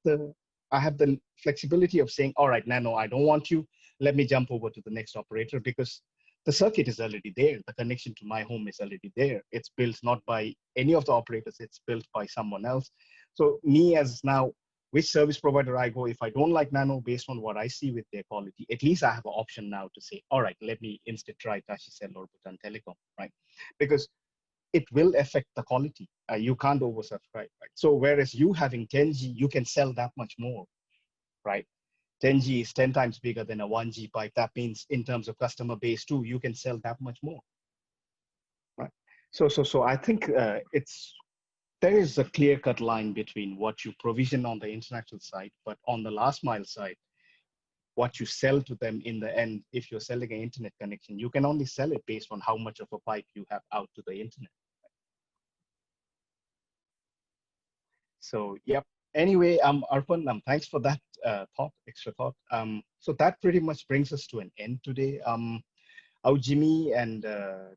the flexibility of saying, all right, Nano, I don't want you. Let me jump over to the next operator, because the circuit is already there. The connection to my home is already there. It's built not by any of the operators. It's built by someone else. So me as now, which service provider I go, if I don't like Nano based on what I see with their quality, at least I have an option now to say, all right, let me instead try Tashitel or Bhutan Telecom, right? Because it will affect the quality. You can't oversubscribe, right? So whereas you having 10G, you can sell that much more, right? 10G is 10 times bigger than a 1G pipe. That means in terms of customer base too, you can sell that much more, right? So I think there is a clear-cut line between what you provision on the international side, but on the last mile side, what you sell to them in the end, if you're selling an internet connection, you can only sell it based on how much of a pipe you have out to the internet. So, yep. Anyway, Arpan, thanks for that extra thought. So that pretty much brings us to an end today. Jimmy and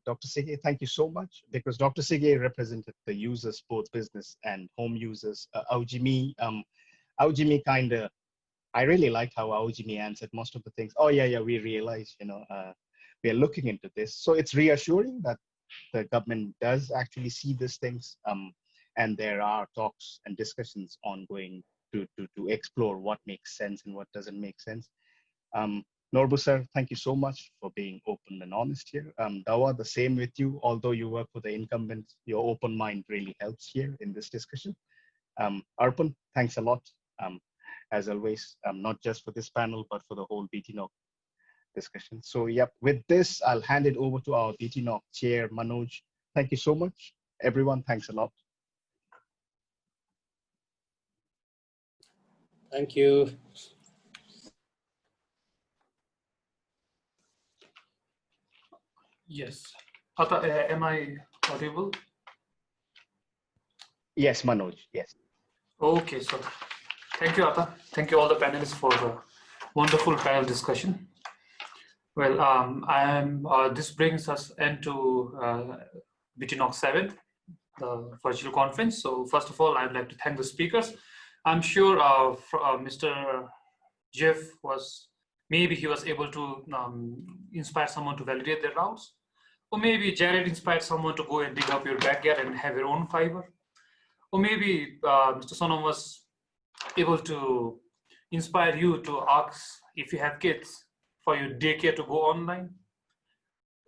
Dr. Sige, thank you so much, because Dr. Sige represented the users, both business and home users. Jimmy kind of, I really liked how Jimmy answered most of the things. Oh yeah, we realize, we are looking into this. So it's reassuring that the government does actually see these things, and there are talks and discussions ongoing to explore what makes sense and what doesn't make sense. Norbusar, thank you so much for being open and honest here. Dawa, the same with you. Although you work for the incumbent, your open mind really helps here in this discussion. Arpan, thanks a lot, as always, not just for this panel, but for the whole btNOG discussion. So yep, with this, I'll hand it over to our btNOG chair, Manoj. Thank you so much. Everyone, thanks a lot. Thank you. Yes. Ata, am I audible? Yes, Manoj, yes. Okay, so thank you, Ata. Thank you all the panelists for the wonderful panel discussion. Well, this brings us into btNOG 7, the virtual conference. So first of all, I'd like to thank the speakers. I'm sure Mr. Geoff maybe he was able to inspire someone to validate their routes. Or maybe Jared inspired someone to go and dig up your backyard and have your own fiber. Or maybe Mr. Sonam was able to inspire you to ask if you have kids for your daycare to go online.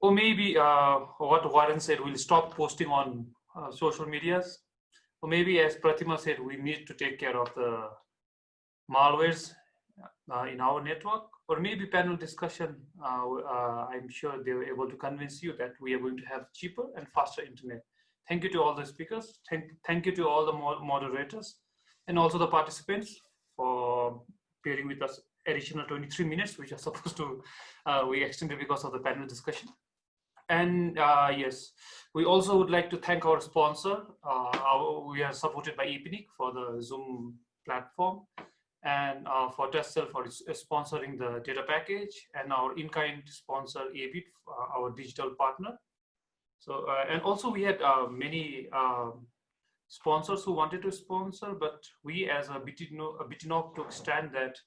Or maybe what Warren said, we'll stop posting on social medias. Or maybe, as Pratima said, we need to take care of the malwares in our network. Or maybe panel discussion, I'm sure they were able to convince you that we are going to have cheaper and faster internet. Thank you to all the speakers. Thank you to all the moderators and also the participants for bearing with us additional 23 minutes, which are supposed to, we extended because of the panel discussion. And yes, we also would like to thank our sponsor. We are supported by APNIC for the Zoom platform, and for TestCell for sponsoring the data package, and our in-kind sponsor ABIT, our digital partner. So, and also we had many sponsors who wanted to sponsor, but we as a btNOG took stand that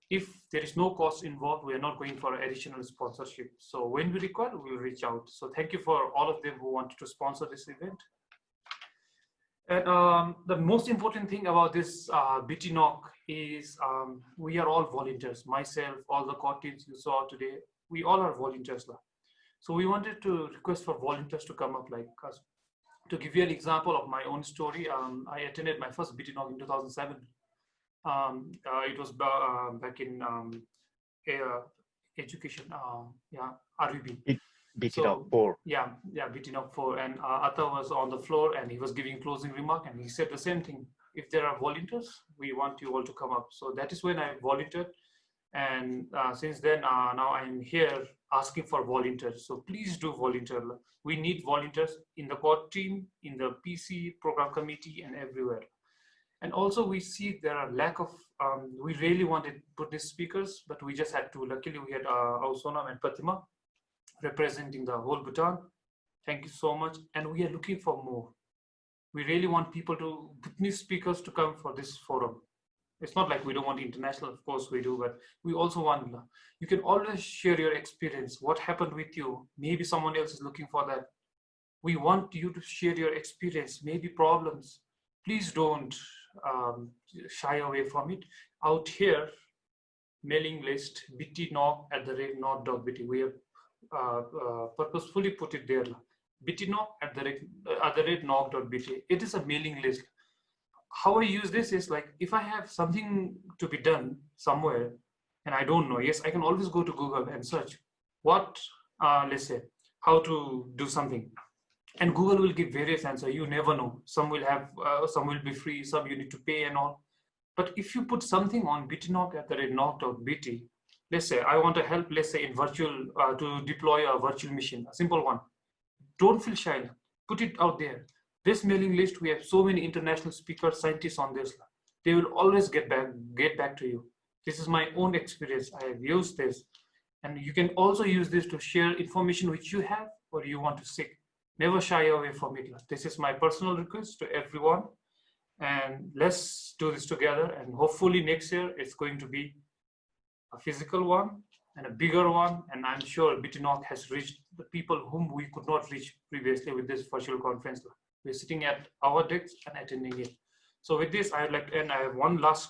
if there is no cost involved, we are not going for additional sponsorship. So when we require, we will reach out. So thank you for all of them who wanted to sponsor this event. And the most important thing about this btNOG is we are all volunteers. Myself, all the core teams you saw today, we all are volunteers. So we wanted to request for volunteers to come up like us. To give you an example of my own story, I attended my first btNOG in 2007. It was back in education, RVB. btNOG 4. Yeah, btNOG 4. And Atta was on the floor and he was giving closing remark, and he said the same thing. If there are volunteers, we want you all to come up. So that is when I volunteered. And since then, now I'm here asking for volunteers. So please do volunteer. We need volunteers in the core team, in the PC program committee, and everywhere. And also we see there are lack of, we really wanted Buddhist speakers, but we just had to. Luckily we had Ausonam and Pratima representing the whole Bhutan. Thank you so much. And we are looking for more. We really want people to, Bhutanese speakers to come for this forum. It's not like we don't want international, of course we do, but we also want, you can always share your experience, what happened with you. Maybe someone else is looking for that. We want you to share your experience, maybe problems. Please don't shy away from it. Out here, mailing list, btNOG@nog.bt. We have purposefully put it there. btNOG@nog.bt. It is a mailing list. How I use this is like, if I have something to be done somewhere and I don't know, yes, I can always go to Google and search what, let's say, how to do something. And Google will give various answers. You never know. Some will have, some will be free, some you need to pay and all. But if you put something on btNOG@nog.bt, let's say I want to help, let's say in virtual, to deploy a virtual machine, a simple one. Don't feel shy, put it out there. This mailing list, we have so many international speakers, scientists on this. They will always get back to you. This is my own experience. I have used this. And you can also use this to share information which you have or you want to seek. Never shy away from it. This is my personal request to everyone. And let's do this together. And hopefully next year, it's going to be a physical one and a bigger one. And I'm sure btNOG has reached the people whom we could not reach previously with this virtual conference. We're sitting at our desks and attending it. So with this, I'd like to end. I have one last